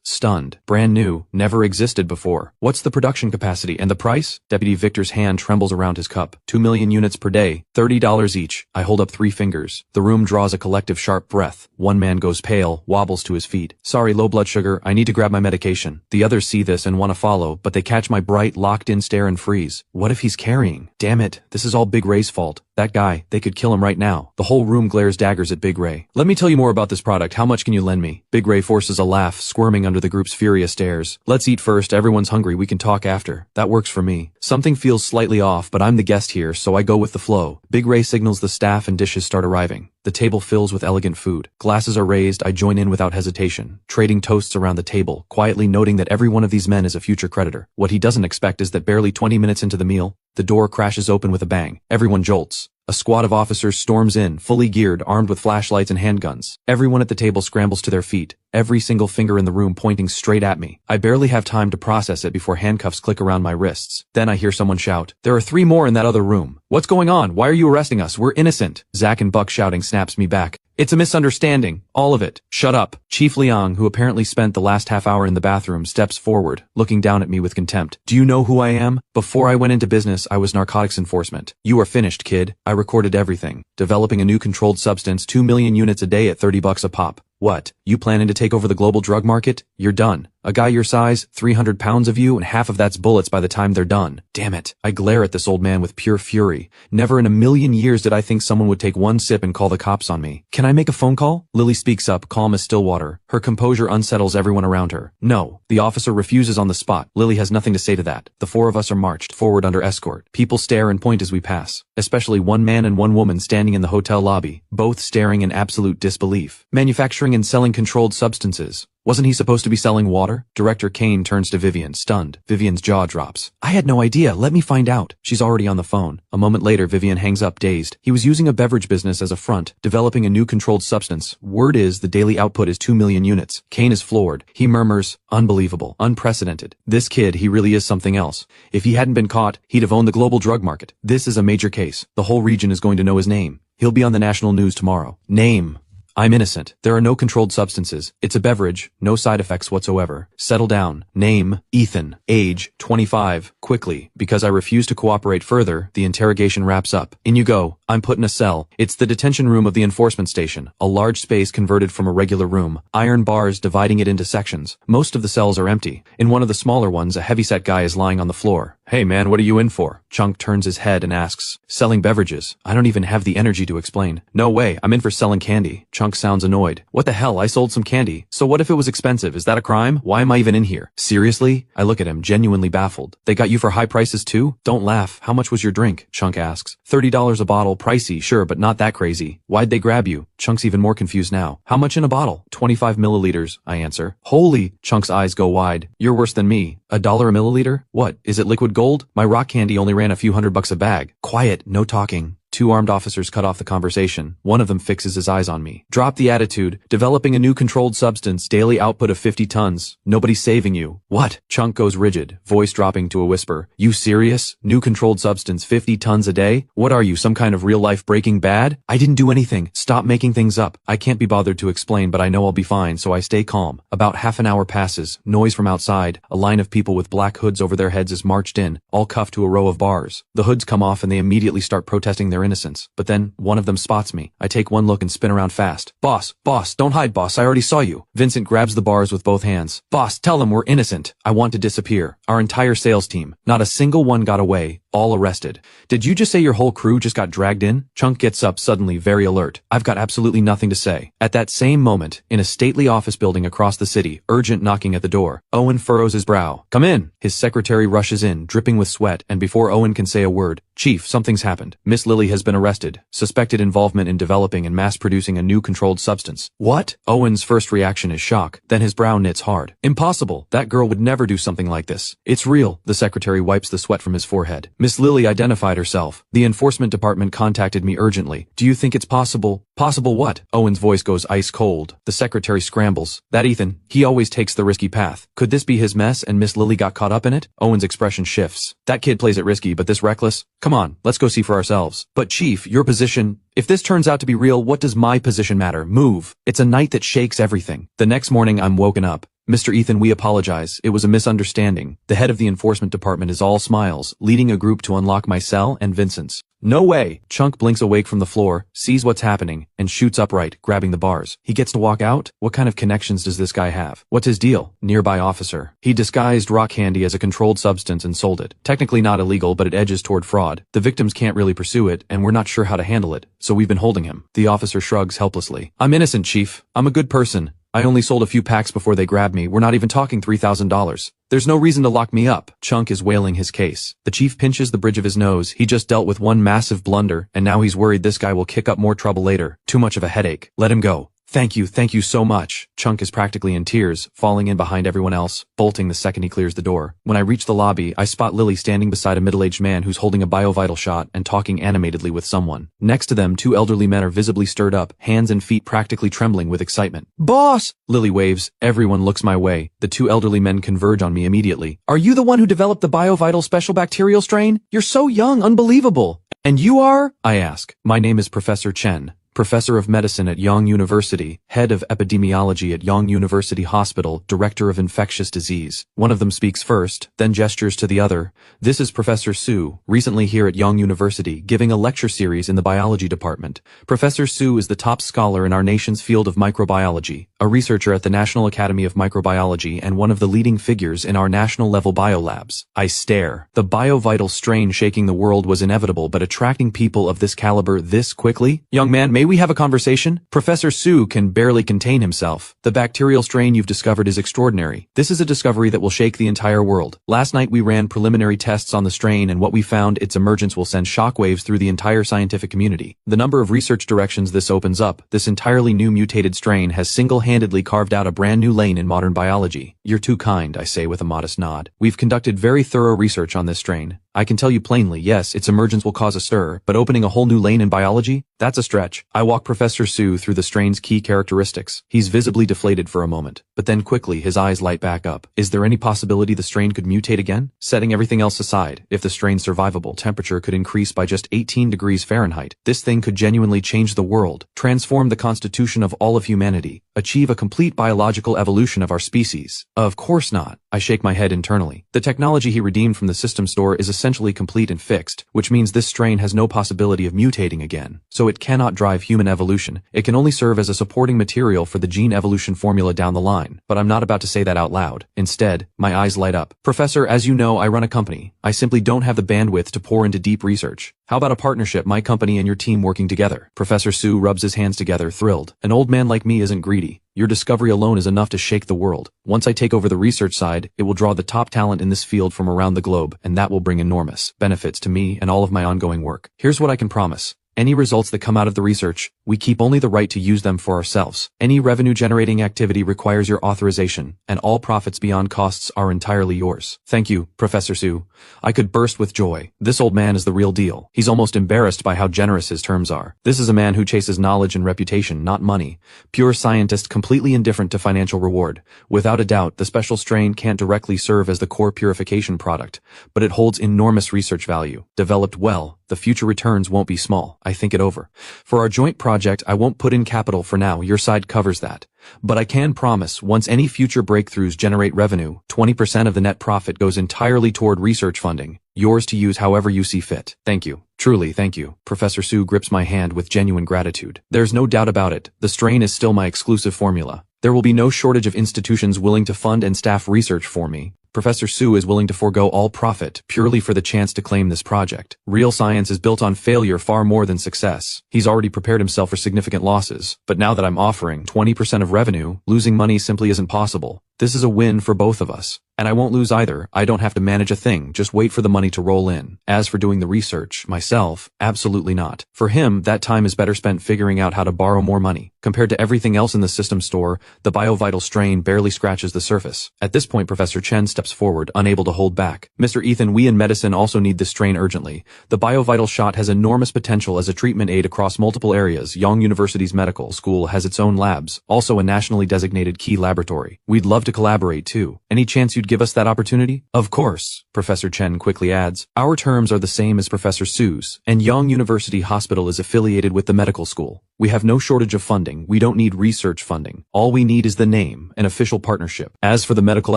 stunned. Brand new, never existed before. "What's the production capacity and the price?" Deputy Victor's hand trembles around his cup. 2 million units per day, $30 each. I hold up 3 fingers. The room draws a collective sharp breath. One man goes pale, wobbles to his feet. "Sorry, low blood sugar, I need to grab my medication." The others see this and want to follow, but they catch my bright, locked-in stare and freeze. What if he's carrying? Damn it, this is all Big Ray's fault. That guy, they could kill him right now. The whole room glares daggers at Big Ray. "Let me tell you more about this product. How much can you lend me?" Big Ray forces a laugh, squirming under the group's furious stares. "Let's eat first. Everyone's hungry. We can talk after." That works for me. Something feels slightly off, but I'm the guest here, so I go with the flow. Big Ray signals the staff and dishes start arriving. The table fills with elegant food. Glasses are raised. I join in without hesitation, trading toasts around the table, quietly noting that every one of these men is a future creditor. What he doesn't expect is that barely 20 minutes into the meal, the door crashes open with a bang. Everyone jolts. A squad of officers storms in, fully geared, armed with flashlights and handguns. Everyone at the table scrambles to their feet, every single finger in the room pointing straight at me. I barely have time to process it before handcuffs click around my wrists. Then I hear someone shout, "There are 3 more in that other room. What's going on? Why are you arresting us? We're innocent." Zack and Buck shouting snaps me back. "It's a misunderstanding. All of it. Shut up." Chief Liang, who apparently spent the last half hour in the bathroom, steps forward, looking down at me with contempt. "Do you know who I am? Before I went into business, I was narcotics enforcement. You are finished, kid. I recorded everything. Developing a new controlled substance, 2 million units a day at $30 a pop. What? You planning to take over the global drug market? You're done. A guy your size, 300 pounds of you, and half of that's bullets by the time they're done. Damn it." I glare at this old man with pure fury. Never in a million years did I think someone would take one sip and call the cops on me. "Can I make a phone call?" Lily speaks up, calm as still water. Her composure unsettles everyone around her. "No." The officer refuses on the spot. Lily has nothing to say to that. The 4 of us are marched forward under escort. People stare and point as we pass, especially one man and one woman standing in the hotel lobby, both staring in absolute disbelief. "Manufacturing and selling controlled substances. Wasn't he supposed to be selling water?" Director Kane turns to Vivian, stunned. Vivian's jaw drops. "I had no idea. Let me find out." She's already on the phone. A moment later, Vivian hangs up, dazed. "He was using a beverage business as a front, developing a new controlled substance. Word is the daily output is 2 million units. Kane is floored. He murmurs, "Unbelievable. Unprecedented. This kid, he really is something else. If he hadn't been caught, he'd have owned the global drug market. This is a major case. The whole region is going to know his name. He'll be on the national news tomorrow." Name. "I'm innocent. There are no controlled substances. It's a beverage, no side effects whatsoever. Settle down. Name, Ethan. Age, 25. Quickly, because I refuse to cooperate further, the interrogation wraps up. In you go. I'm put in a cell. It's the detention room of the enforcement station, a large space converted from a regular room, iron bars dividing it into sections. Most of the cells are empty. In one of the smaller ones, a heavyset guy is lying on the floor, Hey man, what are you in for? Chunk turns his head and asks. Selling beverages. I don't even have the energy to explain. No way, I'm in for selling candy. Chunk sounds annoyed. What the hell, I sold some candy. So what if it was expensive? Is that a crime? Why am I even in here? Seriously? I look at him, genuinely baffled. They got you for high prices too? Don't laugh. How much was your drink? Chunk asks. $30 a bottle, pricey, sure, but not that crazy. Why'd they grab you? Chunk's even more confused now. How much in a bottle? 25 milliliters, I answer. Holy! Chunk's eyes go wide. You're worse than me. $1 a milliliter? What? Is it liquid gold? My rock candy only ran a few $100 a bag. Quiet, no talking. Two armed officers cut off the conversation. One of them fixes his eyes on me. Drop the attitude. Developing a new controlled substance, daily output of 50 tons. Nobody's saving you. What? Chunk goes rigid, voice dropping to a whisper. You serious? New controlled substance, 50 tons a day? What are you, some kind of real-life Breaking Bad? I didn't do anything. Stop making things up. I can't be bothered to explain, but I know I'll be fine, so I stay calm. About half an hour passes. Noise from outside. A line of people with black hoods over their heads is marched in, all cuffed to a row of bars. The hoods come off and they immediately start protesting their innocence. But then, one of them spots me. I take one look and spin around fast. Boss, don't hide, boss, I already saw you. Vincent grabs the bars with both hands. Boss, tell them we're innocent. I want to disappear. Our entire sales team. Not a single one got away. All arrested. Did you just say your whole crew just got dragged in? Chunk gets up suddenly, very alert. I've got absolutely nothing to say. At that same moment, in a stately office building across the city, urgent knocking at the door. Owen furrows his brow. Come in. His secretary rushes in, dripping with sweat, and before Owen can say a word, Chief, something's happened. Miss Lily has been arrested. Suspected involvement in developing and mass-producing a new controlled substance. What? Owen's first reaction is shock, then his brow knits hard. Impossible. That girl would never do something like this. It's real. The secretary wipes the sweat from his forehead. Miss Lily identified herself. The enforcement department contacted me urgently. Do you think it's possible? Possible what? Owen's voice goes ice cold. The secretary scrambles. That Ethan, he always takes the risky path. Could this be his mess and Miss Lily got caught up in it? Owen's expression shifts. That kid plays it risky, but this reckless? Come on, let's go see for ourselves. But Chief, your position... If this turns out to be real, what does my position matter? Move. It's a night that shakes everything. The next morning, I'm woken up. Mr. Ethan, we apologize. It was a misunderstanding. The head of the enforcement department is all smiles, leading a group to unlock my cell and Vincent's. No way! Chunk blinks awake from the floor, sees what's happening, and shoots upright, grabbing the bars. He gets to walk out? What kind of connections does this guy have? What's his deal? Nearby officer. He disguised rock candy as a controlled substance and sold it. Technically not illegal, but it edges toward fraud. The victims can't really pursue it, and we're not sure how to handle it, so we've been holding him. The officer shrugs helplessly. I'm innocent, Chief. I'm a good person. I only sold a few packs before they grabbed me. We're not even talking $3,000. There's no reason to lock me up. Chunk is wailing his case. The chief pinches the bridge of his nose. He just dealt with one massive blunder, and now he's worried this guy will kick up more trouble later. Too much of a headache. Let him go. Thank you so much. Chunk is practically in tears, falling in behind everyone else, bolting the second he clears the door. When I reach the lobby, I spot Lily standing beside a middle-aged man who's holding a biovital shot and talking animatedly with someone. Next to them, two elderly men are visibly stirred up, hands and feet practically trembling with excitement. Boss! Lily waves. Everyone looks my way. The two elderly men converge on me immediately. Are you the one who developed the biovital special bacterial strain? You're so young, unbelievable. And you are? I ask. My name is Professor Chen. Professor of Medicine at Yong University, Head of Epidemiology at Yong University Hospital, Director of Infectious Disease. One of them speaks first, then gestures to the other. This is Professor Su, recently here at Yong University, giving a lecture series in the biology department. Professor Su is the top scholar in our nation's field of microbiology, a researcher at the National Academy of Microbiology and one of the leading figures in our national-level biolabs. I stare. The biovital strain shaking the world was inevitable, but attracting people of this caliber this quickly? Young man, may we have a conversation? Professor Su can barely contain himself. The bacterial strain you've discovered is extraordinary. This is a discovery that will shake the entire world. Last night we ran preliminary tests on the strain, and what we found, its emergence will send shockwaves through the entire scientific community. The number of research directions this opens up, this entirely new mutated strain has single-handedly carved out a brand new lane in modern biology. You're too kind, I say with a modest nod. We've conducted very thorough research on this strain. I can tell you plainly, yes, its emergence will cause a stir, but opening a whole new lane in biology? That's a stretch. I walk Professor Su through the strain's key characteristics. He's visibly deflated for a moment, but then quickly his eyes light back up. Is there any possibility the strain could mutate again? Setting everything else aside, if the strain's survivable temperature could increase by just 18 degrees Fahrenheit, this thing could genuinely change the world, transform the constitution of all of humanity, achieve a complete biological evolution of our species. Of course not. I shake my head internally. The technology he redeemed from the system store is essentially complete and fixed, which means this strain has no possibility of mutating again. So it cannot drive human evolution. It can only serve as a supporting material for the gene evolution formula down the line. But I'm not about to say that out loud. Instead, my eyes light up. Professor, as you know, I run a company. I simply don't have the bandwidth to pour into deep research. How about a partnership, my company and your team working together? Professor Su rubs his hands together, thrilled. An old man like me isn't greedy. Your discovery alone is enough to shake the world. Once I take over the research side, it will draw the top talent in this field from around the globe, and that will bring enormous benefits to me and all of my ongoing work. Here's what I can promise. Any results that come out of the research, we keep only the right to use them for ourselves. Any revenue-generating activity requires your authorization, and all profits beyond costs are entirely yours. Thank you, Professor Su. I could burst with joy. This old man is the real deal. He's almost embarrassed by how generous his terms are. This is a man who chases knowledge and reputation, not money. Pure scientist, completely indifferent to financial reward. Without a doubt, the special strain can't directly serve as the core purification product, but it holds enormous research value. Developed well, the future returns won't be small. I think it over. For our joint project, I won't put in capital for now. Your side covers that. But I can promise, once any future breakthroughs generate revenue, 20% of the net profit goes entirely toward research funding. Yours to use however you see fit. Thank you. Truly, thank you. Professor Su grips my hand with genuine gratitude. There's no doubt about it. The strain is still my exclusive formula. There will be no shortage of institutions willing to fund and staff research for me. Professor Su is willing to forego all profit purely for the chance to claim this project. Real science is built on failure far more than success. He's already prepared himself for significant losses. But now that I'm offering 20% of revenue, losing money simply isn't possible. This is a win for both of us. And I won't lose either. I don't have to manage a thing, just wait for the money to roll in. As for doing the research, myself, absolutely not. For him, that time is better spent figuring out how to borrow more money. Compared to everything else in the system store, the biovital strain barely scratches the surface. At this point, Professor Chen steps forward, unable to hold back. Mr. Ethan, we in medicine also need this strain urgently. The biovital shot has enormous potential as a treatment aid across multiple areas. Yong University's medical school has its own labs, also a nationally designated key laboratory. We'd love to collaborate too. Any chance you'd give us that opportunity? Of course, Professor Chen quickly adds. Our terms are the same as Professor Su's, and Yong University Hospital is affiliated with the medical school. We have no shortage of funding. We don't need research funding. All we need is the name, an official partnership. As for the medical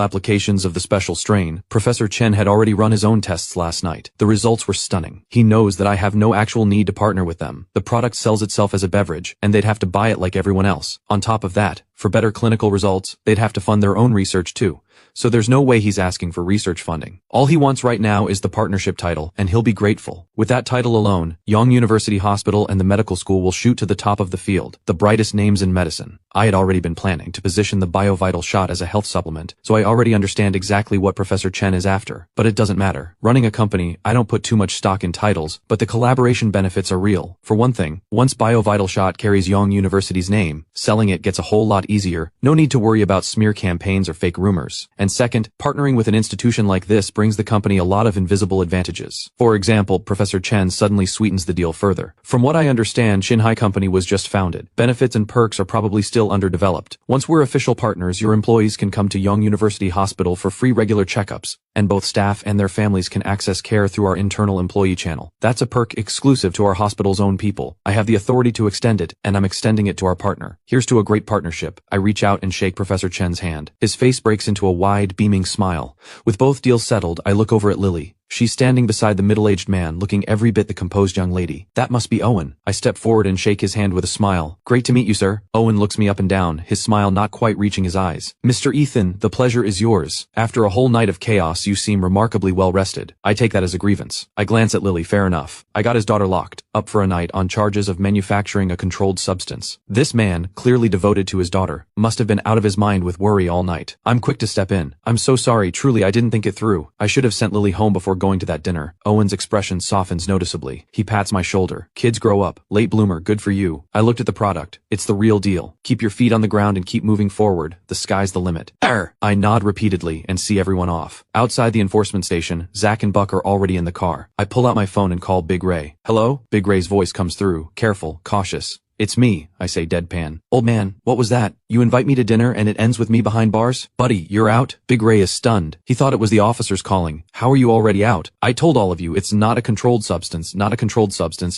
applications of the special strain, Professor Chen had already run his own tests last night. The results were stunning. He knows that I have no actual need to partner with them. The product sells itself as a beverage, and they'd have to buy it like everyone else. On top of that, for better clinical results, they'd have to fund their own research too. So there's no way he's asking for research funding. All he wants right now is the partnership title, and he'll be grateful. With that title alone, Yong University Hospital and the medical school will shoot to the top of the field, the brightest names in medicine. I had already been planning to position the biovital shot as a health supplement, so I already understand exactly what Professor Chen is after. But it doesn't matter. Running a company, I don't put too much stock in titles, but the collaboration benefits are real. For one thing, once biovital shot carries Yong University's name, selling it gets a whole lot easier. No need to worry about smear campaigns or fake rumors. And second, partnering with an institution like this brings the company a lot of invisible advantages. For example, Professor Chen suddenly sweetens the deal further. From what I understand, Xinhai Company was just founded. Benefits and perks are probably still underdeveloped. Once we're official partners, your employees can come to Yong University Hospital for free regular checkups, and both staff and their families can access care through our internal employee channel. That's a perk exclusive to our hospital's own people. I have the authority to extend it, and I'm extending it to our partner. Here's to a great partnership. I reach out and shake Professor Chen's hand. His face breaks into a wide, beaming smile. With both deals settled, I look over at Lily. She's standing beside the middle-aged man, looking every bit the composed young lady. That must be Owen. I step forward and shake his hand with a smile. Great to meet you, sir. Owen looks me up and down, his smile not quite reaching his eyes. Mr. Ethan, the pleasure is yours. After a whole night of chaos, you seem remarkably well rested. I take that as a grievance. I glance at Lily, fair enough. I got his daughter locked up for a night on charges of manufacturing a controlled substance. This man, clearly devoted to his daughter, must have been out of his mind with worry all night. I'm quick to step in. I'm so sorry, truly I didn't think it through. I should have sent Lily home before going to that dinner. Owen's expression softens noticeably. He pats my shoulder. Kids grow up. Late bloomer, good for you. I looked at the product. It's the real deal. Keep your feet on the ground and keep moving forward. The sky's the limit. Arr! I nod repeatedly and see everyone off. Outside the enforcement station, Zach and Buck are already in the car. I pull out my phone and call Big Ray. Hello? Big Ray's voice comes through, careful, cautious. It's me, I say deadpan. Old man, what was that? You invite me to dinner and it ends with me behind bars? Buddy, you're out? Big Ray is stunned. He thought it was the officers calling. How are you already out? I told all of you, it's not a controlled substance,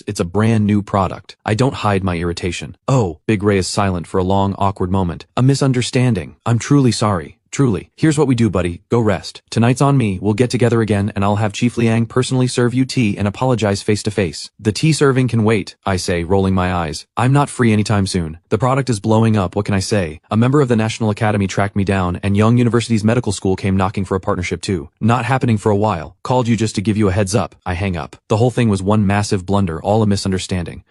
it's a brand new product. I don't hide my irritation. Oh, Big Ray is silent for a long, awkward moment. A misunderstanding. I'm truly sorry. truly. Here's what we do, buddy. Go rest. Tonight's on me. We'll get together again and I'll have Chief Liang personally serve you tea and apologize face to face. The tea serving can wait, I say, rolling my eyes. I'm not free anytime soon. The product is blowing up, what can I say? A member of the National Academy tracked me down and Young University's medical school came knocking for a partnership too. Not happening for a while. Called you just to give you a heads up. I hang up. The whole thing was one massive blunder, all a misunderstanding.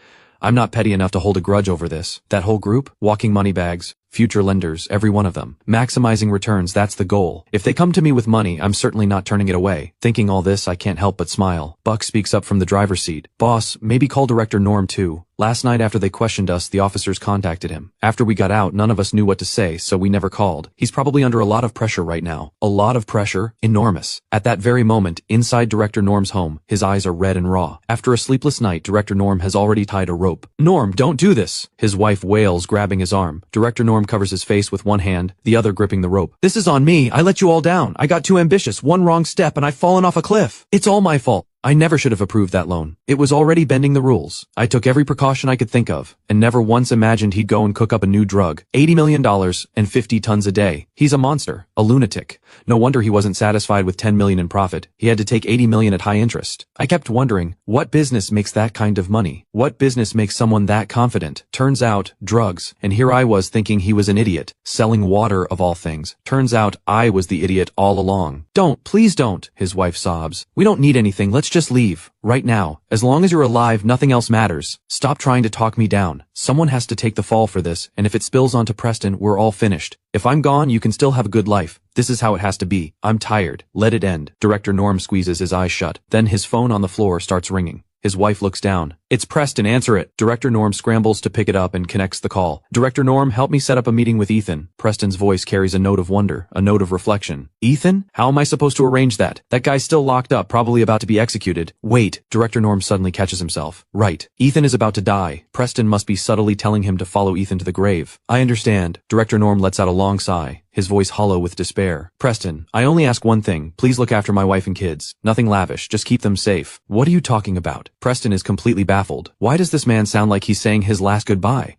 I'm not petty enough to hold a grudge over this. That whole group, walking money bags, future lenders, every one of them. Maximizing returns, that's the goal. If they come to me with money, I'm certainly not turning it away. Thinking all this, I can't help but smile. Buck speaks up from the driver's seat. Boss, maybe call Director Norm too. Last night after they questioned us, the officers contacted him. After we got out, none of us knew what to say, so we never called. He's probably under a lot of pressure right now. A lot of pressure? Enormous. At that very moment, inside Director Norm's home, his eyes are red and raw. After a sleepless night, Director Norm has already tied a rope. Norm, don't do this! His wife wails, grabbing his arm. Director Norm covers his face with one hand, the other gripping the rope. This is on me. I let you all down. I got too ambitious. One wrong step and I've fallen off a cliff. It's all my fault. I never should have approved that loan. It was already bending the rules. I took every precaution I could think of, and never once imagined he'd go and cook up a new drug. $80 million and 50 tons a day. He's a monster. A lunatic. No wonder he wasn't satisfied with 10 million in profit. He had to take 80 million at high interest. I kept wondering, what business makes that kind of money? What business makes someone that confident? Turns out, drugs. And here I was thinking he was an idiot. Selling water of all things. Turns out I was the idiot all along. Don't, please don't, his wife sobs. We don't need anything. Let's just leave. Right now. As long as you're alive, nothing else matters. Stop trying to talk me down. Someone has to take the fall for this, and if it spills onto Preston, we're all finished. If I'm gone, you can still have a good life. This is how it has to be. I'm tired. Let it end. Director Norm squeezes his eyes shut. Then his phone on the floor starts ringing. His wife looks down. It's Preston, answer it. Director Norm scrambles to pick it up and connects the call. Director Norm, help me set up a meeting with Ethan. Preston's voice carries a note of wonder, a note of reflection. Ethan? How am I supposed to arrange that? That guy's still locked up, probably about to be executed. Wait. Director Norm suddenly catches himself. Right. Ethan is about to die. Preston must be subtly telling him to follow Ethan to the grave. I understand. Director Norm lets out a long sigh, his voice hollow with despair. Preston, I only ask one thing. Please look after my wife and kids. Nothing lavish, just keep them safe. What are you talking about? Preston is completely baffled. Why does this man sound like he's saying his last goodbye?